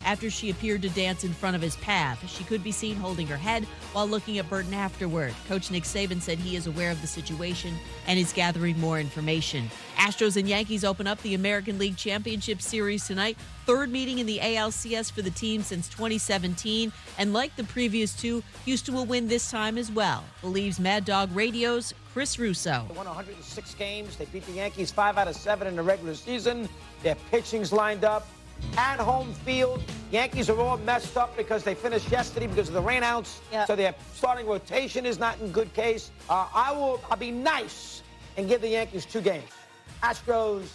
after she appeared to dance in front of his path. She could be seen holding her head while looking at Burton afterward. Coach Nick Saban said he is aware of the situation and is gathering more information. Astros and Yankees open up the American League Championship Series tonight. Third meeting in the ALCS for the team since 2017. And like the previous two, Houston will win this time as well, believes Mad Dog Radio's Chris Russo. They won 106 games. They beat the Yankees 5 out of 7 in the regular season. Their pitching's lined up. At home field, Yankees are all messed up because they finished yesterday because of the rainouts. So their starting rotation is not in good case. I'll be nice and give the Yankees 2 games. Astros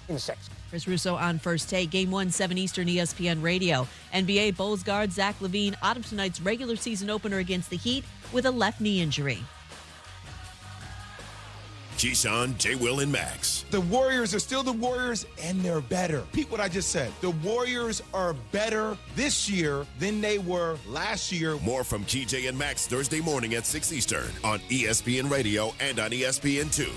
in 6. Chris Russo on First Take. Game 1, 7 Eastern, ESPN Radio. NBA Bulls guard Zach LaVine out of tonight's regular season opener against the Heat with a left knee injury. Keyshawn, J. Will, and Max. The Warriors are still the Warriors, and they're better. Repeat what I just said. The Warriors are better this year than they were last year. More from KJ and Max Thursday morning at 6 Eastern on ESPN Radio and on ESPN2.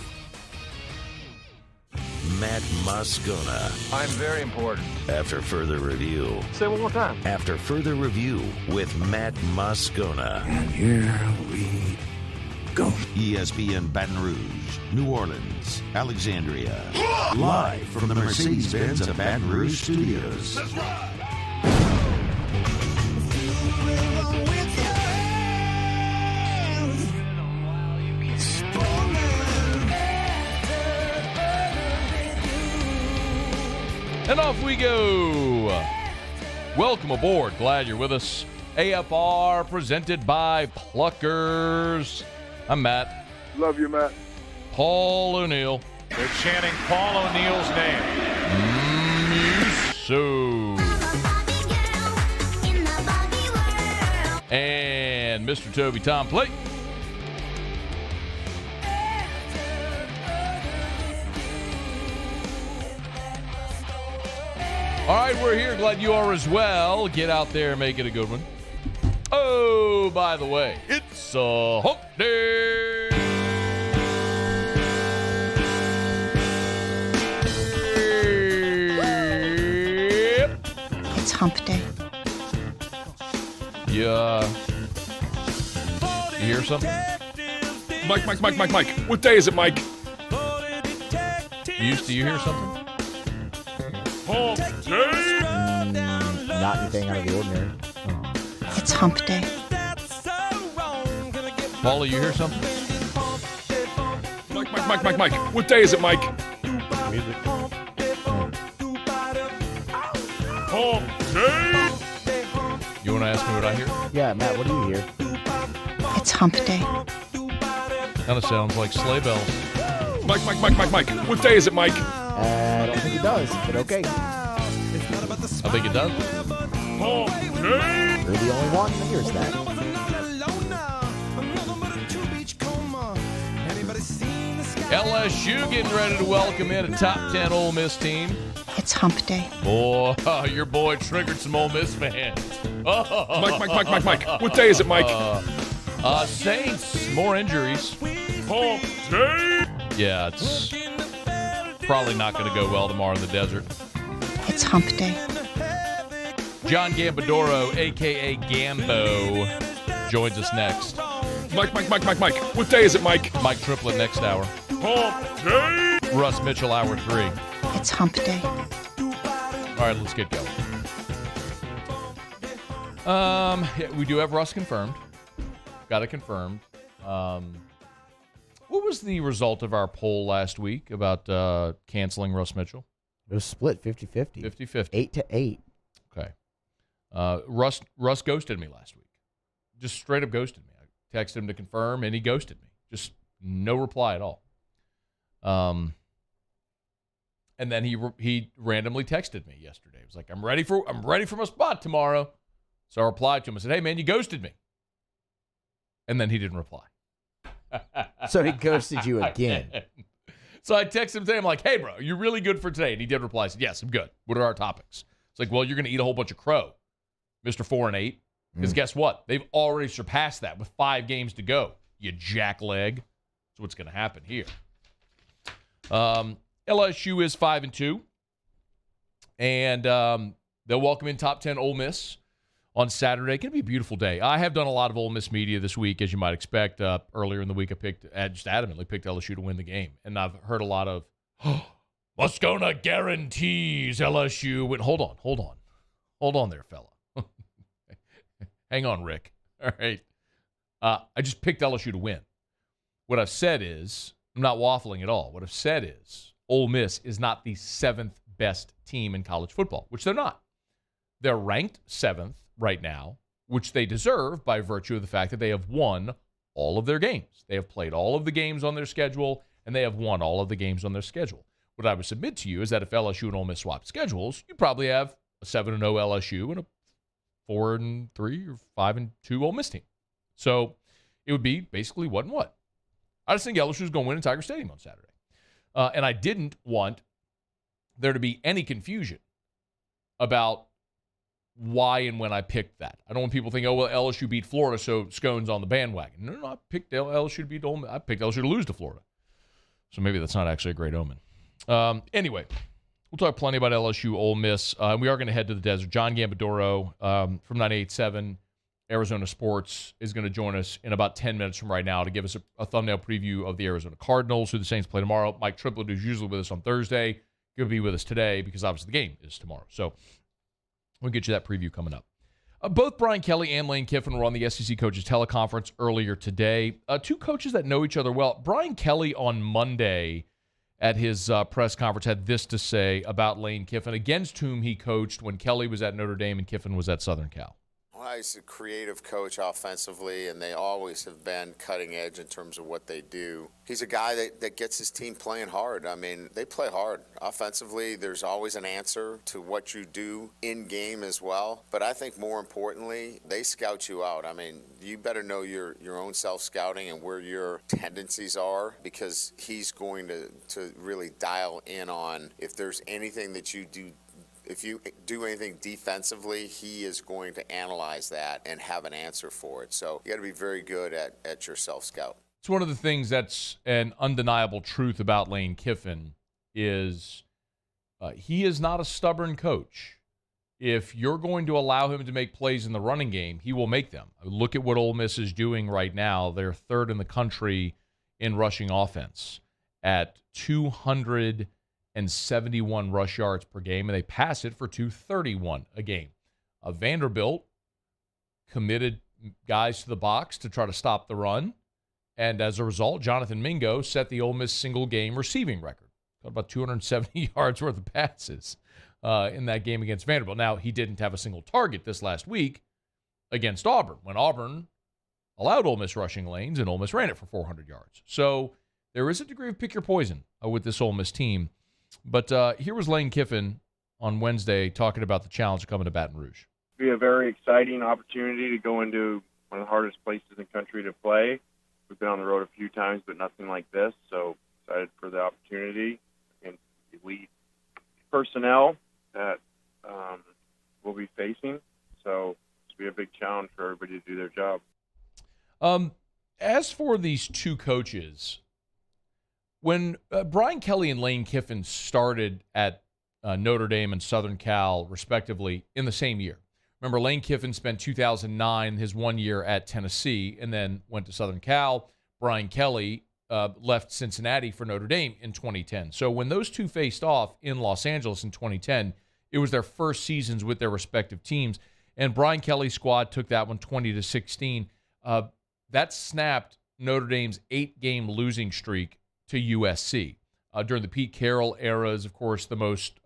Matt Moscona. I'm very important. After further review. Say it one more time. After further review with Matt Moscona. And here we go. ESPN Baton Rouge, New Orleans, Alexandria. Live from the Mercedes-Benz of Baton Rouge Studios. That's right. And off we go. Welcome aboard. Glad you're with us. AFR presented by Pluckers. I'm Matt. Love you, Matt. Paul O'Neill. They're chanting Paul O'Neill's name. And Mr. Toby Tom Plate. All right, we're here. Glad you are as well. Get out there, make it a good one. Oh, by the way, it's a hump day. It's hump day. Yeah. You hear something? Mike. What day is it, Mike? Do you hear something? Hump day. Not anything out of the ordinary. It's hump day. Paula, you hear something? Mike. What day is it, Mike? Music. Hump day. You want to ask me what I hear? Yeah, Matt, what do you hear? It's hump day. Kind of sounds like sleigh bells. Mike. What day is it, Mike? I don't think it does, but okay. I think it does. Hump day. You're the only one that hears that. LSU getting ready to welcome in a top 10 Ole Miss team. It's hump day. Boy, your boy triggered some Ole Miss fans. Mike. What day is it, Mike? Saints, more injuries. Hump day. Yeah, it's probably not going to go well tomorrow in the desert. It's hump day. John Gambadoro, a.k.a. Gambo, joins us next. Mike. What day is it, Mike? Mike Triplett next hour. Hump day. Russ Mitchell, hour 3. It's hump day. All right, let's get going. Yeah, we do have Russ confirmed. Got it confirmed. What was the result of our poll last week about canceling Russ Mitchell? It was split 50-50. 50-50. 8-8. Okay. Russ ghosted me last week. Just straight up ghosted me. I texted him to confirm, and he ghosted me. Just no reply at all. And then he randomly texted me yesterday. He was like, I'm ready for my spot tomorrow. So I replied to him. I said, hey, man, you ghosted me. And then he didn't reply. So he ghosted you again. So I texted him today. I'm like, hey, bro, you're really good for today. And he did reply. I said, yes, I'm good. What are our topics? It's like, well, you're going to eat a whole bunch of crow, Mr. 4-8. Because guess what? They've already surpassed that with 5 games to go, you jackleg. That's what's going to happen here. LSU is 5-2. And They'll welcome in top 10 Ole Miss on Saturday. It's going to be a beautiful day. I have done a lot of Ole Miss media this week, as you might expect. Earlier in the week, I just adamantly picked LSU to win the game. And I've heard a lot of, Moscona guarantees LSU win. Hold on there, fella. Hang on, Rick. All right. I just picked LSU to win. What I've said is, I'm not waffling at all. What I've said is, Ole Miss is not the 7th best team in college football, which they're not. They're ranked 7th right now, which they deserve by virtue of the fact that they have won all of their games. They have played all of the games on their schedule, and they have won all of the games on their schedule. What I would submit to you is that if LSU and Ole Miss swapped schedules, you probably have a 7-0 LSU and a 4-3 or 5-2 Ole Miss team. So it would be basically what and what. I just think LSU is going to win in Tiger Stadium on Saturday. And I didn't want there to be any confusion about why and when I picked that. I don't want people thinking, oh, well, LSU beat Florida, so Scone's on the bandwagon. No, I picked LSU to beat Ole Miss. I picked LSU to lose to Florida. So maybe that's not actually a great omen. Anyway, we'll talk plenty about LSU, Ole Miss. We are going to head to the desert. John Gambadoro from 98.7 Arizona Sports is going to join us in about 10 minutes from right now to give us a thumbnail preview of the Arizona Cardinals, who the Saints play tomorrow. Mike Triplett, who's usually with us on Thursday, going to be with us today because obviously the game is tomorrow. So we'll get you that preview coming up. Both Brian Kelly and Lane Kiffin were on the SEC Coaches Teleconference earlier today. Two coaches that know each other well. Brian Kelly on Monday at his press conference had this to say about Lane Kiffin, against whom he coached when Kelly was at Notre Dame and Kiffin was at Southern Cal. Well, he's a creative coach offensively, and they always have been cutting edge in terms of what they do. He's a guy that gets his team playing hard. I mean, they play hard. Offensively, there's always an answer to what you do in-game as well. But I think more importantly, they scout you out. I mean, you better know your own self-scouting and where your tendencies are, because he's going to really dial in on if there's anything that you do. If you do anything defensively, he is going to analyze that and have an answer for it. So you got to be very good at your self-scout. It's one of the things that's an undeniable truth about Lane Kiffin is he is not a stubborn coach. If you're going to allow him to make plays in the running game, he will make them. Look at what Ole Miss is doing right now. They're third in the country in rushing offense at 271 rush yards per game, and they pass it for 231 a game. Vanderbilt committed guys to the box to try to stop the run, and as a result, Jonathan Mingo set the Ole Miss single-game receiving record. Got about 270 yards worth of passes in that game against Vanderbilt. Now, he didn't have a single target this last week against Auburn, when Auburn allowed Ole Miss rushing lanes, and Ole Miss ran it for 400 yards. So there is a degree of pick your poison with this Ole Miss team. But here was Lane Kiffin on Wednesday talking about the challenge of coming to Baton Rouge. It'll be a very exciting opportunity to go into one of the hardest places in the country to play. We've been on the road a few times, but nothing like this, so excited for the opportunity and the elite personnel that we'll be facing. So it'll be a big challenge for everybody to do their job. As for these two coaches, when Brian Kelly and Lane Kiffin started at Notre Dame and Southern Cal, respectively, in the same year. Remember, Lane Kiffin spent 2009, his 1 year at Tennessee, and then went to Southern Cal. Brian Kelly left Cincinnati for Notre Dame in 2010. So when those two faced off in Los Angeles in 2010, it was their first seasons with their respective teams. And Brian Kelly's squad took that one 20-16. That snapped Notre Dame's 8-game losing streak to USC. During the Pete Carroll eras, of course, the most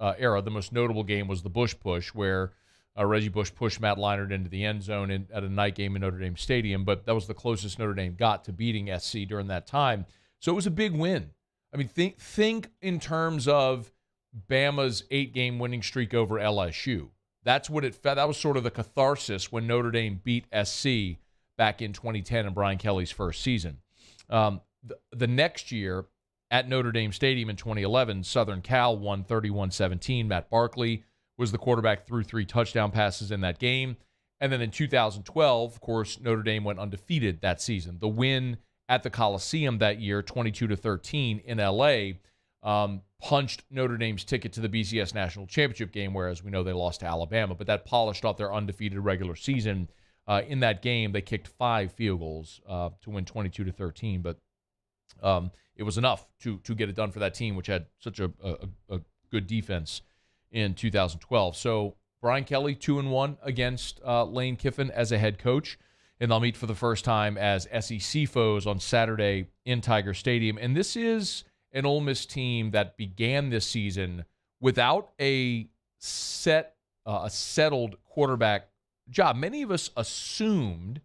notable game was the Bush push, where Reggie Bush pushed Matt Leinart into the end zone at a night game in Notre Dame Stadium, but that was the closest Notre Dame got to beating SC during that time. So it was a big win. I mean, think in terms of Bama's 8-game winning streak over LSU. That was sort of the catharsis when Notre Dame beat SC back in 2010 in Brian Kelly's first season. The next year at Notre Dame Stadium in 2011, Southern Cal won 31-17. Matt Barkley was the quarterback, threw 3 touchdown passes in that game. And then in 2012, of course, Notre Dame went undefeated that season. The win at the Coliseum that year, 22-13 in L.A., punched Notre Dame's ticket to the BCS National Championship game, whereas we know they lost to Alabama. But that polished off their undefeated regular season. In that game, they kicked 5 field goals to win 22-13. But it was enough to get it done for that team, which had such a good defense in 2012. So Brian Kelly, 2-1 against Lane Kiffin as a head coach. And they'll meet for the first time as SEC foes on Saturday in Tiger Stadium. And this is an Ole Miss team that began this season without a settled quarterback job. Many of us assumed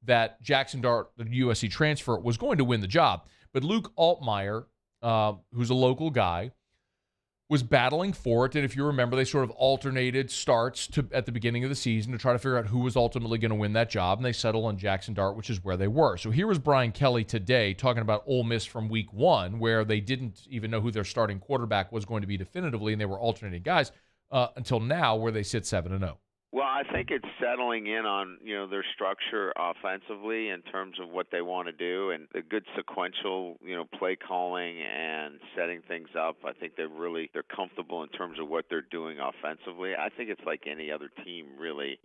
that Jackson Dart, the USC transfer, was going to win the job. But Luke Altmaier, who's a local guy, was battling for it. And if you remember, they sort of alternated starts at the beginning of the season to try to figure out who was ultimately going to win that job. And they settled on Jackson Dart, which is where they were. So here was Brian Kelly today talking about Ole Miss from week 1, where they didn't even know who their starting quarterback was going to be definitively, and they were alternating guys until now, where they sit 7-0. Well, I think it's settling in on, their structure offensively in terms of what they want to do and the good sequential, play calling and setting things up. I think they're comfortable in terms of what they're doing offensively. I think it's like any other team, really.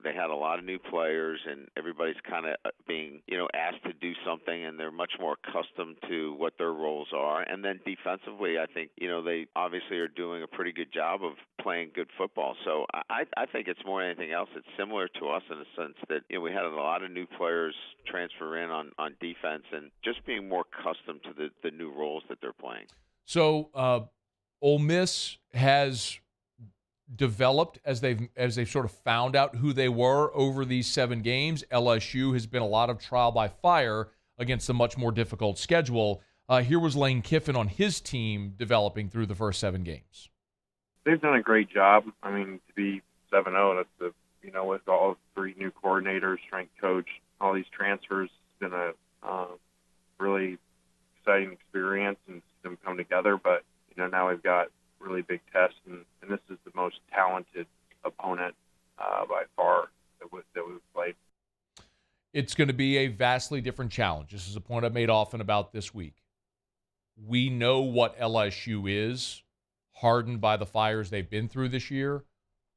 They had a lot of new players and everybody's kind of being, asked to do something, and they're much more accustomed to what their roles are. And then defensively, I think, they obviously are doing a pretty good job of playing good football. So I think it's more than anything else. It's similar to us in the sense that we had a lot of new players transfer in on defense and just being more accustomed to the new roles that they're playing. So Ole Miss has developed as they've sort of found out who they were over these 7 games. LSU has been a lot of trial by fire against a much more difficult schedule. Here was Lane Kiffin on his team developing through the first 7 games. They've done a great job. I mean, to be 7-0, that's with all 3 new coordinators, strength coach, all these transfers, it's been a really exciting experience and them come together. But now we've got really big tests, and this is the most talented opponent by far that we've played. It's going to be a vastly different challenge. This is a point I've made often about this week. We know what LSU is, hardened by the fires they've been through this year.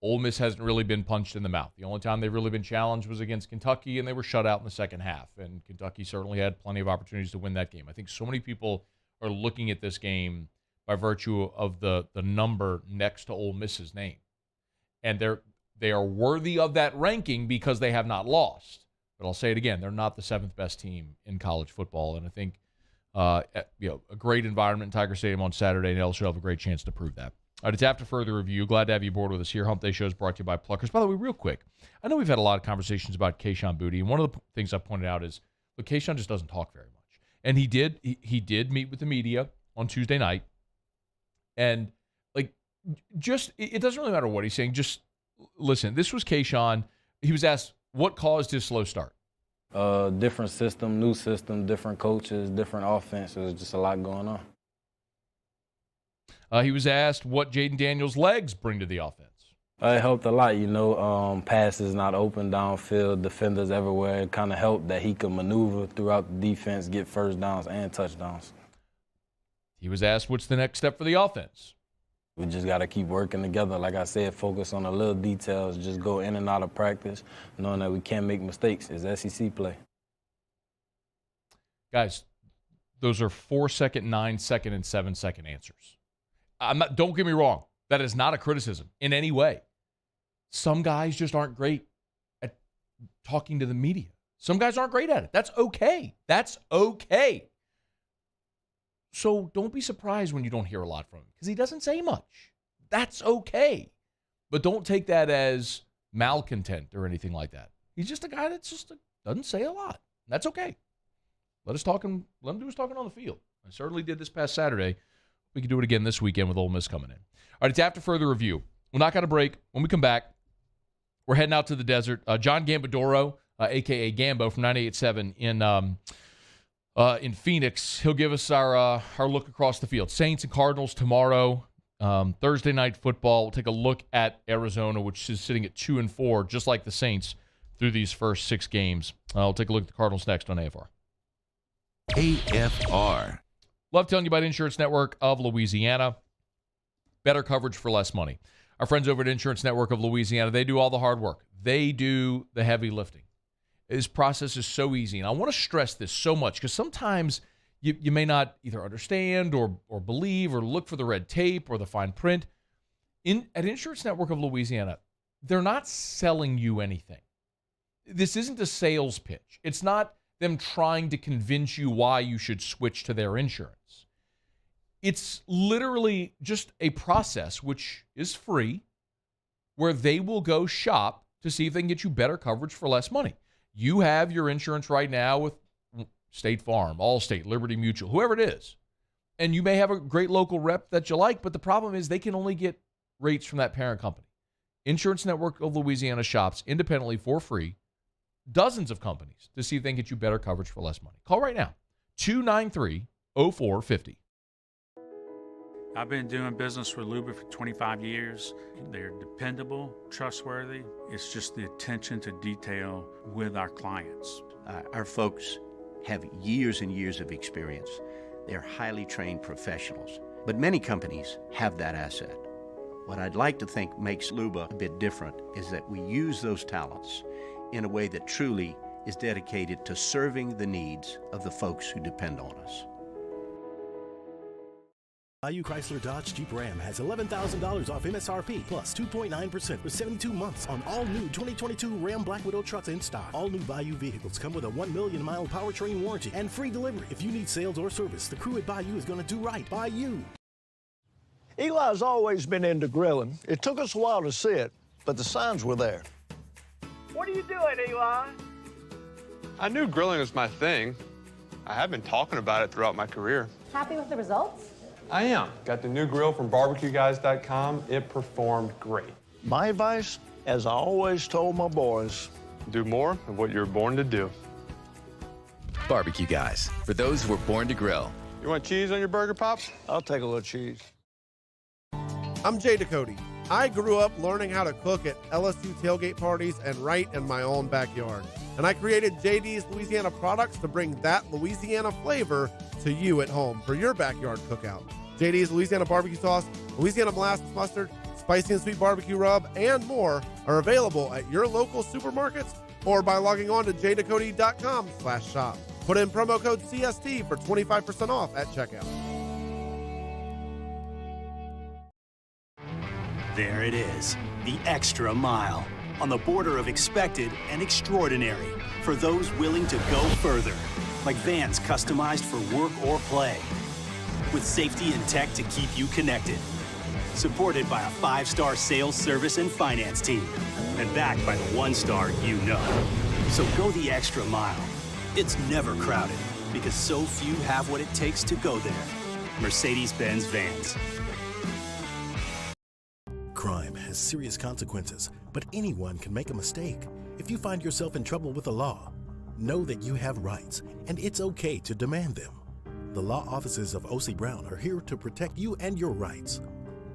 Ole Miss hasn't really been punched in the mouth. The only time they've really been challenged was against Kentucky, and they were shut out in the second half. And Kentucky certainly had plenty of opportunities to win that game. I think so many people are looking at this game by virtue of the number next to Ole Miss's name. And they are worthy of that ranking because they have not lost. But I'll say it again, they're not the 7th best team in college football. And I think a great environment in Tiger Stadium on Saturday, and LSU will have a great chance to prove that. All right, it's After Further Review. Glad to have you aboard with us here. Hump Day Show is brought to you by Pluckers. By the way, real quick, I know we've had a lot of conversations about Keyshawn Boutte, and one of the things I pointed out is, look, Keyshawn just doesn't talk very much. And he did meet with the media on Tuesday night, and it doesn't really matter what he's saying. Just listen. This was Keyshawn. He was asked what caused his slow start. Different system, new system, different coaches, different offense. There's just a lot going on. He was asked what Jaden Daniels' legs bring to the offense. It helped a lot, passes not open downfield, defenders everywhere. It kind of helped that he could maneuver throughout the defense, get first downs and touchdowns. He was asked what's the next step for the offense. We just got to keep working together. Like I said, focus on the little details, just go in and out of practice, knowing that we can't make mistakes. It's SEC play. Guys, those are 4-second, 9-second, and 7-second answers. Don't get me wrong. That is not a criticism in any way. Some guys just aren't great at talking to the media. Some guys aren't great at it. That's okay. That's okay. So don't be surprised when you don't hear a lot from him because he doesn't say much. That's okay. But don't take that as malcontent or anything like that. He's just a guy that doesn't say a lot. That's okay. Let him do his talking on the field. I certainly did this past Saturday. We can do it again this weekend with Ole Miss coming in. All right, it's After Further Review. We'll knock out a break. When we come back, we're heading out to the desert. John Gambadoro, a.k.a. Gambo from 98.7 in Phoenix. He'll give us our look across the field. Saints and Cardinals tomorrow. Thursday night football. We'll take a look at Arizona, which is sitting at 2-4, just like the Saints through these first 6 games. We'll take a look at the Cardinals next on AFR. AFR. Love telling you about Insurance Network of Louisiana. Better coverage for less money. Our friends over at Insurance Network of Louisiana, they do all the hard work. They do the heavy lifting. This process is so easy. And I want to stress this so much because sometimes you may not either understand or believe or look for the red tape or the fine print. At Insurance Network of Louisiana, they're not selling you anything. This isn't a sales pitch. It's not them trying to convince you why you should switch to their insurance. It's literally just a process, which is free, where they will go shop to see if they can get you better coverage for less money. You have your insurance right now with State Farm, Allstate, Liberty Mutual, whoever it is. And you may have a great local rep that you like, but the problem is they can only get rates from that parent company. Insurance Network of Louisiana shops independently for free dozens of companies to see if they can get you better coverage for less money. Call right now, 293-0450. I've been doing business with Luba for 25 years. They're dependable, trustworthy. It's just the attention to detail with our clients. Our folks have years and years of experience. They're highly trained professionals, but many companies have that asset. What I'd like to think makes Luba a bit different is that we use those talents in a way that truly is dedicated to serving the needs of the folks who depend on us. Bayou Chrysler Dodge Jeep Ram has $11,000 off MSRP plus 2.9% for 72 months on all new 2022 Ram Black Widow trucks in stock. All new Bayou vehicles come with a 1 million mile powertrain warranty and free delivery. If you need sales or service, the crew at Bayou is going to do right by you. Eli's always been into grilling. It took us a while to see it, but the signs were there. What are you doing, Eli? I knew grilling was my thing. I have been talking about it throughout my career. Happy with the results? I am. Got the new grill from barbecueguys.com. It performed great. My advice, as I always told my boys, do more of what you're born to do. Barbecue Guys, for those who were born to grill. You want cheese on your burger, Pops? I'll take a little cheese. I'm Jay Ducote. I grew up learning how to cook at LSU tailgate parties and right in my own backyard. And I created JD's Louisiana products to bring that Louisiana flavor to you at home for your backyard cookout. JD's Louisiana barbecue sauce, Louisiana molasses mustard, spicy and sweet barbecue rub, and more are available at your local supermarkets or by logging on to jducote.com/shop. Put in promo code CST for 25% off at checkout. There it is, the extra mile, on the border of expected and extraordinary for those willing to go further, like vans customized for work or play, with safety and tech to keep you connected, supported by a 5-star sales, service, and finance team, and backed by the 1-star you know. So go the extra mile. It's never crowded, because so few have what it takes to go there. Mercedes-Benz Vans. Crime has serious consequences, but anyone can make a mistake. If you find yourself in trouble with the law, know that you have rights, and it's okay to demand them. The law offices of O.C. Brown are here to protect you and your rights.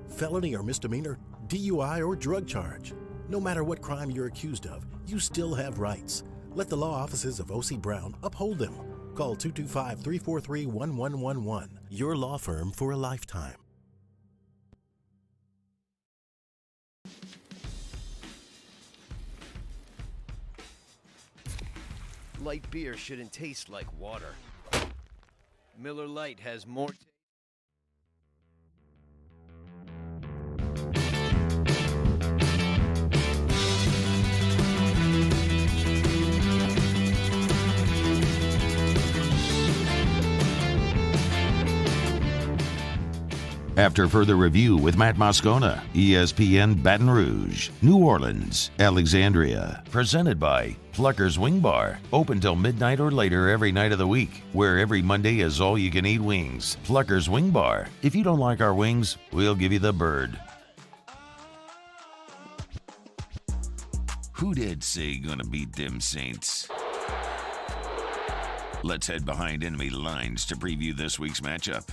Felony or misdemeanor, DUI or drug charge. No matter what crime you're accused of, you still have rights. Let the law offices of O.C. Brown uphold them. Call 225-343-1111. Your law firm for a lifetime. Light beer shouldn't taste like water. Miller Lite has more. After further review with Matt Moscona, ESPN Baton Rouge, New Orleans, Alexandria. Presented by Plucker's Wing Bar. Open till midnight or later every night of the week, where every Monday is all-you-can-eat wings. Plucker's Wing Bar. If you don't like our wings, we'll give you the bird. Who did say gonna beat them Saints? Let's head behind enemy lines to preview this week's matchup.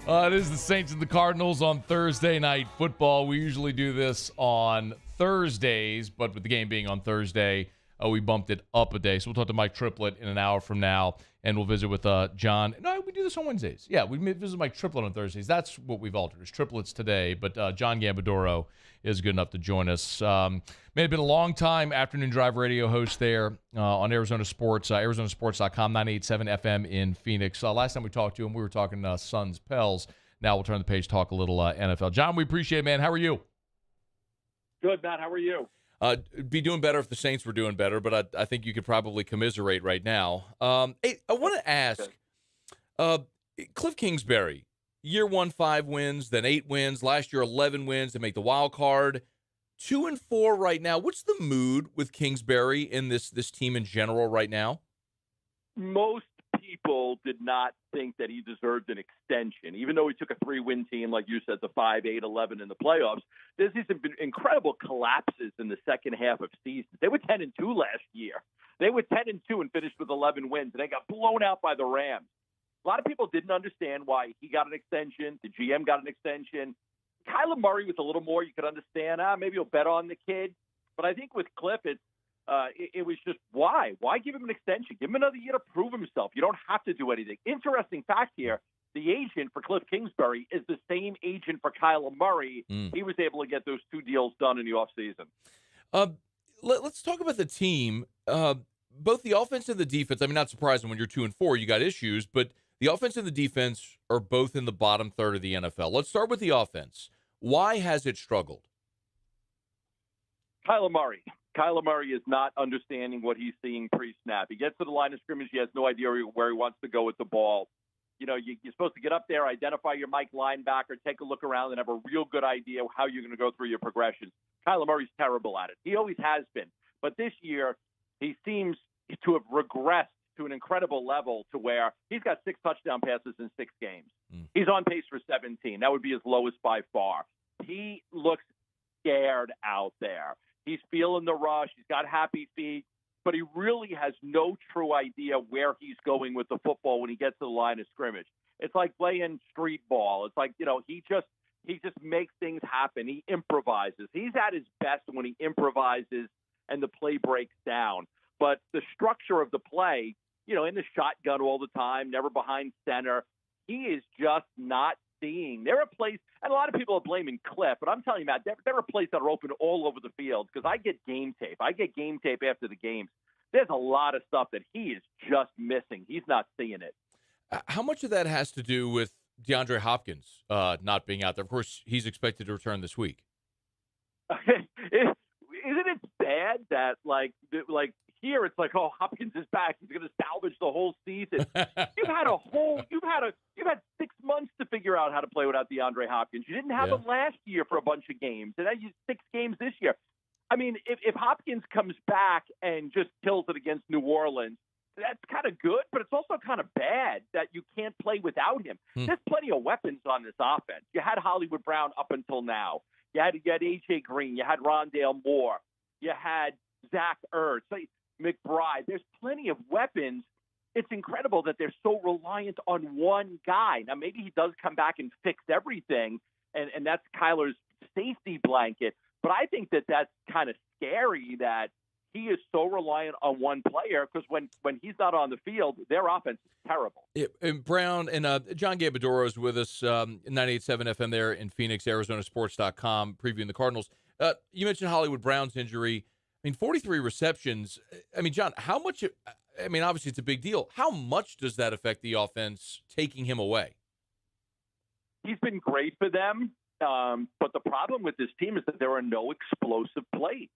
It is the Saints and the Cardinals on Thursday night football. We usually do this on Thursdays, but with the game being on Thursday, we bumped it up a day. So we'll talk to Mike Triplett in an hour from now, and we'll visit with John. No, we do this on Wednesdays. Yeah, we visit Mike Triplett on Thursdays. That's what we've altered. It's Triplets today, but John Gambadoro is good enough to join us. Man, it's been a long time afternoon drive radio host there on Arizona Sports, ArizonaSports.com, 98.7 FM in Phoenix. Last time we talked to him, we were talking Suns Pels. Now we'll turn the page, talk a little NFL. John, we appreciate it, man. How are you? Good, Matt. How are you? Be doing better if the Saints were doing better, but I think you could probably commiserate right now. Hey, I want to ask, Cliff Kingsbury, year 1, 5 wins, then 8 wins. Last year, 11 wins to make the wild card. 2-4 right now. What's the mood with Kingsbury and this team in general right now? Most people did not think that he deserved an extension, even though he took a 3-win team, like you said, the 5, 8, 11 in the playoffs. There's these incredible collapses in the second half of seasons. They were 10-2 last year. They were 10-2 and finished with 11 wins, and they got blown out by the Rams. A lot of people didn't understand why he got an extension. The GM got an extension. Kyler Murray was a little more, you could understand. Maybe you'll bet on the kid. But I think with Cliff, it was just why? Why give him an extension? Give him another year to prove himself. You don't have to do anything. Interesting fact here, the agent for Cliff Kingsbury is the same agent for Kyler Murray. He was able to get those 2 deals done in the offseason. Let's talk about the team. Both the offense and the defense. I mean, not surprising when you're 2-4, you got issues, but the offense and the defense are both in the bottom third of the NFL. Let's start with the offense. Why has it struggled? Kyler Murray. Kyler Murray is not understanding what he's seeing pre-snap. He gets to the line of scrimmage. He has no idea where he wants to go with the ball. You know, you're supposed to get up there, identify your Mike linebacker, take a look around, and have a real good idea of how you're going to go through your progressions. Kyler Murray's terrible at it. He always has been. But this year, he seems to have regressed to an incredible level to where he's got 6 touchdown passes in 6 games. He's on pace for 17. That would be his lowest by far. He looks scared out there. He's feeling the rush. He's got happy feet, but he really has no true idea where he's going with the football when he gets to the line of scrimmage. It's like playing street ball. It's like, he just makes things happen. He improvises. He's at his best when he improvises and the play breaks down. But the structure of the play, in the shotgun all the time, never behind center, he is just not seeing. There are plays, and a lot of people are blaming Cliff, but I'm telling you, Matt, there are plays that are open all over the field because I get game tape. I get game tape after the games. There's a lot of stuff that he is just missing. He's not seeing it. How much of that has to do with DeAndre Hopkins not being out there? Of course, he's expected to return this week. Isn't it bad that like here it's like, oh, Hopkins is back. He's going to salvage the whole season. You've had 6 months to figure out how to play without DeAndre Hopkins. You didn't have him last year for a bunch of games, and then you 6 games this year. I mean, if Hopkins comes back and just kills it against New Orleans, that's kind of good, but it's also kind of bad that you can't play without him. There's plenty of weapons on this offense. You had Hollywood Brown up until now. You had A.J. Green. You had Rondale Moore. You had Zach Ertz, McBride. There's plenty of weapons. It's incredible that they're so reliant on one guy. Now, maybe he does come back and fix everything, and that's Kyler's safety blanket. But I think that's kind of scary that he is so reliant on one player because when he's not on the field, their offense is terrible. Yeah, and Brown and John Gambadoro is with us, 98.7 FM there in Phoenix, ArizonaSports.com, previewing the Cardinals. You mentioned Hollywood Brown's injury. I mean, 43 receptions. I mean, John, how much – I mean, obviously it's a big deal. How much does that affect the offense taking him away? He's been great for them, but the problem with this team is that there are no explosive plays.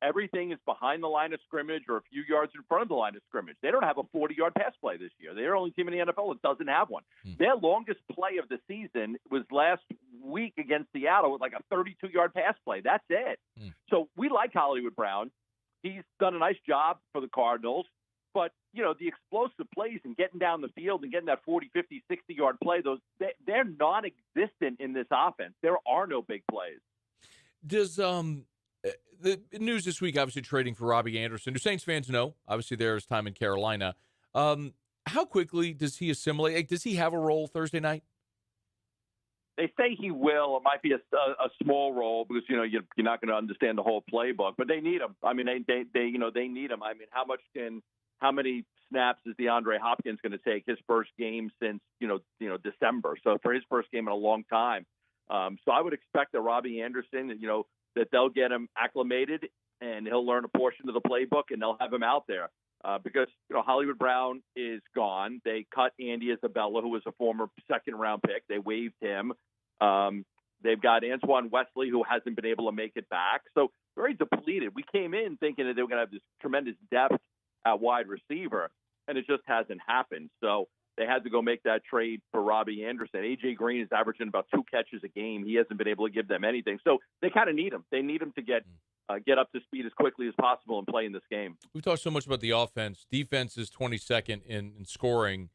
Everything is behind the line of scrimmage or a few yards in front of the line of scrimmage. They don't have a 40-yard pass play this year. They're the only team in the NFL that doesn't have one. Their longest play of the season was last week against Seattle with like a 32-yard pass play. That's it. So we like Hollywood Brown. He's done a nice job for the Cardinals. But, the explosive plays and getting down the field and getting that 40, 50, 60-yard play, they're non-existent in this offense. There are no big plays. Does the news this week, obviously trading for Robbie Anderson, who Saints fans know, obviously there is time in Carolina. How quickly does he assimilate? Does he have a role Thursday night? They say he will. It might be a small role because you're not going to understand the whole playbook, but they need him. I mean, they need him. I mean, how many snaps is DeAndre Hopkins going to take his first game since December? So for his first game in a long time, so I would expect that Robbie Anderson, that they'll get him acclimated and he'll learn a portion of the playbook and they'll have him out there. Because Hollywood Brown is gone. They cut Andy Isabella, who was a former second-round pick. They waived him. They've got Antoine Wesley, who hasn't been able to make it back. So very depleted. We came in thinking that they were going to have this tremendous depth at wide receiver, and it just hasn't happened. So they had to go make that trade for Robbie Anderson. A.J. Green is averaging about 2 catches a game. He hasn't been able to give them anything. So they kind of need him. They need him to get up to speed as quickly as possible and play in this game. We've talked so much about the offense. Defense is 22nd in scoring.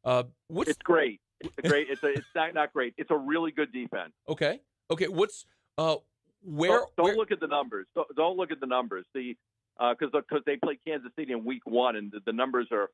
It's great. It's great. It's not great. It's a really good defense. Okay. What's where? Don't look at the numbers. Don't look at the numbers. Because they played Kansas City in Week 1, and the numbers are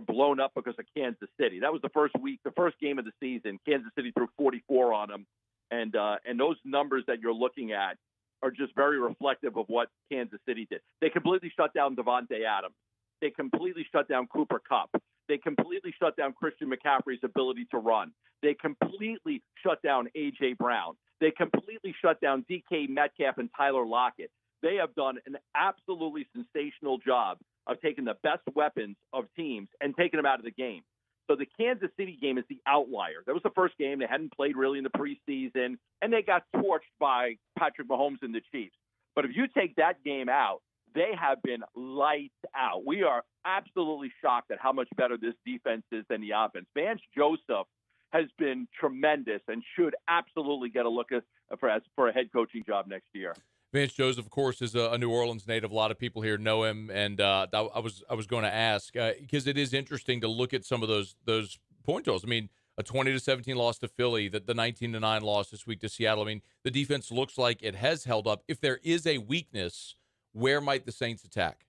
blown up because of Kansas City. That was the first game of the season. Kansas City threw 44 on them, and those numbers that you're looking at are just very reflective of what Kansas City did. They completely shut down Devontae Adams. They completely shut down Cooper Kupp. They completely shut down Christian McCaffrey's ability to run. They completely shut down A.J. Brown. They completely shut down DK Metcalf and Tyler Lockett. They have done an absolutely sensational job of taking the best weapons of teams and taking them out of the game. So the Kansas City game is the outlier. That was the first game. They hadn't played really in the preseason, and they got torched by Patrick Mahomes and the Chiefs. But if you take that game out, they have been lights out. We are absolutely shocked at how much better this defense is than the offense. Vance Joseph has been tremendous and should absolutely get a look for a head coaching job next year. Vance Joseph, of course, is a New Orleans native. A lot of people here know him, and I was going to ask because it is interesting to look at some of those point totals. I mean, a 20-17 loss to Philly, the 19-9 loss this week to Seattle. I mean, the defense looks like it has held up. If there is a weakness, where might the Saints attack?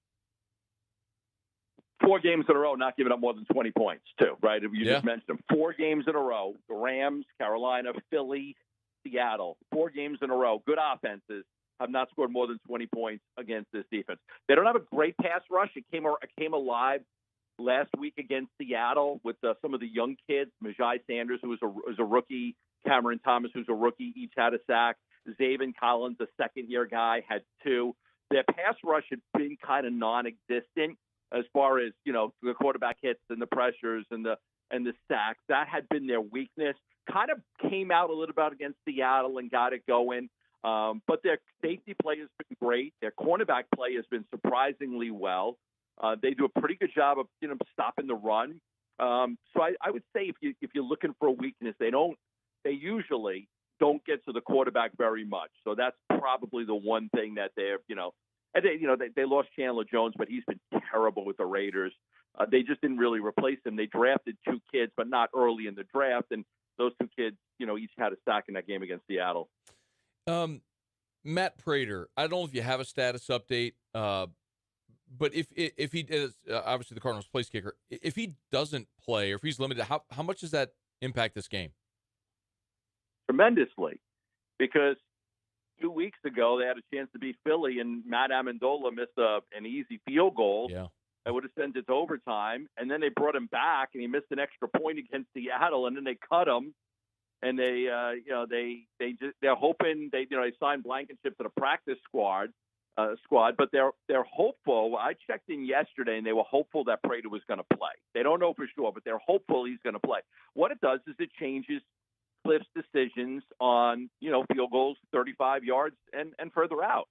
4 games in a row, not giving up more than 20 points, too, right? You just mentioned them. 4 games in a row: the Rams, Carolina, Philly, Seattle. 4 games in a row. Good offenses have not scored more than 20 points against this defense. They don't have a great pass rush. It came alive last week against Seattle with some of the young kids. Majai Sanders, who was a rookie, Cameron Thomas, who's a rookie, each had a sack. Zaven Collins, a second-year guy, had 2. Their pass rush had been kind of non-existent as far as, the quarterback hits and the pressures and the sacks. That had been their weakness. Kind of came out a little bit against Seattle and got it going. But their safety play has been great. Their cornerback play has been surprisingly well. They do a pretty good job of stopping the run. So I would say if you're looking for a weakness, they usually don't get to the quarterback very much. So that's probably the one thing that they lost Chandler Jones, but he's been terrible with the Raiders. They just didn't really replace him. They drafted 2 kids, but not early in the draft, and those 2 kids, each had a sack in that game against Seattle. Matt Prater, I don't know if you have a status update, but if he is obviously the Cardinals place kicker, if he doesn't play or if he's limited, how much does that impact this game? Tremendously, because 2 weeks ago they had a chance to beat Philly and Matt Amendola missed an easy field goal. Yeah. That would have sent it to overtime, and then they brought him back and he missed an extra point against Seattle, and then they cut him. And they're hoping they signed Blankenship to the practice squad, but they're hopeful. I checked in yesterday, and they were hopeful that Prater was going to play. They don't know for sure, but they're hopeful he's going to play. What it does is it changes Cliff's decisions on field goals 35 yards and further out.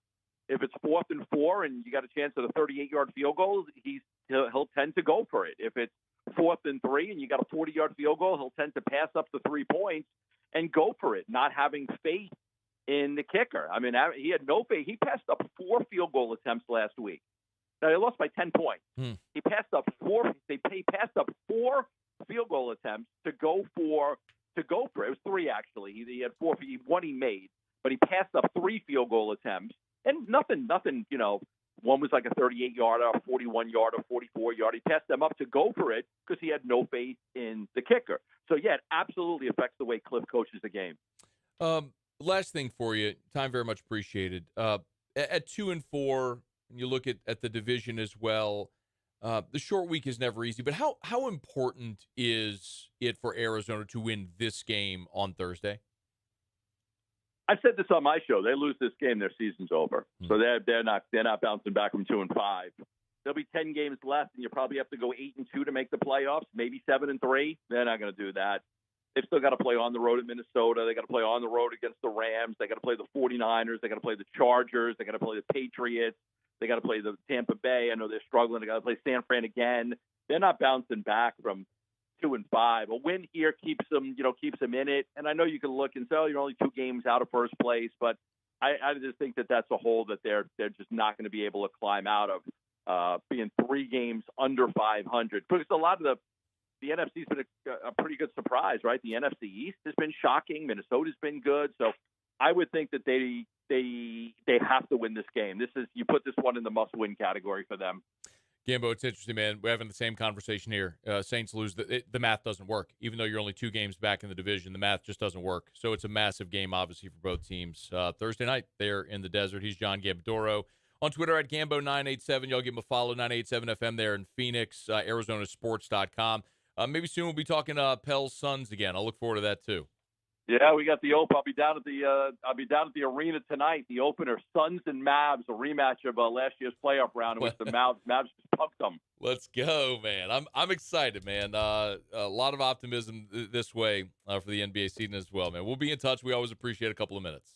If it's 4th and 4 and you got a chance at a 38-yard field goal, he'll tend to go for it. If it's 4th and 3 and you got a 40-yard field goal, he'll tend to pass up the 3 points and go for it, not having faith in the kicker. I mean, he had no faith. He passed up 4 field goal attempts last week. Now, they lost by 10 points. He passed up 4. He passed up 4 field goal attempts to go for it. It was 3 actually. He had 4. One he made, but he passed up 3 field goal attempts and nothing One was like a 38-yarder, a 41-yarder, 44-yarder. He passed them up to go for it because he had no faith in the kicker. So, yeah, it absolutely affects the way Cliff coaches the game. Last thing for you, time very much appreciated. At 2-4, you look at the division as well. The short week is never easy, but how important is it for Arizona to win this game on Thursday? I've said this on my show. They lose this game, their season's over. So they're not bouncing back from 2-5. There'll be 10 games left, and you probably have to go 8-2 to make the playoffs. Maybe 7-3. They're not going to do that. They've still got to play on the road at Minnesota. They got to play on the road against the Rams. They got to play the 49ers. They got to play the Chargers. They got to play the Patriots. They got to play the Tampa Bay. I know they're struggling. They got to play San Fran again. They're not bouncing back from 2-5. A win here keeps them in it. And I know you can look and say, you're only 2 games out of first place, but I just think that's a hole that they're just not going to be able to climb out of, being 3 games under 500. Because a lot of the NFC's been a pretty good surprise, right? The NFC East has been shocking. Minnesota's been good. So I would think that they have to win this game. You put this one in the must-win category for them. Gambo, it's interesting, man. We're having the same conversation here. Saints lose. The math doesn't work. Even though you're only 2 games back in the division, the math just doesn't work. So it's a massive game, obviously, for both teams. Thursday night, they're in the desert. He's John Gambadoro. On Twitter at Gambo987. Y'all give him a follow, 987 FM there in Phoenix, ArizonaSports.com. Maybe soon we'll be talking Pels Suns again. I'll look forward to that, too. Yeah, we got the Open. I'll be down at the arena tonight. The opener, Suns and Mavs, a rematch of last year's playoff round in which the Mavs just punked them. Let's go, man! I'm excited, man. A lot of optimism this way for the NBA season as well, man. We'll be in touch. We always appreciate a couple of minutes.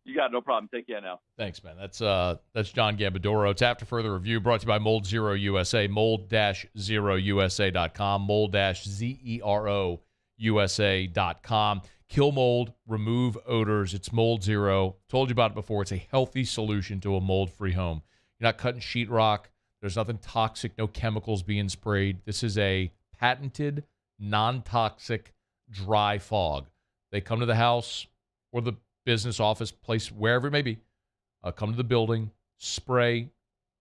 You got it, no problem. Take care now. Thanks, man. That's John Gambadoro. It's After Further Review, brought to you by Mold Zero USA, mold-0usa.com, mold-zero-usa.com. Kill mold, remove odors. It's Mold Zero. Told you about it before. It's a healthy solution to a mold-free home. You're not cutting sheetrock. There's nothing toxic, no chemicals being sprayed. This is a patented, non-toxic, dry fog. They come to the house or the business, office, place, wherever it may be. Come to the building, spray,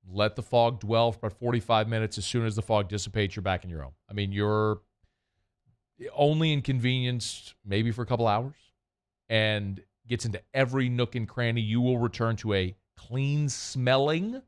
let the fog dwell for about 45 minutes. As soon as the fog dissipates, you're back in your home. I mean, you're only inconvenienced maybe for a couple hours and gets into every nook and cranny. You will return to a clean-smelling,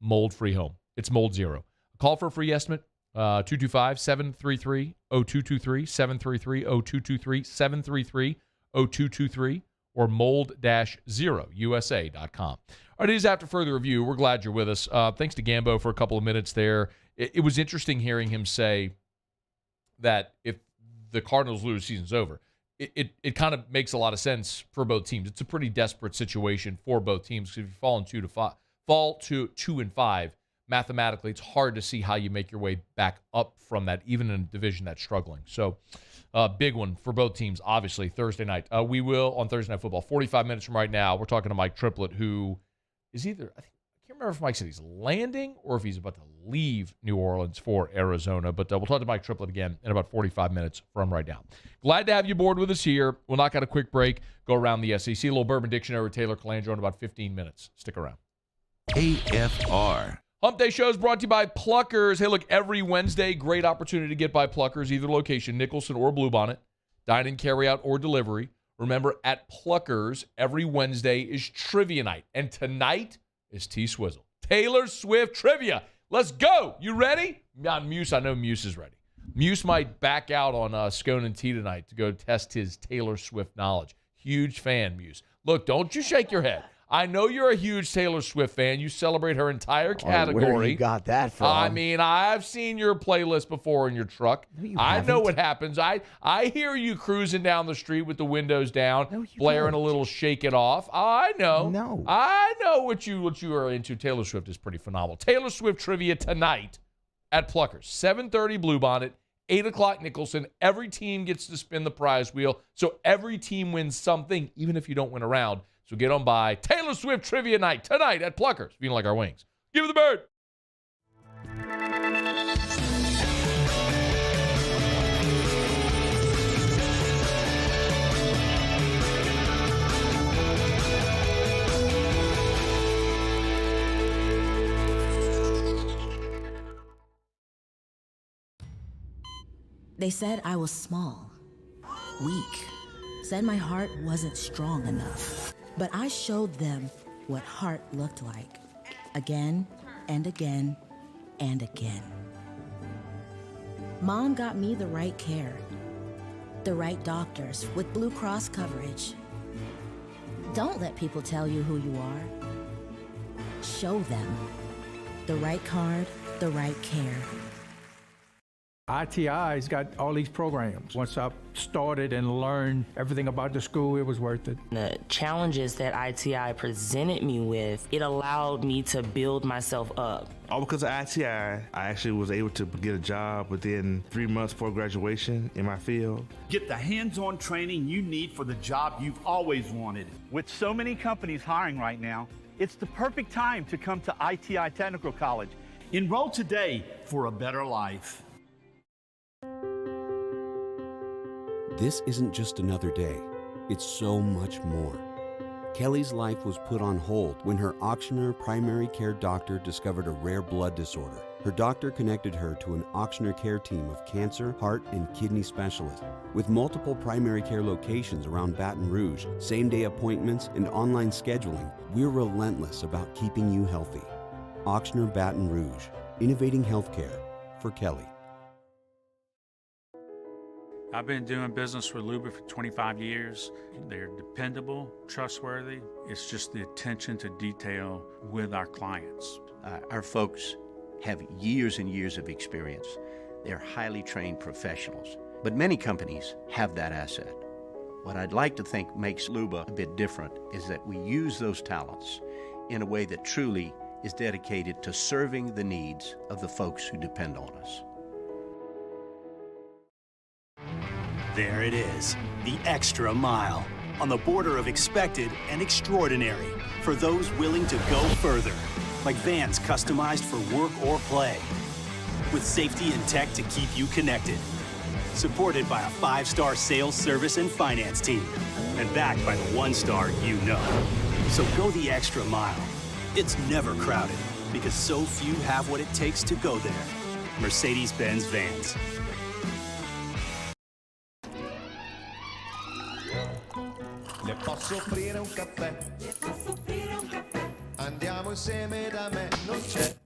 mold-free home. It's Mold Zero. Call for a free estimate, 225-733-0223, 733-0223, 733-0223, or mold-0usa.com. All right, it is After Further Review. We're glad you're with us. Thanks to Gambo for a couple of minutes there. It was interesting hearing him say that if the Cardinals lose, season's over. It kind of makes a lot of sense for both teams. It's a pretty desperate situation for both teams. If you fall to 2-5, mathematically, it's hard to see how you make your way back up from that, even in a division that's struggling. So, big one for both teams, obviously, Thursday night. We will, on Thursday Night Football, 45 minutes from right now, we're talking to Mike Triplett, who is either, I can't remember if Mike said he's landing or if he's about to leave New Orleans for Arizona. But we'll talk to Mike Triplett again in about 45 minutes from right now. Glad to have you aboard with us here. We'll knock out a quick break, go around the SEC, a little Bourbon Dictionary with Taylor Calandro in about 15 minutes. Stick around. AFR. Hump Day Show is brought to you by Pluckers. Hey, look, every Wednesday, great opportunity to get by Pluckers, either location, Nicholson or Bluebonnet, dine-in, carry-out, or delivery. Remember, at Pluckers, every Wednesday is trivia night, and tonight is T-Swizzle. Taylor Swift trivia. Let's go. You ready? Muse, I know Muse is ready. Muse might back out on Scone and Tea tonight to go test his Taylor Swift knowledge. Huge fan, Muse. Look, don't you shake your head. I know you're a huge Taylor Swift fan. You celebrate her entire category. Where you got that from? I mean, I've seen your playlist before in your truck. No, I know what happens. I hear you cruising down the street with the windows down, blaring a little Shake It Off. I know. No. I know what you are into. Taylor Swift is pretty phenomenal. Taylor Swift trivia tonight at Pluckers. 7:30 Bluebonnet, 8 o'clock Nicholson. Every team gets to spin the prize wheel, so every team wins something, even if you don't win a round. So get on by Taylor Swift Trivia Night tonight at Pluckers. If you don't like our wings, give it the bird. They said I was small, weak, said my heart wasn't strong enough. But I showed them what heart looked like, again and again and again. Mom got me the right care, the right doctors with Blue Cross coverage. Don't let people tell you who you are. Show them the right card, the right care. ITI's got all these programs. Once I started and learned everything about the school, it was worth it. The challenges that ITI presented me with, it allowed me to build myself up. All because of ITI, I actually was able to get a job within 3 months before graduation in my field. Get the hands-on training you need for the job you've always wanted. With so many companies hiring right now, it's the perfect time to come to ITI Technical College. Enroll today for a better life. This isn't just another day. It's so much more. Kelly's life was put on hold when her auctioneer primary care doctor discovered a rare blood disorder. Her doctor connected her to an auctioneer care team of cancer, heart, and kidney specialists. With multiple primary care locations around Baton Rouge, same-day appointments, and online scheduling, we're relentless about keeping you healthy. Auctioneer Baton Rouge, innovating healthcare for Kelly. I've been doing business with Luba for 25 years. They're dependable, trustworthy. It's just the attention to detail with our clients. Our folks have years and years of experience. They're highly trained professionals, but many companies have that asset. What I'd like to think makes Luba a bit different is that we use those talents in a way that truly is dedicated to serving the needs of the folks who depend on us. There it is, the extra mile, on the border of expected and extraordinary, for those willing to go further, like vans customized for work or play, with safety and tech to keep you connected, supported by a 5-star sales, service, and finance team, and backed by the 1-star you know. So go the extra mile. It's never crowded, because so few have what it takes to go there. Mercedes-Benz Vans. Le posso offrire un caffè? Andiamo insieme da me, non c'è.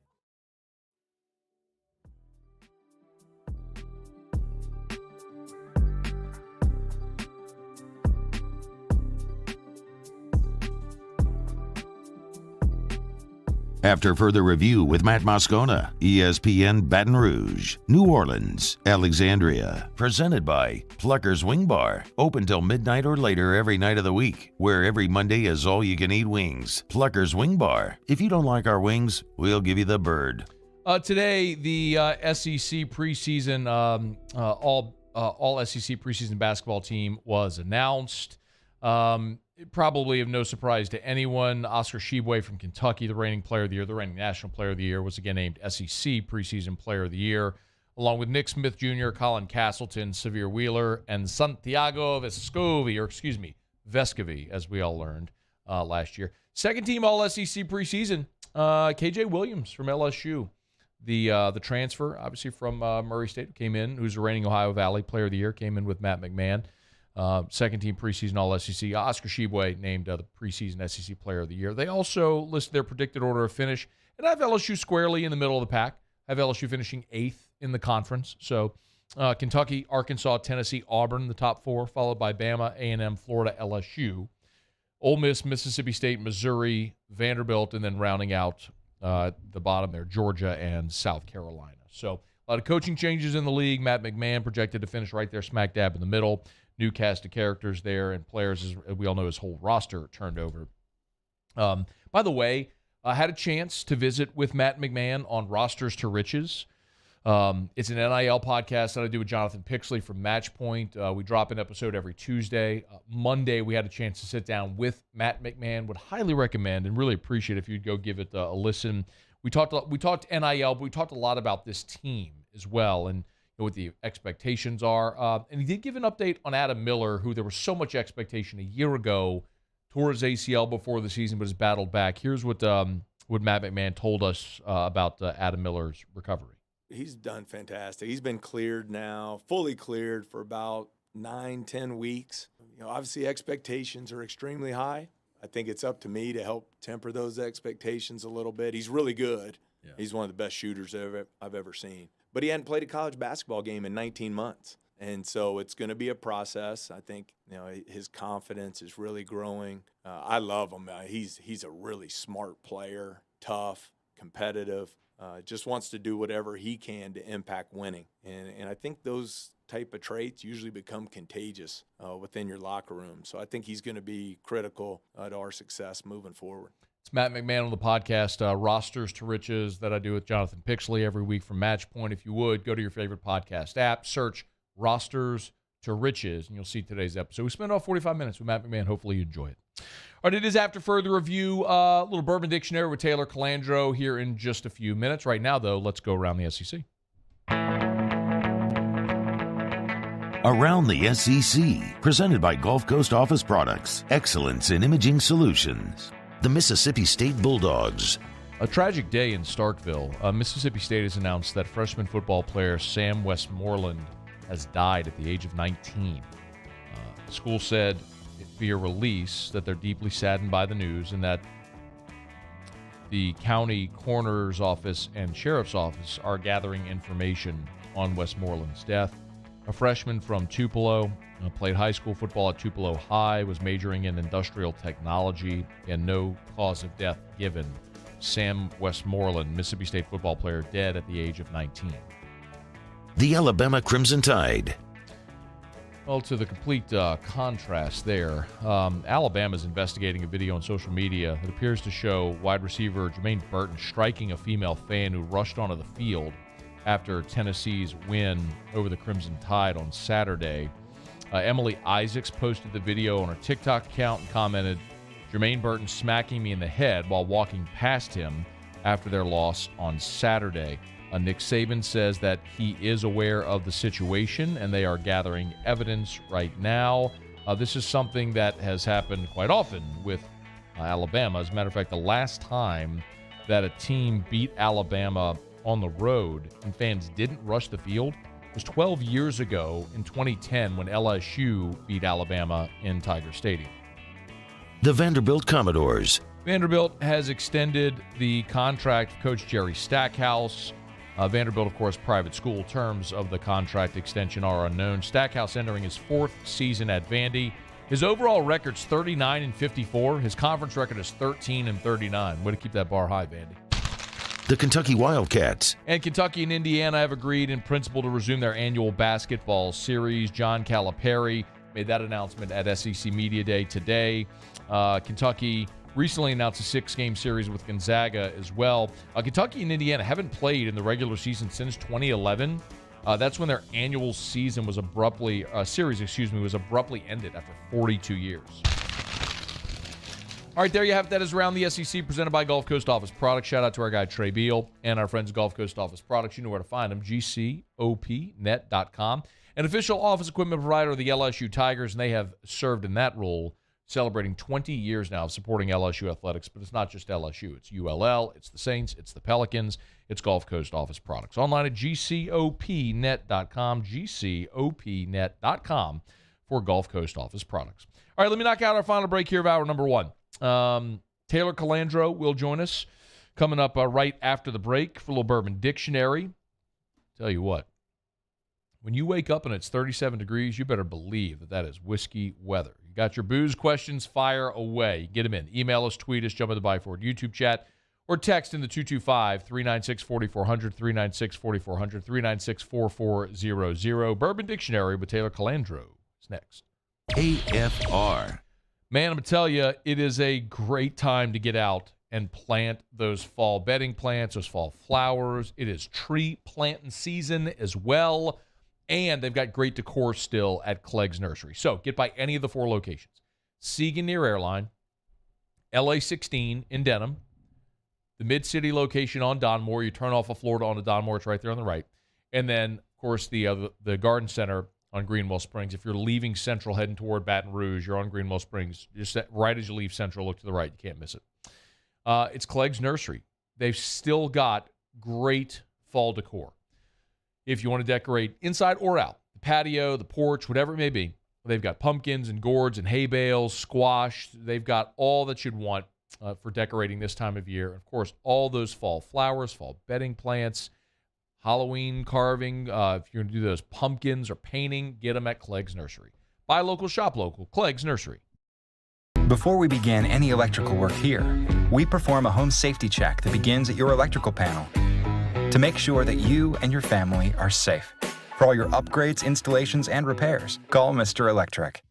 After further review with Matt Moscona, ESPN Baton Rouge, New Orleans, Alexandria. Presented by Plucker's Wing Bar. Open till midnight or later every night of the week, where every Monday is all-you-can-eat wings. Plucker's Wing Bar. If you don't like our wings, we'll give you the bird. Today, the SEC preseason, all SEC preseason basketball team was announced. Probably of no surprise to anyone, Oscar Tshiebwe from Kentucky, the reigning player of the year, the reigning national player of the year, was again named SEC preseason player of the year, along with Nick Smith Jr., Colin Castleton, Severe Wheeler, and Santiago Vescovi, Vescovi, as we all learned last year. Second team All-SEC preseason, KJ Williams from LSU, the transfer, obviously from Murray State, came in, who's the reigning Ohio Valley player of the year, came in with Matt McMahon. Second team preseason All-SEC. Oscar Tshiebwe named the preseason SEC player of the year. They also listed their predicted order of finish, and I have LSU squarely in the middle of the pack. I have LSU finishing 8th in the conference. So Kentucky, Arkansas, Tennessee, Auburn, the top 4, followed by Bama, A&M, Florida, LSU. Ole Miss, Mississippi State, Missouri, Vanderbilt, and then rounding out the bottom there, Georgia and South Carolina. So a lot of coaching changes in the league. Matt McMahon projected to finish right there smack dab in the middle. New cast of characters there, and players, as we all know, his whole roster turned over. By the way, I had a chance to visit with Matt McMahon on Rosters to Riches. It's an NIL podcast that I do with Jonathan Pixley from Matchpoint. We drop an episode every Tuesday. Monday, we had a chance to sit down with Matt McMahon. Would highly recommend and really appreciate if you'd go give it a listen. We talked NIL, but we talked a lot about this team as well, and what the expectations are. And he did give an update on Adam Miller, who there was so much expectation a year ago towards ACL before the season, but has battled back. Here's what Matt McMahon told us about Adam Miller's recovery. he's done fantastic. He's been cleared now, fully cleared for about 9-10 weeks. Obviously expectations are extremely high. I think it's up to me to help temper those expectations a little bit. He's really good. Yeah. He's one of the best shooters I've ever seen. But he hadn't played a college basketball game in 19 months. And so it's going to be a process. I think his confidence is really growing. I love him. He's a really smart player, tough, competitive, just wants to do whatever he can to impact winning. And I think those type of traits usually become contagious within your locker room. So I think he's going to be critical to our success moving forward. It's Matt McMahon on the podcast, Rosters to Riches, that I do with Jonathan Pixley every week from Match Point. If you would, go to your favorite podcast app, search Rosters to Riches, and you'll see today's episode. We spent about 45 minutes with Matt McMahon. Hopefully you enjoy it. All right, it is after further review, a little Bourbon Dictionary with Taylor Calandro here in just a few minutes. Right now, though, let's go around the SEC. Around the SEC, presented by Gulf Coast Office Products, excellence in imaging solutions. The Mississippi State Bulldogs. A tragic day in Starkville. Mississippi State has announced that freshman football player Sam Westmoreland has died at the age of 19. The school said via release that they're deeply saddened by the news and that the county coroner's office and sheriff's office are gathering information on Westmoreland's death. A freshman from Tupelo, played high school football at Tupelo High, was majoring in industrial technology, and no cause of death given. Sam Westmoreland, Mississippi State football player, dead at the age of 19. The Alabama Crimson Tide. Well, to the complete contrast there, Alabama is investigating a video on social media that appears to show wide receiver Jermaine Burton striking a female fan who rushed onto the field after Tennessee's win over the Crimson Tide on Saturday. Emily Isaacs posted the video on her TikTok account and commented, "Jermaine Burton smacking me in the head while walking past him after their loss on Saturday." Nick Saban says that he is aware of the situation and they are gathering evidence right now. This is something that has happened quite often with Alabama. As a matter of fact, the last time that a team beat Alabama on the road and fans didn't rush the field was 12 years ago in 2010 when LSU beat Alabama in Tiger Stadium. The Vanderbilt Commodores. Vanderbilt has extended the contract of Coach Jerry Stackhouse. Vanderbilt, of course, private school. Terms of the contract extension are unknown. Stackhouse entering his 4th season at Vandy. His overall record's 39-54. His conference record is 13-39. Way to keep that bar high, Vandy. The Kentucky Wildcats. And Kentucky and Indiana have agreed in principle to resume their annual basketball series. John Calipari made that announcement at SEC Media Day today. Kentucky recently announced a 6-game series with Gonzaga as well. Kentucky and Indiana haven't played in the regular season since 2011. That's when their annual season was abruptly ended after 42 years. All right, there you have it. That is Around the SEC, presented by Gulf Coast Office Products. Shout out to our guy Trey Beal and our friends at Gulf Coast Office Products. You know where to find them, gcopnet.com. An official office equipment provider of the LSU Tigers, and they have served in that role, celebrating 20 years now of supporting LSU athletics. But it's not just LSU. It's ULL, it's the Saints, it's the Pelicans, it's Gulf Coast Office Products. Online at gcopnet.com, gcopnet.com for Gulf Coast Office Products. All right, let me knock out our final break here of hour number 1. Taylor Calandro will join us coming up right after the break for a little Bourbon Dictionary. Tell you what, when you wake up and it's 37 degrees, you better believe that that is whiskey weather. You got your booze questions, fire away. Get them in. Email us, tweet us, jump in the Buy Forward YouTube chat, or text in the 225-396-4400, 396-4400, 396-4400. Bourbon Dictionary with Taylor Calandro is next. AFR. Man, I'm going to tell you, it is a great time to get out and plant those fall bedding plants, those fall flowers. It is tree planting season as well, and they've got great decor still at Clegg's Nursery. So get by any of the 4 locations. Siegen near Airline, LA 16 in Denham, the Mid-City location on Donmore. You turn off of Florida onto Donmore. It's right there on the right. And then, of course, the Garden Center on Greenwell Springs. If you're leaving Central heading toward Baton Rouge, you're on Greenwell Springs. Just right as you leave Central, look to the right. You can't miss it. It's Clegg's Nursery. They've still got great fall decor. if you want to decorate inside or out, the patio, the porch, whatever it may be. They've got pumpkins and gourds and hay bales, squash. They've got all that you'd want for decorating this time of year. Of course, all those fall flowers, fall bedding plants, Halloween carving. If you're going to do those pumpkins or painting, get them at Clegg's Nursery. Buy local, shop local. Clegg's Nursery. Before we begin any electrical work here, we perform a home safety check that begins at your electrical panel to make sure that you and your family are safe. For all your upgrades, installations, and repairs, call Mr. Electric.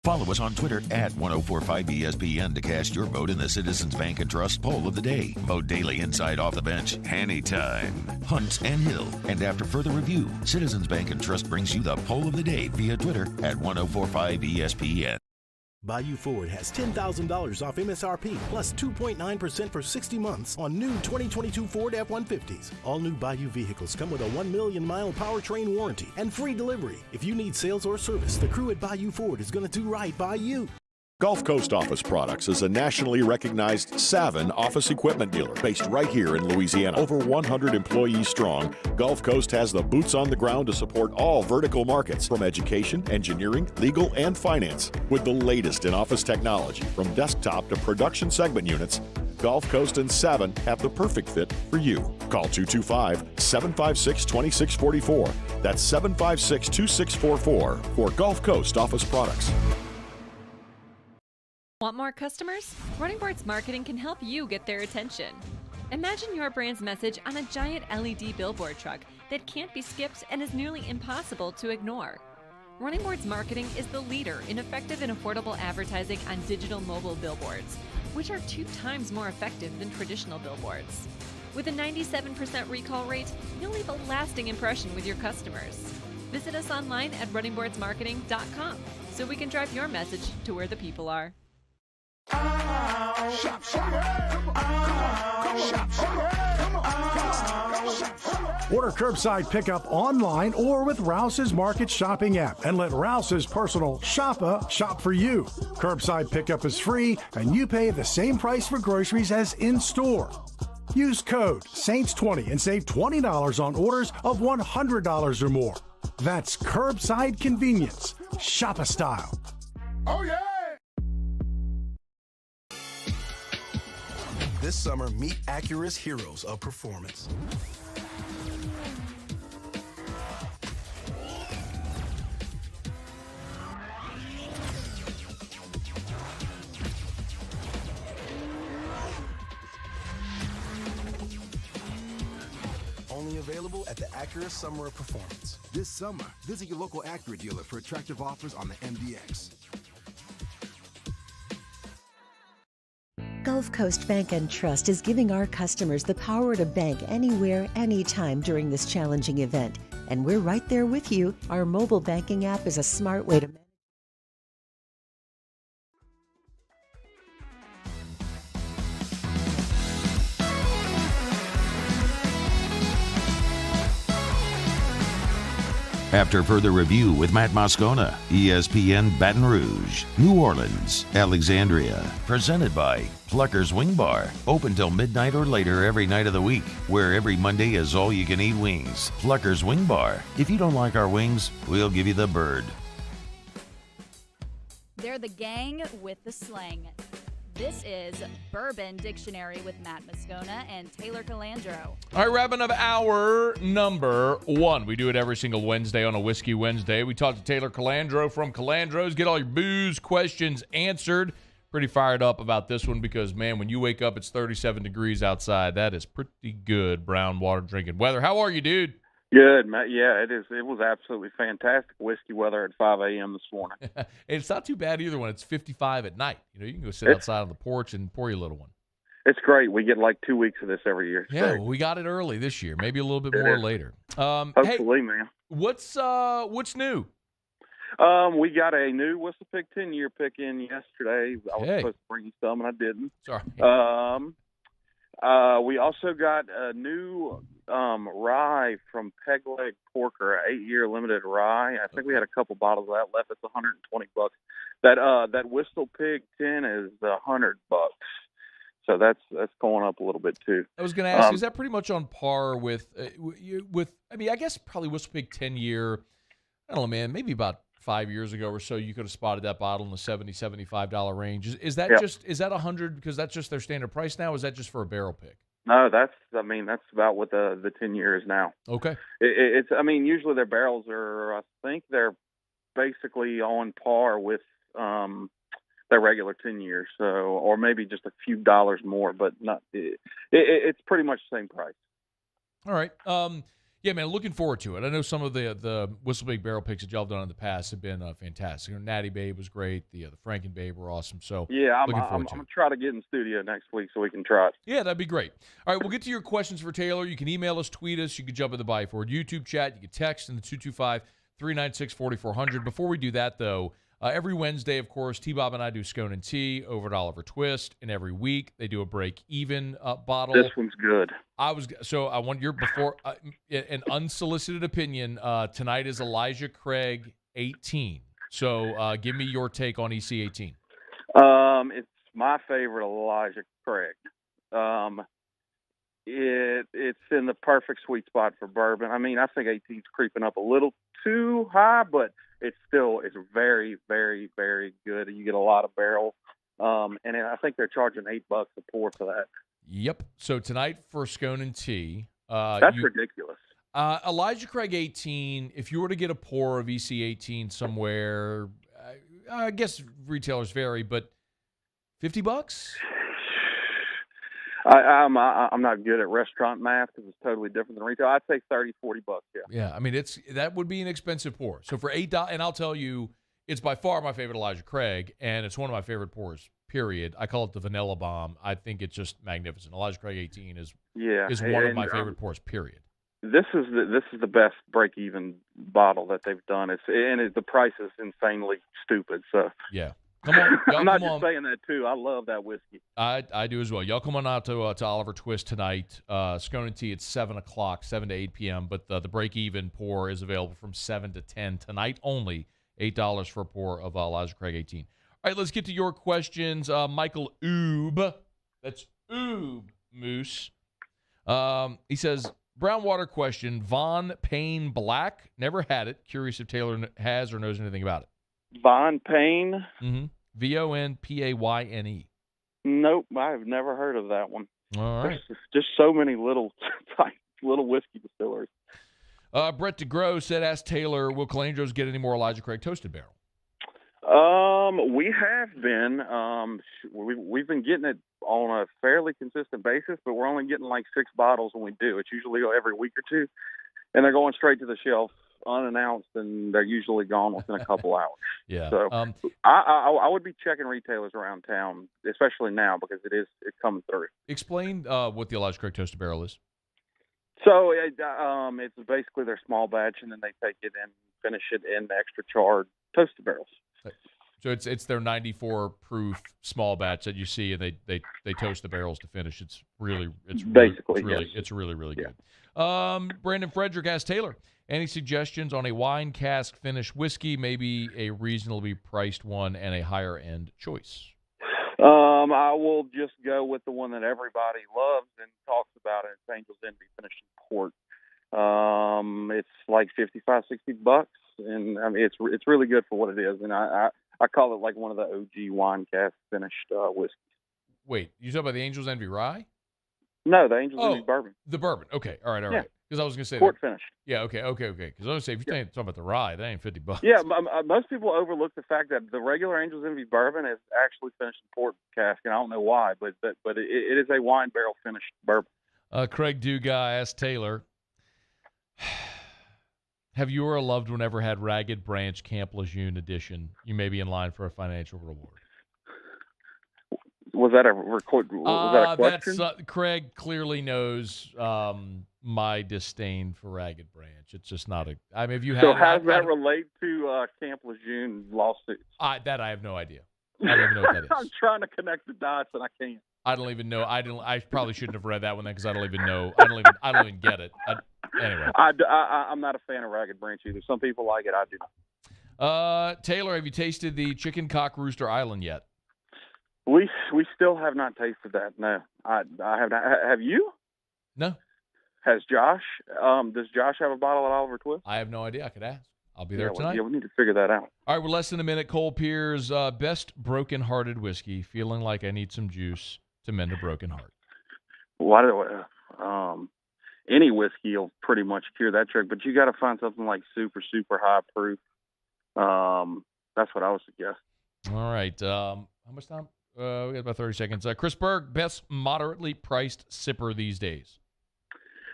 Follow us on Twitter at 1045ESPN to cast your vote in the Citizens Bank and Trust poll of the day. Vote daily inside Off the Bench, anytime. Hunt and Hill. And after further review, Citizens Bank and Trust brings you the poll of the day via Twitter at 1045ESPN. Bayou Ford has $10,000 off MSRP plus 2.9% for 60 months on new 2022 Ford F-150s. All new Bayou vehicles come with a 1 million mile powertrain warranty and free delivery. If you need sales or service, the crew at Bayou Ford is going to do right by you. Gulf Coast Office Products is a nationally recognized Savin office equipment dealer based right here in Louisiana. Over 100 employees strong, Gulf Coast has the boots on the ground to support all vertical markets from education, engineering, legal, and finance. With the latest in office technology from desktop to production segment units, Gulf Coast and Savin have the perfect fit for you. Call 225-756-2644. That's 756-2644 for Gulf Coast Office Products. Want more customers? Running Boards Marketing can help you get their attention. Imagine your brand's message on a giant LED billboard truck that can't be skipped and is nearly impossible to ignore. Running Boards Marketing is the leader in effective and affordable advertising on digital mobile billboards, which are 2 times more effective than traditional billboards. With a 97% recall rate, you'll leave a lasting impression with your customers. Visit us online at runningboardsmarketing.com so we can drive your message to where the people are. Order curbside pickup online or with Rouse's Market Shopping app and let Rouse's personal shopper shop for you. Curbside pickup is free and you pay the same price for groceries as in-store. Use code SAINTS20 and save $20 on orders of $100 or more. That's curbside convenience. Shopper style. Oh, yeah! This summer, meet Acura's heroes of performance. Only available at the Acura Summer of Performance. This summer, visit your local Acura dealer for attractive offers on the MDX. Gulf Coast Bank and Trust is giving our customers the power to bank anywhere, anytime during this challenging event. And we're right there with you. Our mobile banking app is a smart way to manage. After further review with Matt Moscona, ESPN Baton Rouge, New Orleans, Alexandria. Presented by Plucker's Wing Bar. Open till midnight or later every night of the week, where every Monday is all-you-can-eat wings. Plucker's Wing Bar. If you don't like our wings, we'll give you the bird. They're the gang with the slang. This is Bourbon Dictionary with Matt Moscona and Taylor Calandro. All right, wrapping up hour number 1. We do it every single Wednesday on a Whiskey Wednesday. We talk to Taylor Calandro from Calandro's. Get all your booze questions answered. Pretty fired up about this one because, man, when you wake up, it's 37 degrees outside. That is pretty good brown water drinking weather. How are you, dude? Good, Matt. Yeah, it is. It was absolutely fantastic whiskey weather at 5 a.m. this morning. It's not too bad either when it's 55 at night. You know, you can go sit outside on the porch and pour your little one. It's great. We get like 2 weeks of this every year. Yeah, well, we got it early this year. Maybe a little bit more later. Hopefully, man. What's new? We got a new Whistle Pig 10-year pick in yesterday. I was supposed to bring you some, and I didn't. Sorry. We also got a new rye from Peg Leg Porker, an 8-year limited rye. I think we had a couple bottles of that left. It's $120. That Whistle Pig 10 is $100. So that's going up a little bit too. I was going to ask, is that pretty much on par with I mean, I guess probably Whistle Pig 10-year, I don't know, man, maybe about 5 years ago or so, you could have spotted that bottle in the $70, $75 range. Is that is that 100 because that's just their standard price now? Or is that just for a barrel pick? No, that's about what the 10-year is now. Okay. It's I mean, usually their barrels are, I think they're basically on par with their regular 10 years, so, or maybe just a few dollars more, but not. It's pretty much the same price. All right. Yeah, man, looking forward to it. I know some of the Whistle Pig barrel picks that y'all have done in the past have been fantastic. Natty Babe was great. The Franken Babe were awesome. So yeah, I'm going to try to get in the studio next week so we can try it. Yeah, that'd be great. All right, we'll get to your questions for Taylor. You can email us, tweet us. You can jump in the Bayou Ford YouTube chat. You can text in the 225-396-4400. Before we do that, though, every Wednesday, of course, T-Bob and I do Scone and Tea over at Oliver Twist, and every week they do a break-even bottle. This one's good. I want your an unsolicited opinion. Tonight is Elijah Craig 18. So give me your take on EC 18. It's my favorite Elijah Craig. It's in the perfect sweet spot for bourbon. I mean, I think 18's creeping up a little too high, but it's very, very, very good. You get a lot of barrel. And I think they're charging $8 a pour for that. Yep. So tonight for Scone and Tea. That's ridiculous. Elijah Craig 18, if you were to get a pour of EC 18 somewhere, I guess retailers vary, but $50? I'm not good at restaurant math because it's totally different than retail. I'd say $30, $40. Yeah. Yeah. I mean, that would be an expensive pour. So for $8, and I'll tell you, it's by far my favorite Elijah Craig, and it's one of my favorite pours. Period. I call it the Vanilla Bomb. I think it's just magnificent. Elijah Craig 18 is one of my favorite pours. Period. This is the best break-even bottle that they've done. The price is insanely stupid. So yeah. Come on, y'all, I'm not just saying that too. I love that whiskey. I do as well. Y'all come on out to Oliver Twist tonight. Scone and Tea at 7 o'clock, 7 to 8 p.m. But the break-even pour is available from 7 to 10 tonight only. $8 for a pour of Elijah Craig 18. All right, let's get to your questions. Michael Oob, that's Oob Moose. He says, brown water question, Von Payne Black. Never had it. Curious if Taylor has or knows anything about it. Von Payne? Mm-hmm. VONPAYNE. Nope, I've never heard of that one. All right. There's just so many little whiskey distilleries. Brett DeGros said, ask Taylor, will Calandros get any more Elijah Craig toasted barrel? We have been. We've been getting it on a fairly consistent basis, but we're only getting like 6 bottles when we do. It's usually every week or two, and they're going straight to the shelf unannounced, and they're usually gone within a couple hours. Yeah. So I would be checking retailers around town, especially now because it's coming through. Explain what the Elijah Craig toasted barrel is. So it's basically their small batch, and then they take it and finish it in extra charred toasted barrels. So it's their 94 proof small batch that you see, and they toast the barrels to finish. It's really good. Brandon Frederick asked Taylor, any suggestions on a wine cask finished whiskey, maybe a reasonably priced one and a higher end choice? I will just go with the one that everybody loves and talks about it. It's Angel's Envy finished in port. It's like $55-$60, and I mean it's really good for what it is. And I call it like one of the OG wine cask finished whiskeys. Wait, you talking about the Angel's Envy rye? No, the Angel's Envy bourbon. The bourbon. Okay, all right. Because I was going to say port finished. Yeah, okay. Because I was going to say if you're talking about the rye, that ain't $50. Yeah, most people overlook the fact that the regular Angel's Envy bourbon is actually finished in port cask, and I don't know why, but it is a wine barrel finished bourbon. Craig Dugas asked Taylor, have you or a loved one ever had Ragged Branch Camp Lejeune edition? You may be in line for a financial reward. Was that a question? Craig clearly knows my disdain for Ragged Branch. It's just not a. I mean, if you have. So how does that relate to Camp Lejeune lawsuits? That I have no idea. I don't even know what that is. I'm trying to connect the dots and I can't. I don't even know. I probably shouldn't have read that one then because I don't even know. I don't even get it. Anyway. I'm not a fan of Ragged Branch either. Some people like it. I do not. Taylor, have you tasted the Chicken Cock Rooster Island yet? We still have not tasted that. No, I have not. Have you? No. Has Josh? Does Josh have a bottle at Oliver Twist? I have no idea. I could ask. I'll be there tonight. Yeah, we need to figure that out. All right, we're less than a minute. Cole Pierce, best broken-hearted whiskey. Feeling like I need some juice to mend a broken heart. Any whiskey will pretty much cure that trick, but you got to find something like super, super high proof. That's what I would suggest. All right. How much time? We got about 30 seconds. Chris Berg, best moderately priced sipper these days.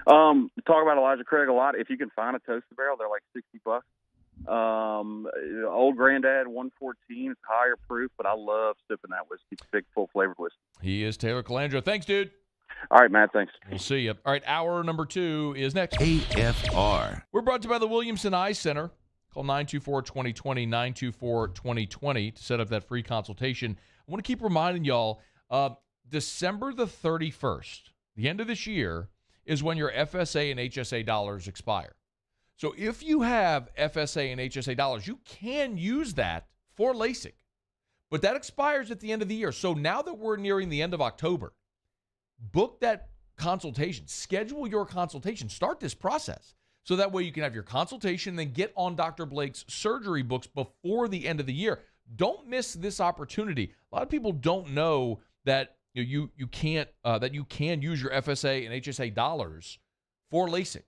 Talk about Elijah Craig a lot. If you can find a toasted barrel, they're like $60. Old Granddad 114 is higher proof, but I love sipping that whiskey. It's big, full flavored whiskey. He is Taylor Calandro. Thanks, dude. All right, Matt. Thanks. We'll see you. All right, hour number 2 is next. AFR. We're brought to you by the Williamson Eye Center. Call 924-2020, 924-2020 to set up that free consultation. I want to keep reminding y'all, December the 31st, the end of this year, is when your FSA and HSA dollars expire. So if you have FSA and HSA dollars, you can use that for LASIK. But that expires at the end of the year. So now that we're nearing the end of October, book that consultation. Schedule your consultation. Start this process. So that way you can have your consultation and then get on Dr. Blake's surgery books before the end of the year. Don't miss this opportunity. A lot of people don't know that you can use your FSA and HSA dollars for LASIK.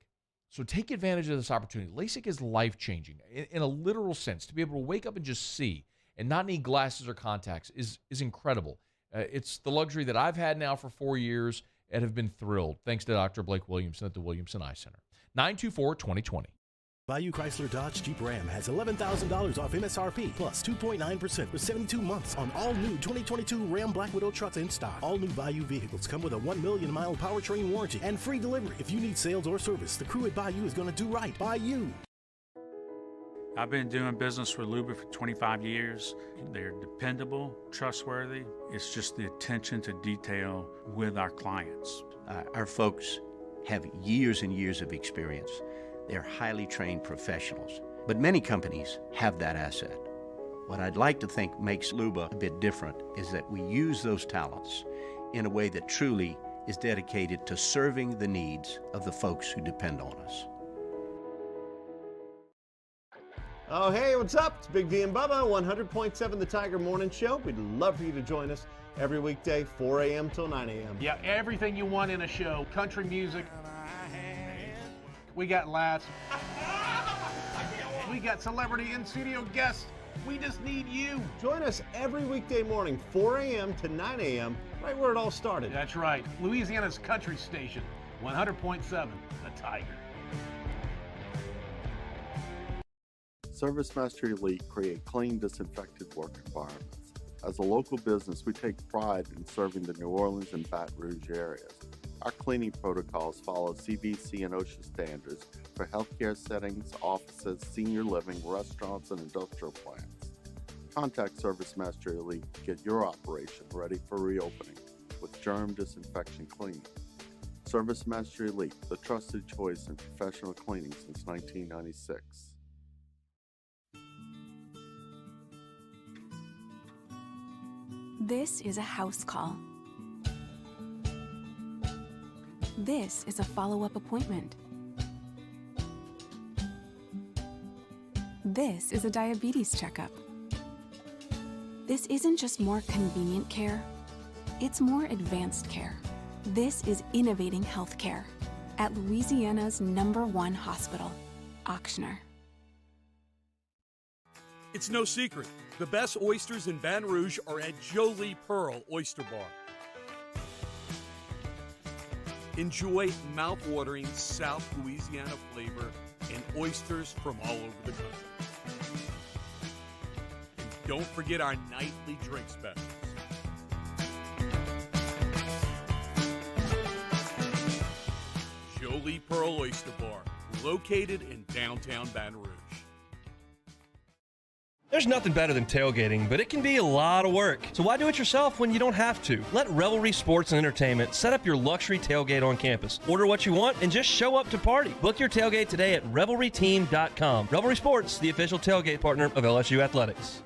So take advantage of this opportunity. LASIK is life-changing in a literal sense. To be able to wake up and just see and not need glasses or contacts is incredible. It's the luxury that I've had now for 4 years and have been thrilled. Thanks to Dr. Blake Williamson at the Williamson Eye Center. 924-2020. Bayou Chrysler Dodge Jeep Ram has $11,000 off MSRP plus 2.9% for 72 months on all new 2022 Ram Black Widow trucks in stock. All new Bayou vehicles come with a 1 million mile powertrain warranty and free delivery. If you need sales or service, the crew at Bayou is going to do right by you. I've been doing business with Luba for 25 years. They're dependable, trustworthy. It's just the attention to detail with our clients. Our folks have years and years of experience. They're highly trained professionals, but many companies have that asset. What I'd like to think makes Luba a bit different is that we use those talents in a way that truly is dedicated to serving the needs of the folks who depend on us. Oh, hey, what's up? It's Big D and Bubba, 100.7 The Tiger Morning Show. We'd love for you to join us every weekday, 4 a.m. till 9 a.m. Yeah, everything you want in a show. Country music. We got laughs. We got celebrity in-studio guests. We just need you. Join us every weekday morning, 4 a.m. to 9 a.m., right where it all started. That's right. Louisiana's country station, 100.7 The Tiger. ServiceMaster Elite create clean, disinfected work environments. As a local business, we take pride in serving the New Orleans and Baton Rouge areas. Our cleaning protocols follow CDC and OSHA standards for healthcare settings, offices, senior living, restaurants, and industrial plants. Contact ServiceMaster Elite to get your operation ready for reopening with germ disinfection cleaning. ServiceMaster Elite, the trusted choice in professional cleaning since 1996. This is a house call. This is a follow-up appointment. This is a diabetes checkup. This isn't just more convenient care, it's more advanced care. This is innovating healthcare at Louisiana's #1 hospital, Ochsner. It's no secret, the best oysters in Baton Rouge are at Jolie Pearl Oyster Bar. Enjoy mouth-watering South Louisiana flavor and oysters from all over the country. And don't forget our nightly drink specials. Jolie Pearl Oyster Bar, located in downtown Baton Rouge. There's nothing better than tailgating, but it can be a lot of work. So why do it yourself when you don't have to? Let Revelry Sports and Entertainment set up your luxury tailgate on campus. Order what you want and just show up to party. Book your tailgate today at revelryteam.com. Revelry Sports, the official tailgate partner of LSU Athletics.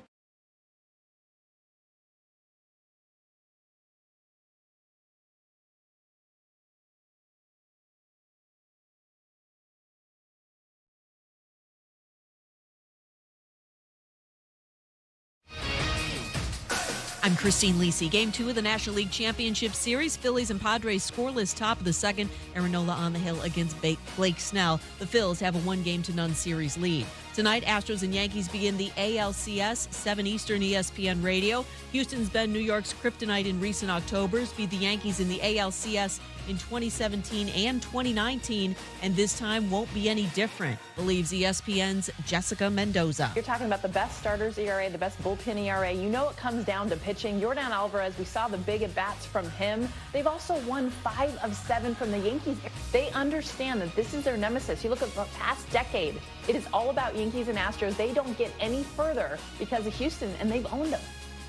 I'm Christine Lisi. Game 2 of the National League Championship Series. Phillies and Padres scoreless top of the second. Aaron on the hill against Blake Snell. The Phils have a 1-0 series lead. Tonight, Astros and Yankees begin the ALCS, 7 Eastern ESPN Radio. Houston's been New York's kryptonite in recent Octobers. Beat the Yankees in the ALCS in 2017 and 2019, and this time won't be any different, believes ESPN's Jessica Mendoza. You're talking about the best starters ERA, the best bullpen ERA. You know it comes down to pitching. Yordan Alvarez, we saw the big at-bats from him. They've also won 5 of 7 from the Yankees. They understand that this is their nemesis. You look at the past decade, it is all about Yankees and Astros. They don't get any further because of Houston, and they've owned them.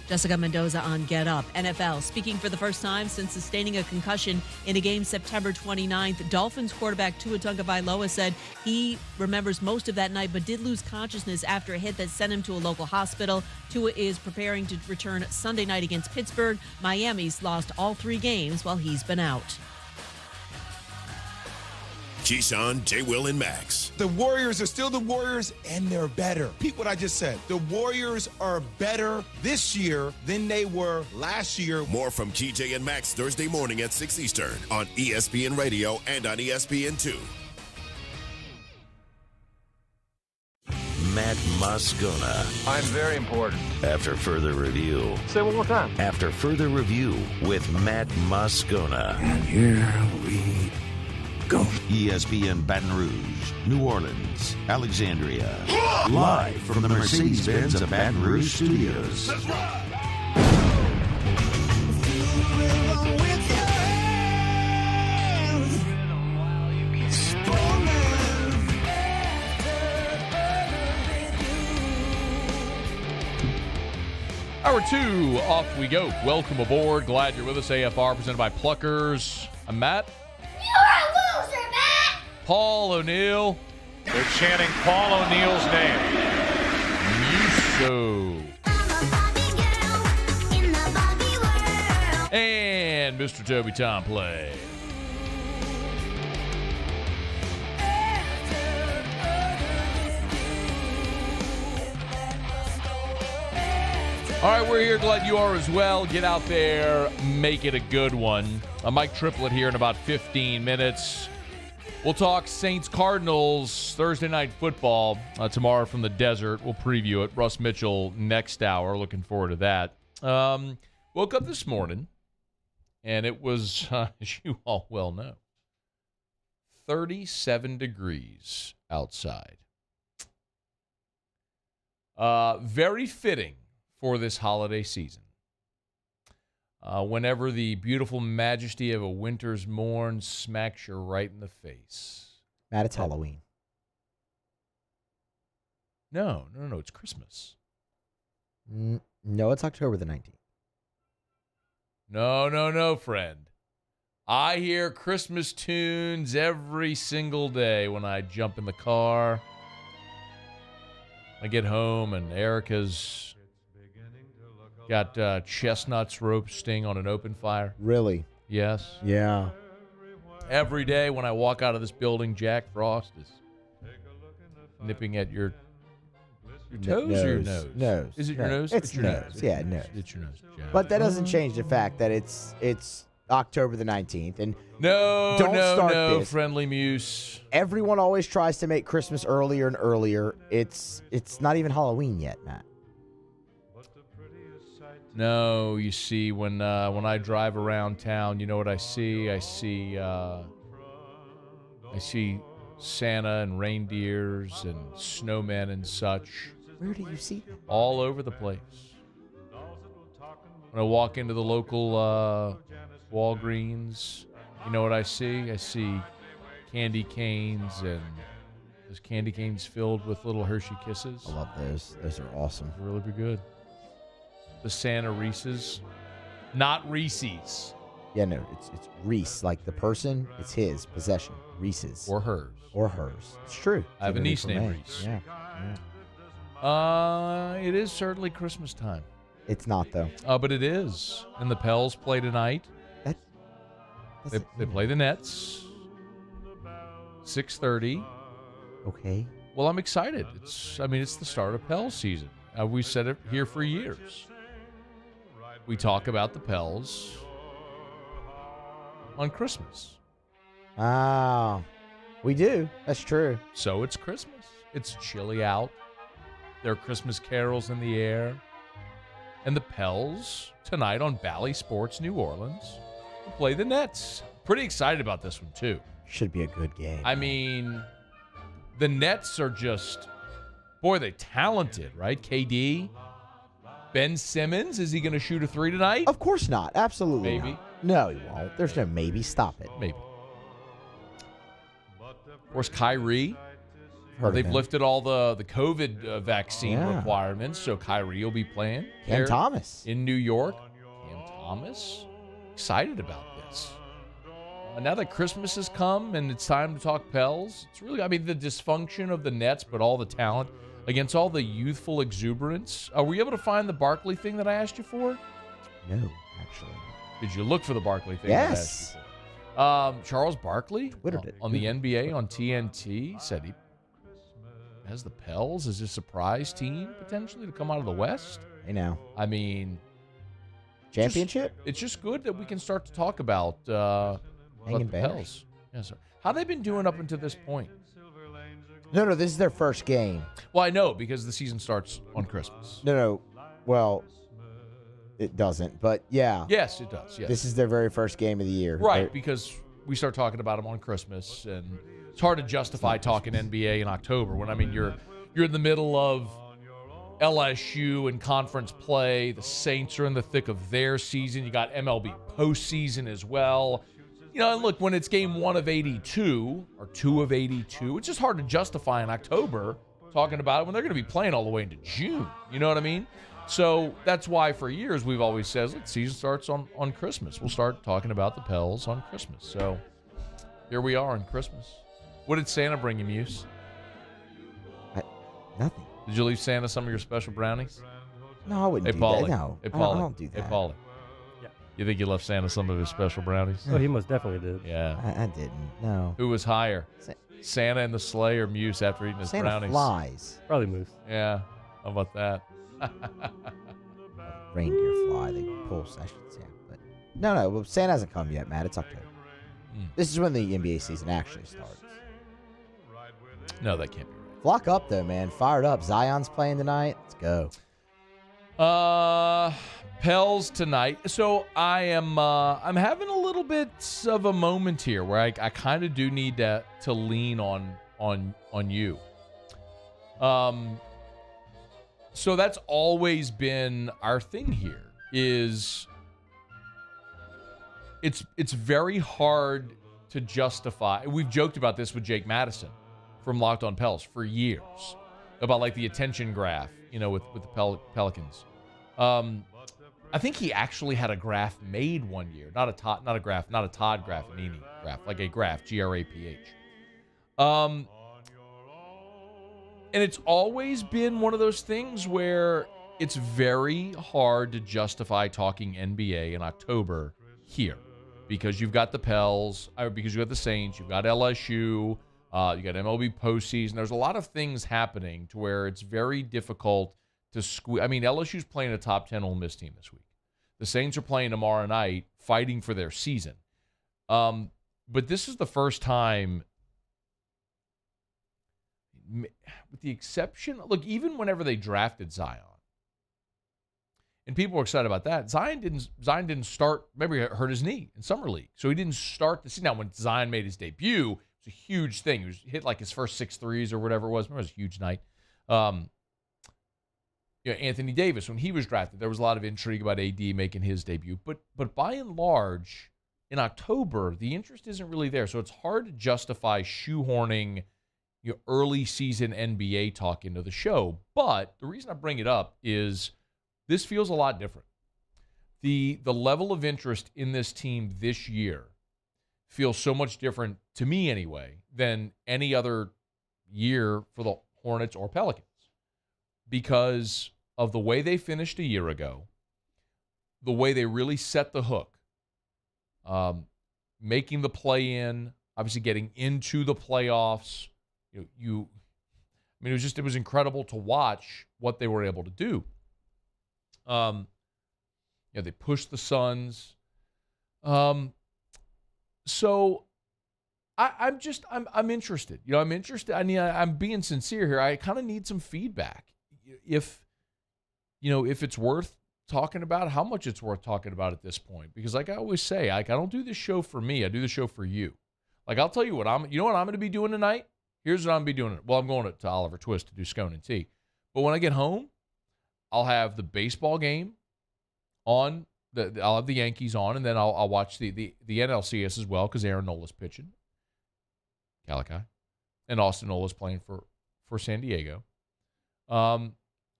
Jessica Mendoza on Get Up. NFL, speaking for the first time since sustaining a concussion in a game September 29th, Dolphins quarterback Tua Tagovailoa said he remembers most of that night but did lose consciousness after a hit that sent him to a local hospital. Tua is preparing to return Sunday night against Pittsburgh. Miami's lost all 3 games while he's been out. Keyshawn, J. Will, and Max. The Warriors are still the Warriors, and they're better. Repeat what I just said. The Warriors are better this year than they were last year. More from KJ and Max Thursday morning at 6 Eastern on ESPN Radio and on ESPN2. Matt Moscona. I'm very important. After further review. Say it one more time. After further review with Matt Moscona. And here we go. ESPN Baton Rouge, New Orleans, Alexandria. Live from the Mercedes-Benz of Baton Rouge studios. That's right. Hour 2, off we go. Welcome aboard. Glad you're with us. AFR presented by Pluckers. I'm Matt. You're a loser, Matt! Paul O'Neill. They're chanting Paul O'Neill's name. Muso. And Mr. Toby Tomplay. All right, we're here. Glad you are as well. Get out there, make it a good one. I'm Mike Triplett here in about 15 minutes. We'll talk Saints-Cardinals Thursday night football tomorrow from the desert. We'll preview it. Russ Mitchell next hour. Looking forward to that. Woke up this morning, and it was, as you all well know, 37 degrees outside. Very fitting for this holiday season. Whenever the beautiful majesty of a winter's morn smacks you right in the face. Matt, it's Halloween. No, it's Christmas. No, it's October the 19th. No, friend. I hear Christmas tunes every single day when I jump in the car. I get home and Erica's got chestnuts roasting on an open fire. Really? Yes. Yeah. Every day when I walk out of this building, Jack Frost is nipping at your toes or your nose? Nose. Is it your nose? It's your nose. Yeah, nose. It's your nose, Jack. But that doesn't change the fact that it's October the 19th. And don't start this. Friendly Muse. Everyone always tries to make Christmas earlier and earlier. It's not even Halloween yet, Matt. No, you see, when I drive around town, you know what I see? I see Santa and reindeers and snowmen and such. Where do you see them? All over the place. When I walk into the local Walgreens, you know what I see? I see candy canes, and those candy canes filled with little Hershey Kisses. I love those. Those are awesome. They're really good. The Santa Reese's. Not Reese's. Yeah, no, it's Reese. Like the person, it's his possession. Reese's. Or hers. It's true. I have a niece named Reese. Yeah. It is certainly Christmas time. It's not, though. But it is. And the Pels play tonight. They play the Nets. 6:30. Okay. Well, I'm excited. It's the start of Pels season. We've said it here for years. we talk about the Pels on Christmas. Oh, we do. That's true. So it's Christmas. It's chilly out. There are Christmas carols in the air. And the Pels, tonight on Bally Sports New Orleans, will play the Nets. Pretty excited about this one, too. Should be a good game. I mean, the Nets are just, boy, they're talented, right? KD, Ben Simmons, is he going to shoot a three tonight? Of course not. Absolutely Maybe. not. No, he won't. There's no maybe. Stop it. Maybe. Of course, Kyrie. They've lifted all the COVID vaccine requirements, so Kyrie will be playing. Cam Thomas. In New York. Cam Thomas. Excited about this. Now that Christmas has come and it's time to talk Pels, it's really, I mean, the dysfunction of the Nets, but all the talent against all the youthful exuberance. Were you able to find the Barkley thing that I asked you for? No, actually. Did you look for the Barkley thing? Yes. That I asked you for? Charles Barkley Twittered it. On the NBA on TNT said he has the Pels as a surprise team potentially to come out of the West. Hey now. I mean, championship. It's just good that we can start to talk about the Pels. Yes, sir. How they been doing up until this point? No, this is their first game. Well, I know because the season starts on Christmas. No. Well, it doesn't, but yeah. Yes, it does. Yes. This is their very first game of the year. Right, because we start talking about them on Christmas, and it's hard to justify talking NBA in October when, I mean, you're in the middle of LSU and conference play. The Saints are in the thick of their season. You got MLB postseason as well. You know, and look, when it's game 1 of 82 or 2 of 82, it's just hard to justify in October talking about it when they're going to be playing all the way into June. You know what I mean? So that's why for years we've always said, look, season starts on Christmas. We'll start talking about the Pels on Christmas. So here we are on Christmas. What did Santa bring you, Muse? Nothing. Did you leave Santa some of your special brownies? No, I wouldn't Hey, do Paulie. that. No, Hey, I Paulie. don't do that. Hey, Paulie. Yeah. You think you left Santa some of his special brownies? Oh, he most definitely did. Yeah. I didn't. No. Who was higher? Santa and the sleigh or Muse after eating his Santa brownies? flies. Probably Moose. Yeah. How about that? Reindeer fly. They pull sessions. Yeah, but no. Well, Santa hasn't come yet, Matt. It's October. This is when the NBA season actually starts. No, that can't be right. Flock up though, man. Fired up. Zion's playing tonight. Let's go. Pels tonight. So I'm having a little bit of a moment here where I kind of do need to lean on you. So that's always been our thing here. Is it's very hard to justify. We've joked about this with Jake Madison from Locked On Pels for years about like the attention graph, you know, with the Pelicans. I think he actually had a graph made one year, not a Todd Graffanini graph, like a graph, GRAPH. And it's always been one of those things where it's very hard to justify talking NBA in October here because you've got the Pels, or because you've got the Saints, you've got LSU, you got MLB postseason. There's a lot of things happening to where it's very difficult to squeeze. I mean, LSU's playing a top 10 Ole Miss team this week. The Saints are playing tomorrow night, fighting for their season. But this is the first time, with the exception, look, even whenever they drafted Zion, and people were excited about that, Zion didn't start. Remember, he hurt his knee in summer league, so he didn't start the season. Now, when Zion made his debut, it was a huge thing. He hit like his first 6 threes or whatever it was. Remember, it was a huge night. Anthony Davis, when he was drafted, there was a lot of intrigue about AD making his debut. But by and large, in October, the interest isn't really there. So it's hard to justify shoehorning early season NBA talk into the show. But the reason I bring it up is this feels a lot different. The level of interest in this team this year feels so much different, to me anyway, than any other year for the Hornets or Pelicans, because of the way they finished a year ago, the way they really set the hook, making the play-in, obviously getting into the playoffs. It was incredible to watch what they were able to do. They pushed the Suns. So I'm interested. I'm interested. I'm being sincere here. I kind of need some feedback. If it's worth talking about, how much it's worth talking about at this point. Because like I always say, I don't do this show for me. I do the show for you. Like, I'll tell you what I'm going to be doing tonight? Here's what I'm going to be doing. Well, I'm going to Oliver Twist to do scone and tea. But when I get home, I'll have the baseball game on. I'll have the Yankees on, and then I'll watch the NLCS as well because Aaron Nola's pitching. Calici. And Austin Nola's playing for San Diego. And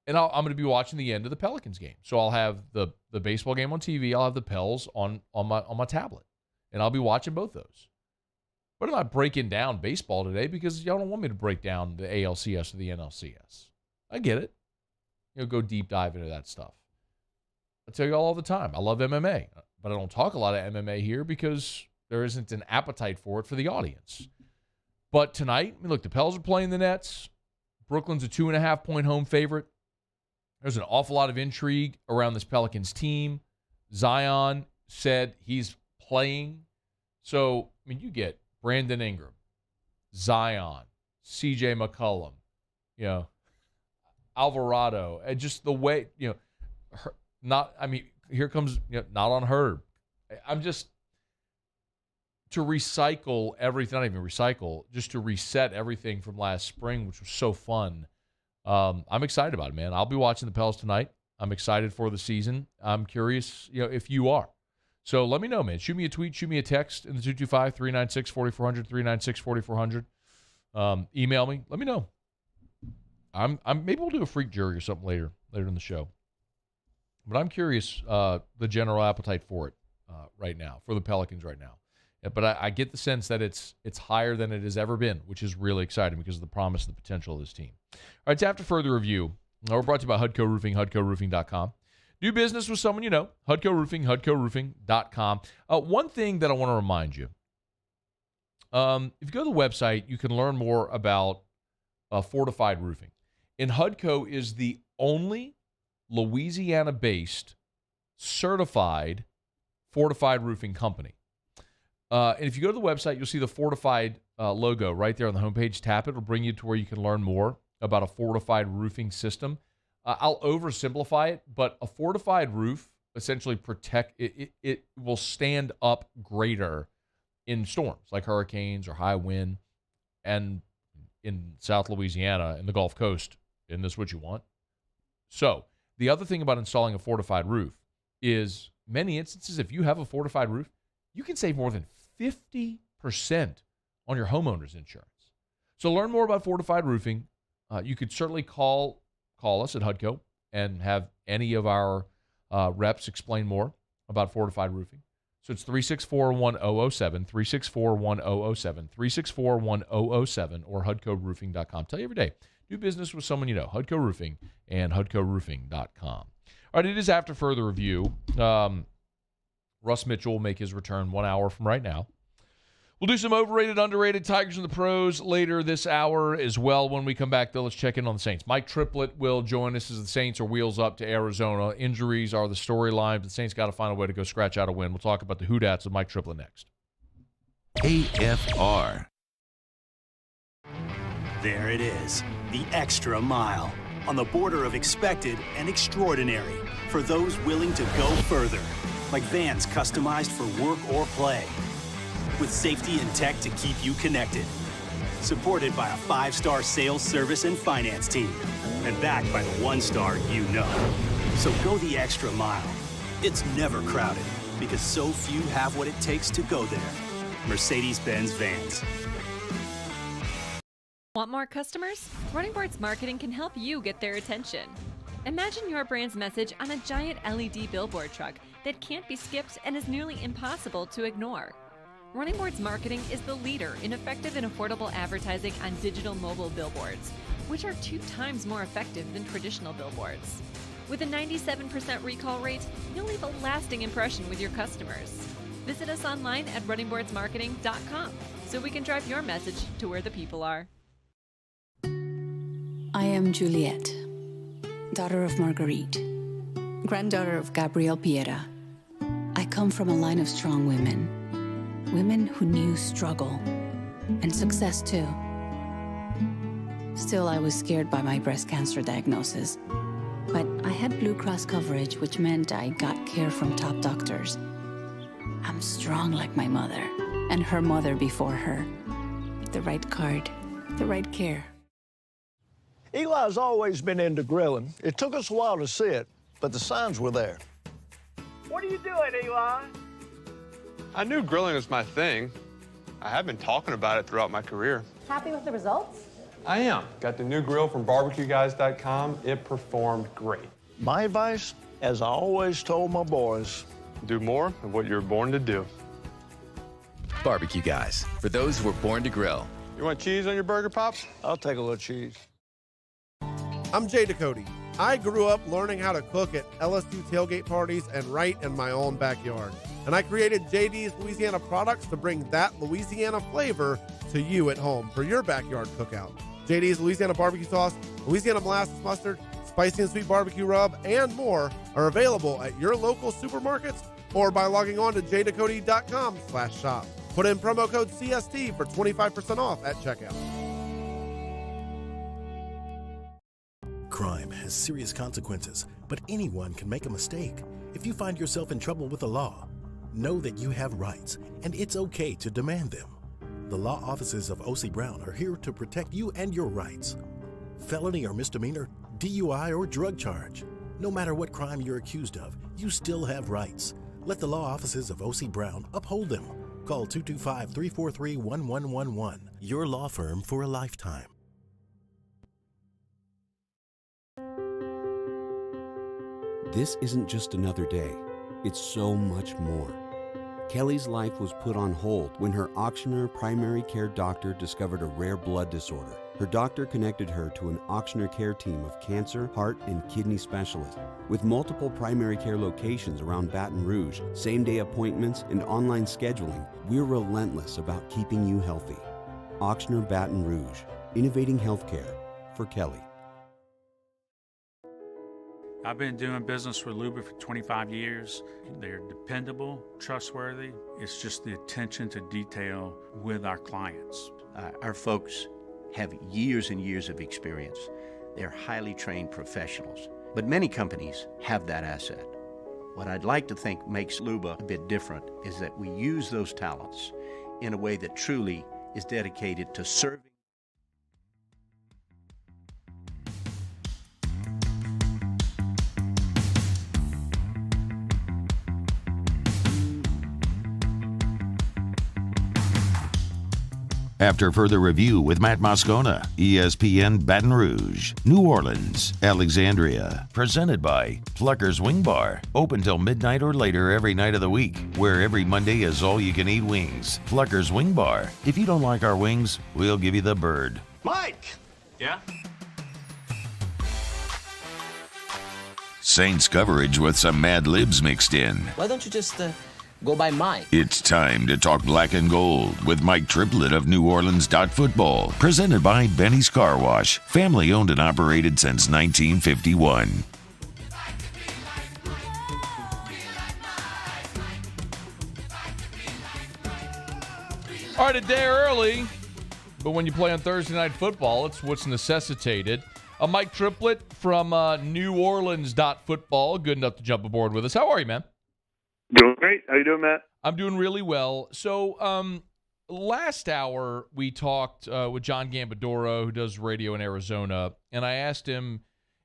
I'm going to be watching the end of the Pelicans game. So I'll have the baseball game on TV. I'll have the Pels on my tablet. And I'll be watching both those. But I'm not breaking down baseball today because y'all don't want me to break down the ALCS or the NLCS. I get it. Go deep dive into that stuff. I tell you all the time, I love MMA. But I don't talk a lot of MMA here because there isn't an appetite for it for the audience. But tonight, look, the Pels are playing the Nets. Brooklyn's a 2.5-point home favorite. There's an awful lot of intrigue around this Pelicans team. Zion said he's playing. So, you get Brandon Ingram, Zion, CJ McCollum, Alvarado, and just the way, here comes, not on Herb. I'm just, to recycle everything, not even recycle, just to reset everything from last spring, which was so fun. I'm excited about it, man. I'll be watching the Pels tonight. I'm excited for the season. I'm curious, if you are. So let me know, man. Shoot me a tweet, shoot me a text in the 225-396-4400, 396-4400. Email me. Let me know. Maybe we'll do a freak jury or something later in the show. But I'm curious the general appetite for it right now, for the Pelicans right now. But I get the sense that it's higher than it has ever been, which is really exciting because of the promise and the potential of this team. All right, it's after further review. We're brought to you by HUDCO Roofing, HUDCOroofing.com. Do business with someone you know. HUDCO Roofing, HUDCOroofing.com. One thing that I want to remind you, if you go to the website, you can learn more about fortified roofing. And HUDCO is the only Louisiana-based certified fortified roofing company. And if you go to the website, you'll see the fortified logo right there on the homepage. Tap it. It'll bring you to where you can learn more about a fortified roofing system. I'll oversimplify it, but a fortified roof essentially it will stand up greater in storms like hurricanes or high wind. And in South Louisiana and the Gulf Coast, isn't this what you want? So the other thing about installing a fortified roof is many instances, if you have a fortified roof, you can save more than 50% on your homeowner's insurance. So learn more about fortified roofing. You could certainly call us at HUDCO and have any of our reps explain more about fortified roofing. So it's 364-1007, 364-1007, 364-1007, or HUDCOroofing.com. Tell you every day, do business with someone you know. HUDCO Roofing and HUDCOroofing.com. All right, it is after further review. Russ Mitchell will make his return 1 hour from right now. We'll do some overrated, underrated Tigers and the Pros later this hour as well. When we come back, though, let's check in on the Saints. Mike Triplett will join us as the Saints are wheels up to Arizona. Injuries are the storyline. The Saints got to find a way to go scratch out a win. We'll talk about the Who-Dats with Mike Triplett next. AFR. There it is, the extra mile. On the border of expected and extraordinary. For those willing to go further. Like vans customized for work or play. With safety and tech to keep you connected. Supported by a 5-star sales, service, and finance team. And backed by the 1-star you know. So go the extra mile. It's never crowded because so few have what it takes to go there. Mercedes-Benz Vans. Want more customers? Running Boards Marketing can help you get their attention. Imagine your brand's message on a giant LED billboard truck that can't be skipped and is nearly impossible to ignore. Running Boards Marketing is the leader in effective and affordable advertising on digital mobile billboards, which are 2 times more effective than traditional billboards. With a 97% recall rate, you'll leave a lasting impression with your customers. Visit us online at runningboardsmarketing.com so we can drive your message to where the people are. I am Juliet, daughter of Marguerite. granddaughter of Gabriel Piera. I come from a line of strong women. Women who knew struggle and success too. Still, I was scared by my breast cancer diagnosis. But I had Blue Cross coverage, which meant I got care from top doctors. I'm strong like my mother, and her mother before her. The right card, the right care. Eli's always been into grilling. It took us a while to see it, but the signs were there. What are you doing, Eli? I knew grilling was my thing. I have been talking about it throughout my career. Happy with the results? I am. Got the new grill from barbecueguys.com. It performed great. My advice, as I always told my boys, do more of what you were born to do. Barbecue Guys, for those who were born to grill. You want cheese on your burger, Pops? I'll take a little cheese. I'm Jay Ducote. I grew up learning how to cook at LSU tailgate parties and right in my own backyard. And I created JD's Louisiana products to bring that Louisiana flavor to you at home for your backyard cookout. JD's Louisiana barbecue sauce, Louisiana molasses mustard, spicy and sweet barbecue rub, and more are available at your local supermarkets or by logging on to jducote.com/shop. Put in promo code CST for 25% off at checkout. Crime has serious consequences, but anyone can make a mistake. If you find yourself in trouble with the law, know that you have rights, and it's okay to demand them. The law offices of O.C. Brown are here to protect you and your rights. Felony or misdemeanor, DUI or drug charge. No matter what crime you're accused of, you still have rights. Let the law offices of O.C. Brown uphold them. Call 225-343-1111. Your law firm for a lifetime. This isn't just another day. It's so much more. Kelly's life was put on hold when her auctioneer primary care doctor discovered a rare blood disorder. Her doctor connected her to an auctioneer care team of cancer, heart, and kidney specialists. With multiple primary care locations around Baton Rouge, same-day appointments, and online scheduling, we're relentless about keeping you healthy. Auctioneer Baton Rouge, innovating healthcare for Kelly. I've been doing business with Luba for 25 years. They're dependable, trustworthy. It's just the attention to detail with our clients. Our folks have years and years of experience. They're highly trained professionals, but many companies have that asset. What I'd like to think makes Luba a bit different is that we use those talents in a way that truly is dedicated to serving. After further review with Matt Moscona, ESPN Baton Rouge, New Orleans, Alexandria. Presented by Plucker's Wing Bar. Open till midnight or later every night of the week, where every Monday is all-you-can-eat wings. Plucker's Wing Bar. If you don't like our wings, we'll give you the bird. Mike! Yeah? Saints coverage with some Mad Libs mixed in. Why don't you just go by Mike? It's time to talk black and gold with Mike Triplett of New Orleans Football. Presented by Benny's Car Wash. Family owned and operated since 1951. All right, a day early, but when you play on Thursday Night Football, it's what's necessitated. Mike Triplett from New Orleans Football, good enough to jump aboard with us. How are you, man? Doing great. How you doing, Matt? I'm doing really well. So last hour we talked with John Gambadoro, who does radio in Arizona, and I asked him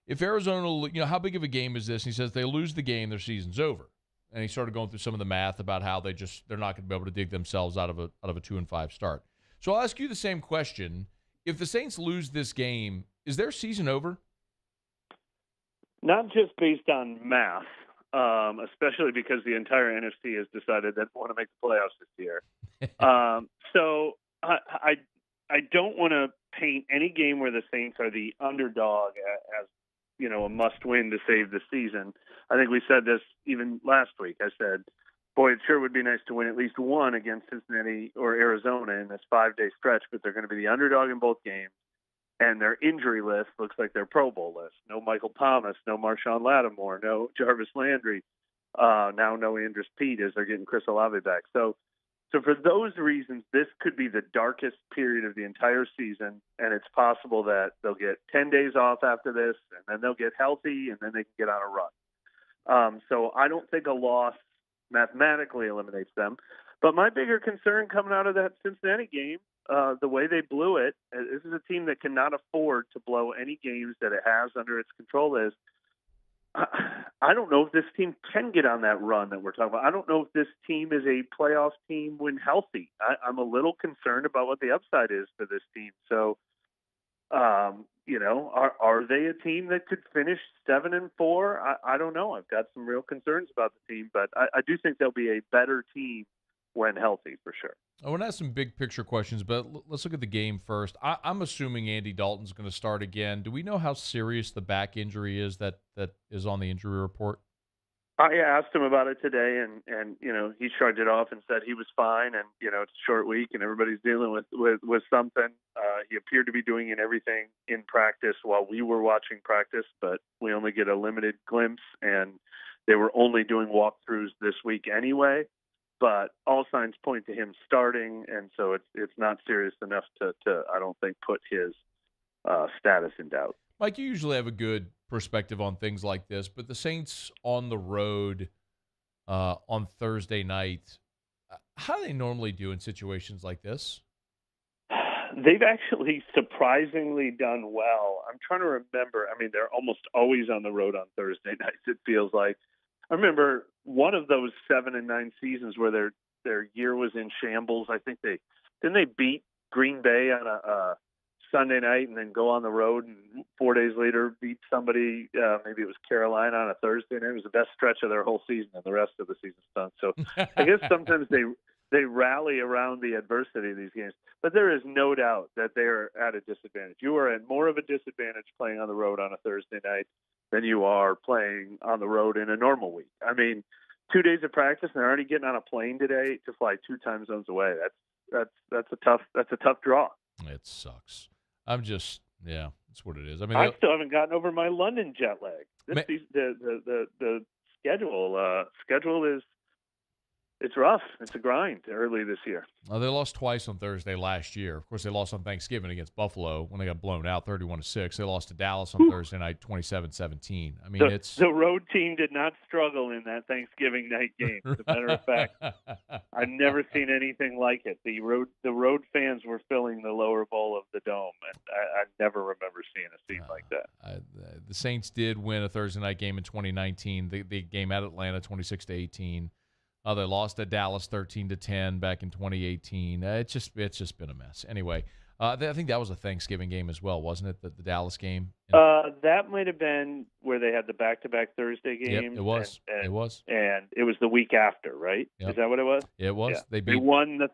if Arizona, how big of a game is this? And he says they lose the game, their season's over. And he started going through some of the math about how they're not going to be able to dig themselves out of a 2-5 start. So I'll ask you the same question. If the Saints lose this game, is their season over? Not just based on math, especially because the entire NFC has decided that they want to make the playoffs this year. So I don't want to paint any game where the Saints are the underdog as a must-win to save the season. I think we said this even last week. I said, boy, it sure would be nice to win at least one against Cincinnati or Arizona in this 5-day stretch, but they're going to be the underdog in both games. and their injury list looks like their Pro Bowl list. No Michael Thomas, no Marshawn Lattimore, no Jarvis Landry, now no Andrus Peat as they're getting Chris Olave back. So for those reasons, this could be the darkest period of the entire season, and it's possible that they'll get 10 days off after this, and then they'll get healthy, and then they can get on a run. So I don't think a loss mathematically eliminates them. But my bigger concern coming out of that Cincinnati game, the way they blew it, this is a team that cannot afford to blow any games that it has under its control, is I don't know if this team can get on that run that we're talking about. I don't know if this team is a playoff team when healthy. I'm a little concerned about what the upside is for this team. So, are they a team that could finish 7-4? I don't know. I've got some real concerns about the team, but I do think they'll be a better team when healthy, for sure. I want to ask some big picture questions, but let's look at the game first. I'm assuming Andy Dalton's going to start again. Do we know how serious the back injury is that is on the injury report? I asked him about it today, and he shrugged it off and said he was fine, and it's a short week, and everybody's dealing with something. He appeared to be doing everything in practice while we were watching practice, but we only get a limited glimpse, and they were only doing walkthroughs this week anyway. But all signs point to him starting, and so it's not serious enough to I don't think, put his status in doubt. Mike, you usually have a good perspective on things like this, but the Saints on the road on Thursday night, how do they normally do in situations like this? They've actually surprisingly done well. I'm trying to remember. I mean, they're almost always on the road on Thursday nights, it feels like. I remember one of those 7-9 seasons where their year was in shambles. I think they beat Green Bay on a Sunday night and then go on the road and 4 days later beat somebody. Maybe it was Carolina on a Thursday night. It was the best stretch of their whole season, and the rest of the season stunk. So I guess sometimes they rally around the adversity of these games. But there is no doubt that they are at a disadvantage. You are at more of a disadvantage playing on the road on a Thursday night than you are playing on the road in a normal week. I mean, 2 days of practice, and they're already getting on a plane today to fly 2 time zones away. That's a tough draw. It sucks. That's what it is. I mean, I still haven't gotten over my London jet lag. The schedule is. It's rough. It's a grind early this year. They lost twice on Thursday last year. Of course, they lost on Thanksgiving against Buffalo when they got blown out 31-6. They lost to Dallas on Thursday night 27-17. I mean, the road team did not struggle in that Thanksgiving night game. As a matter of fact, I've never seen anything like it. The road fans were filling the lower bowl of the dome, and I never remember seeing a scene like that. The Saints did win a Thursday night game in 2019. The game at Atlanta 26-18. They lost at Dallas 13-10 back in 2018. It's just been a mess. Anyway, I think that was a Thanksgiving game as well, wasn't it? The Dallas game. That might have been where they had the back-to-back Thursday games. Yep, it was. It was, and it was the week after, right? Yep. Is that what it was? It was. Yeah. They won the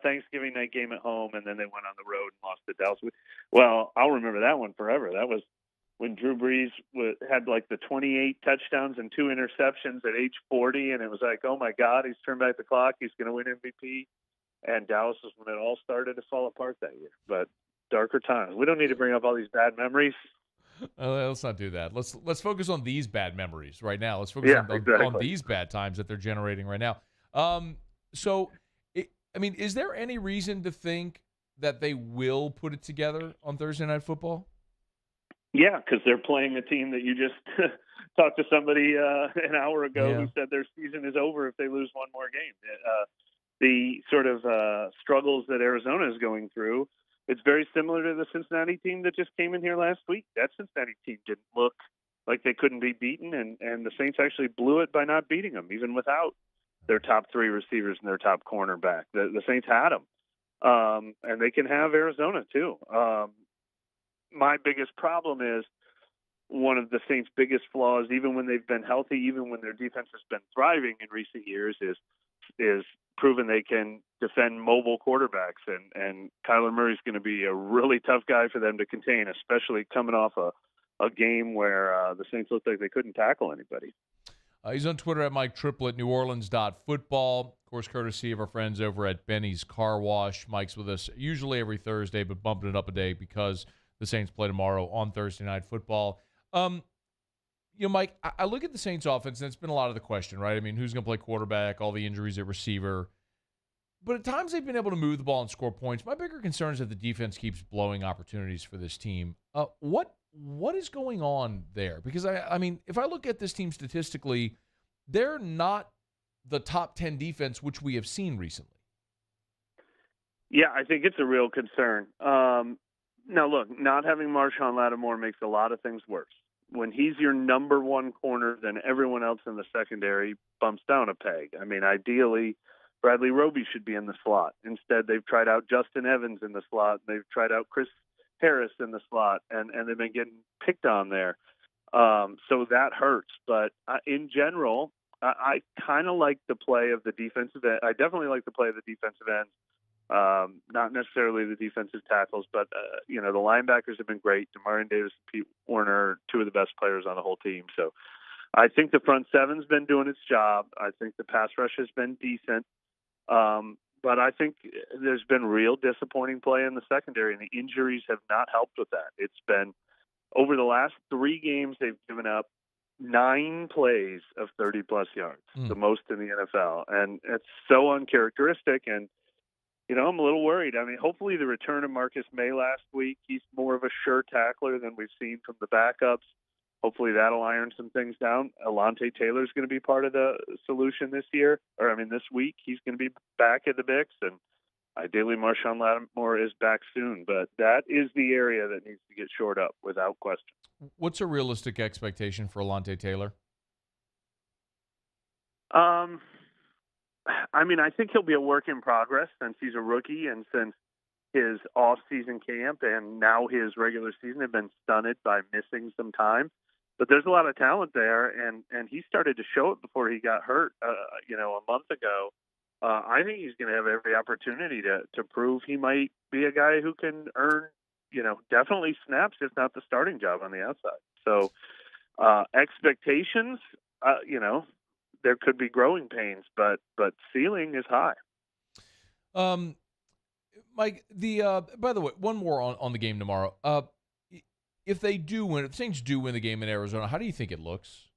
Thanksgiving night game at home, and then they went on the road and lost to Dallas. Well, I'll remember that one forever. That was when Drew Brees had like the 28 touchdowns and 2 interceptions at age 40, and it was like, oh my God, he's turned back the clock. He's going to win MVP. And Dallas was when it all started to fall apart that year. But darker times. We don't need to bring up all these bad memories. Let's not do that. Let's focus on these bad memories right now. Let's focus on these bad times that they're generating right now. Is there any reason to think that they will put it together on Thursday Night Football? Yeah, because they're playing a team that you just talked to somebody an hour ago who said their season is over if they lose one more game. The sort of struggles that Arizona is going through, it's very similar to the Cincinnati team that just came in here last week. That Cincinnati team didn't look like they couldn't be beaten, and the Saints actually blew it by not beating them, even without their top 3 receivers and their top cornerback. The Saints had them, and they can have Arizona too. My biggest problem is one of the Saints' biggest flaws, even when they've been healthy, even when their defense has been thriving in recent years, is proven they can defend mobile quarterbacks. And Kyler Murray's going to be a really tough guy for them to contain, especially coming off a game where the Saints looked like they couldn't tackle anybody. He's on Twitter at Mike Triplett, NewOrleans.football. Of course, courtesy of our friends over at Benny's Car Wash. Mike's with us usually every Thursday, but bumping it up a day because the Saints play tomorrow on Thursday Night Football. Mike, I look at the Saints offense, and it's been a lot of the question, right? I mean, who's going to play quarterback, all the injuries at receiver. But at times they've been able to move the ball and score points. My bigger concern is that the defense keeps blowing opportunities for this team. What is going on there? Because, I mean, if I look at this team statistically, they're not the top 10 defense, which we have seen recently. Yeah, I think it's a real concern. Now, look, not having Marshawn Lattimore makes a lot of things worse. When he's your number one corner, then everyone else in the secondary bumps down a peg. I mean, ideally, Bradley Roby should be in the slot. Instead, they've tried out Justin Evans in the slot. And they've tried out Chris Harris in the slot, and they've been getting picked on there. So that hurts. But in general, I kind of like the play of the defensive end. I definitely like the play of the defensive ends. Not necessarily the defensive tackles, but, the linebackers have been great. Demarion Davis and Pete Werner, two of the best players on the whole team. So I think the front seven's been doing its job. I think the pass rush has been decent. But I think there's been real disappointing play in the secondary, and the injuries have not helped with that. It's been over the last 3 games, they've given up 9 plays of 30-plus yards, the most in the NFL. And it's so uncharacteristic, and I'm a little worried. I mean, hopefully the return of Marcus May last week, he's more of a sure tackler than we've seen from the backups. Hopefully that'll iron some things down. Alontae Taylor's going to be part of the solution this week. He's going to be back in the mix, and ideally Marshawn Lattimore is back soon. But that is the area that needs to get shored up without question. What's a realistic expectation for Alontae Taylor? I think he'll be a work in progress since he's a rookie and since his off-season camp and now his regular season have been stunted by missing some time. But there's a lot of talent there, and he started to show it before he got hurt, a month ago. I think he's going to have every opportunity to prove he might be a guy who can earn, definitely snaps, if not the starting job on the outside. So expectations, there could be growing pains, but ceiling is high. Mike, by the way, one more on the game tomorrow. If they do win, if the Saints do win the game in Arizona, how do you think it looks?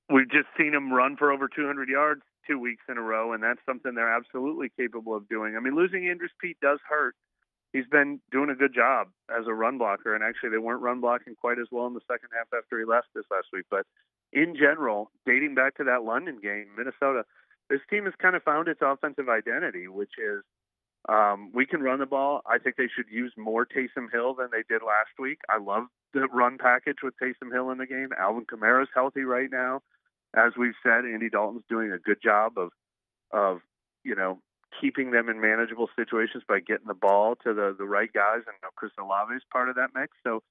We've just seen them run for over 200 yards 2 weeks in a row, and that's something they're absolutely capable of doing. I mean, losing Andrews Pete does hurt. He's been doing a good job as a run blocker, and actually they weren't run blocking quite as well in the second half after he left this last week. But in general, dating back to that London game, Minnesota, this team has kind of found its offensive identity, which is we can run the ball. I think they should use more Taysom Hill than they did last week. I love the run package with Taysom Hill in the game. Alvin Kamara's healthy right now. As we've said, Andy Dalton's doing a good job of keeping them in manageable situations by getting the ball to the right guys, and Chris Olave is part of that mix. So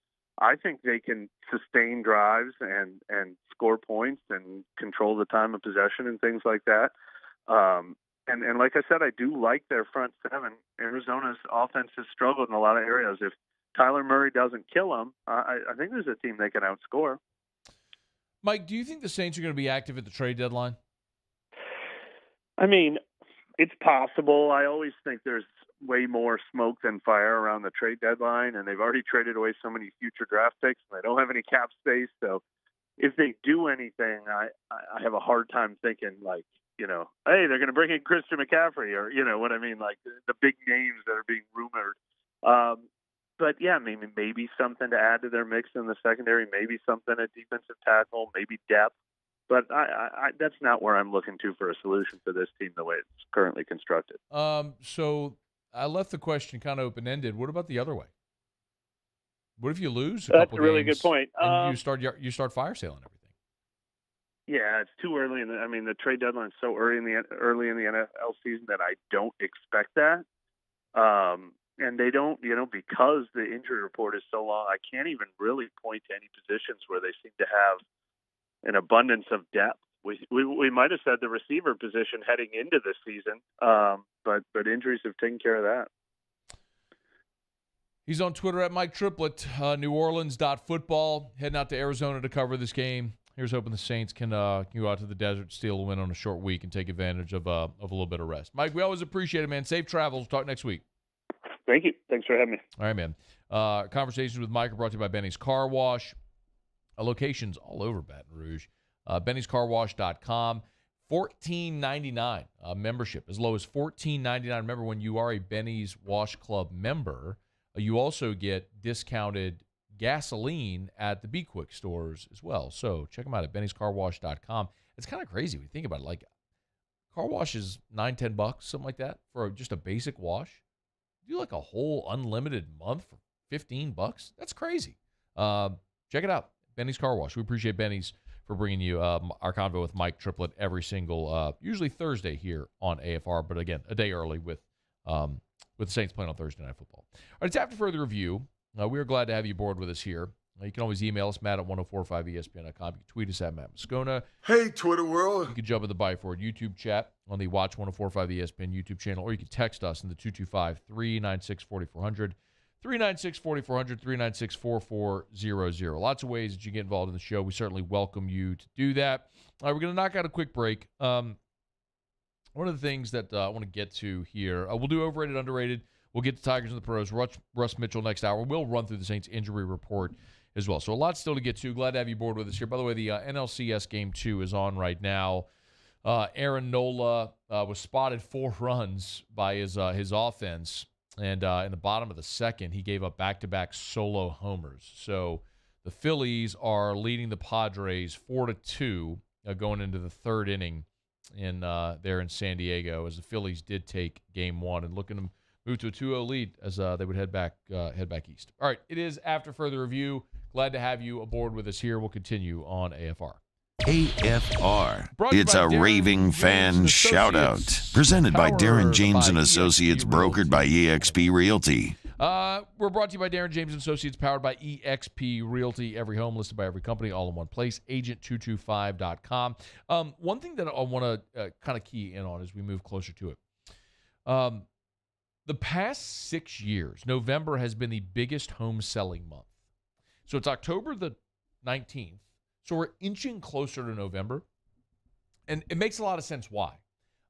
I think they can sustain drives and score points and control the time of possession and things like that. And like I said, I do like their front seven. Arizona's offense has struggled in a lot of areas. If Kyler Murray doesn't kill them, I think there's a team they can outscore. Mike, do you think the Saints are going to be active at the trade deadline? I mean, it's possible. I always think there's way more smoke than fire around the trade deadline, and they've already traded away so many future draft picks, and they don't have any cap space. So if they do anything, I have a hard time thinking, like, hey, they're going to bring in Christian McCaffrey, or, what I mean, like the big names that are being rumored. But, yeah, maybe something to add to their mix in the secondary, maybe something at defensive tackle, maybe depth. But I that's not where I'm looking to for a solution for this team the way it's currently constructed. So I left the question kind of open-ended. What about the other way? What if you lose a That's couple a really games good point. And you start fire sailing everything? Yeah, it's too early. The trade deadline is so early in the NFL season that I don't expect that. And they don't, because the injury report is so long, I can't even really point to any positions where they seem to have an abundance of depth. We might have said the receiver position heading into this season, but injuries have taken care of that. He's on Twitter at Mike Triplett, New Orleans.football, heading out to Arizona to cover this game Here's hoping the Saints can go out to the desert, steal a win on a short week, and take advantage of a little bit of rest. Mike, we always appreciate it, man. Safe travels. Talk next week. Thank you. Thanks for having me. All right, man. Conversations with Mike are brought to you by Benny's Car Wash. Locations all over Baton Rouge. Benny'sCarWash.com. $14.99 membership, as low as $14.99. Remember, when you are a Benny's Wash Club member, you also get discounted gasoline at the Be Quick stores as well. So check them out at Benny'sCarWash.com. It's kind of crazy when you think about it. Like, car wash is $9-10, something like that, for just a basic wash. Do like a whole unlimited month for $15. That's crazy. Check it out, Benny's Car Wash. We appreciate Benny's for bringing you our convo with Mike Triplett every single, usually Thursday here on AFR, but again, a day early with the Saints playing on Thursday Night Football. All right, it's After Further Review. We are glad to have you aboard with us here. You can always email us, Matt at 1045ESPN.com. You can tweet us at Matt Moscona. Hey, Twitter world. You can jump in the Bayou YouTube chat on the Watch 1045 ESPN YouTube channel, or you can text us in the 225-396-4400. 396-4400, 396-4400. Lots of ways that you get involved in the show. We certainly welcome you to do that. All right, we're going to knock out a quick break. One of the things that I want to get to here, we'll do overrated, underrated. We'll get to Tigers and the Pros. Russ Mitchell next hour. We'll run through the Saints injury report as well. So a lot still to get to. Glad to have you aboard with us here. By the way, the NLCS Game 2 is on right now. Aaron Nola was spotted 4 runs by his offense. And in the bottom of the second, he gave up back-to-back solo homers. So the Phillies are leading the Padres 4-2 going into the third inning there in San Diego, as the Phillies did take Game 1 and looking to move to a 2-0 lead as they would head back east. All right, it is After Further Review. Glad to have you aboard with us here. We'll continue on AFR. AFR. It's a raving fan shout-out. Presented by Darren James & Associates, brokered by eXp Realty. We're brought to you by Darren James & Associates, powered by eXp Realty. Every home listed by every company, all in one place. Agent225.com. One thing that I want to kind of key in on as we move closer to it. The past 6 years, November has been the biggest home selling month. So it's October the 19th. So we're inching closer to November, and it makes a lot of sense why.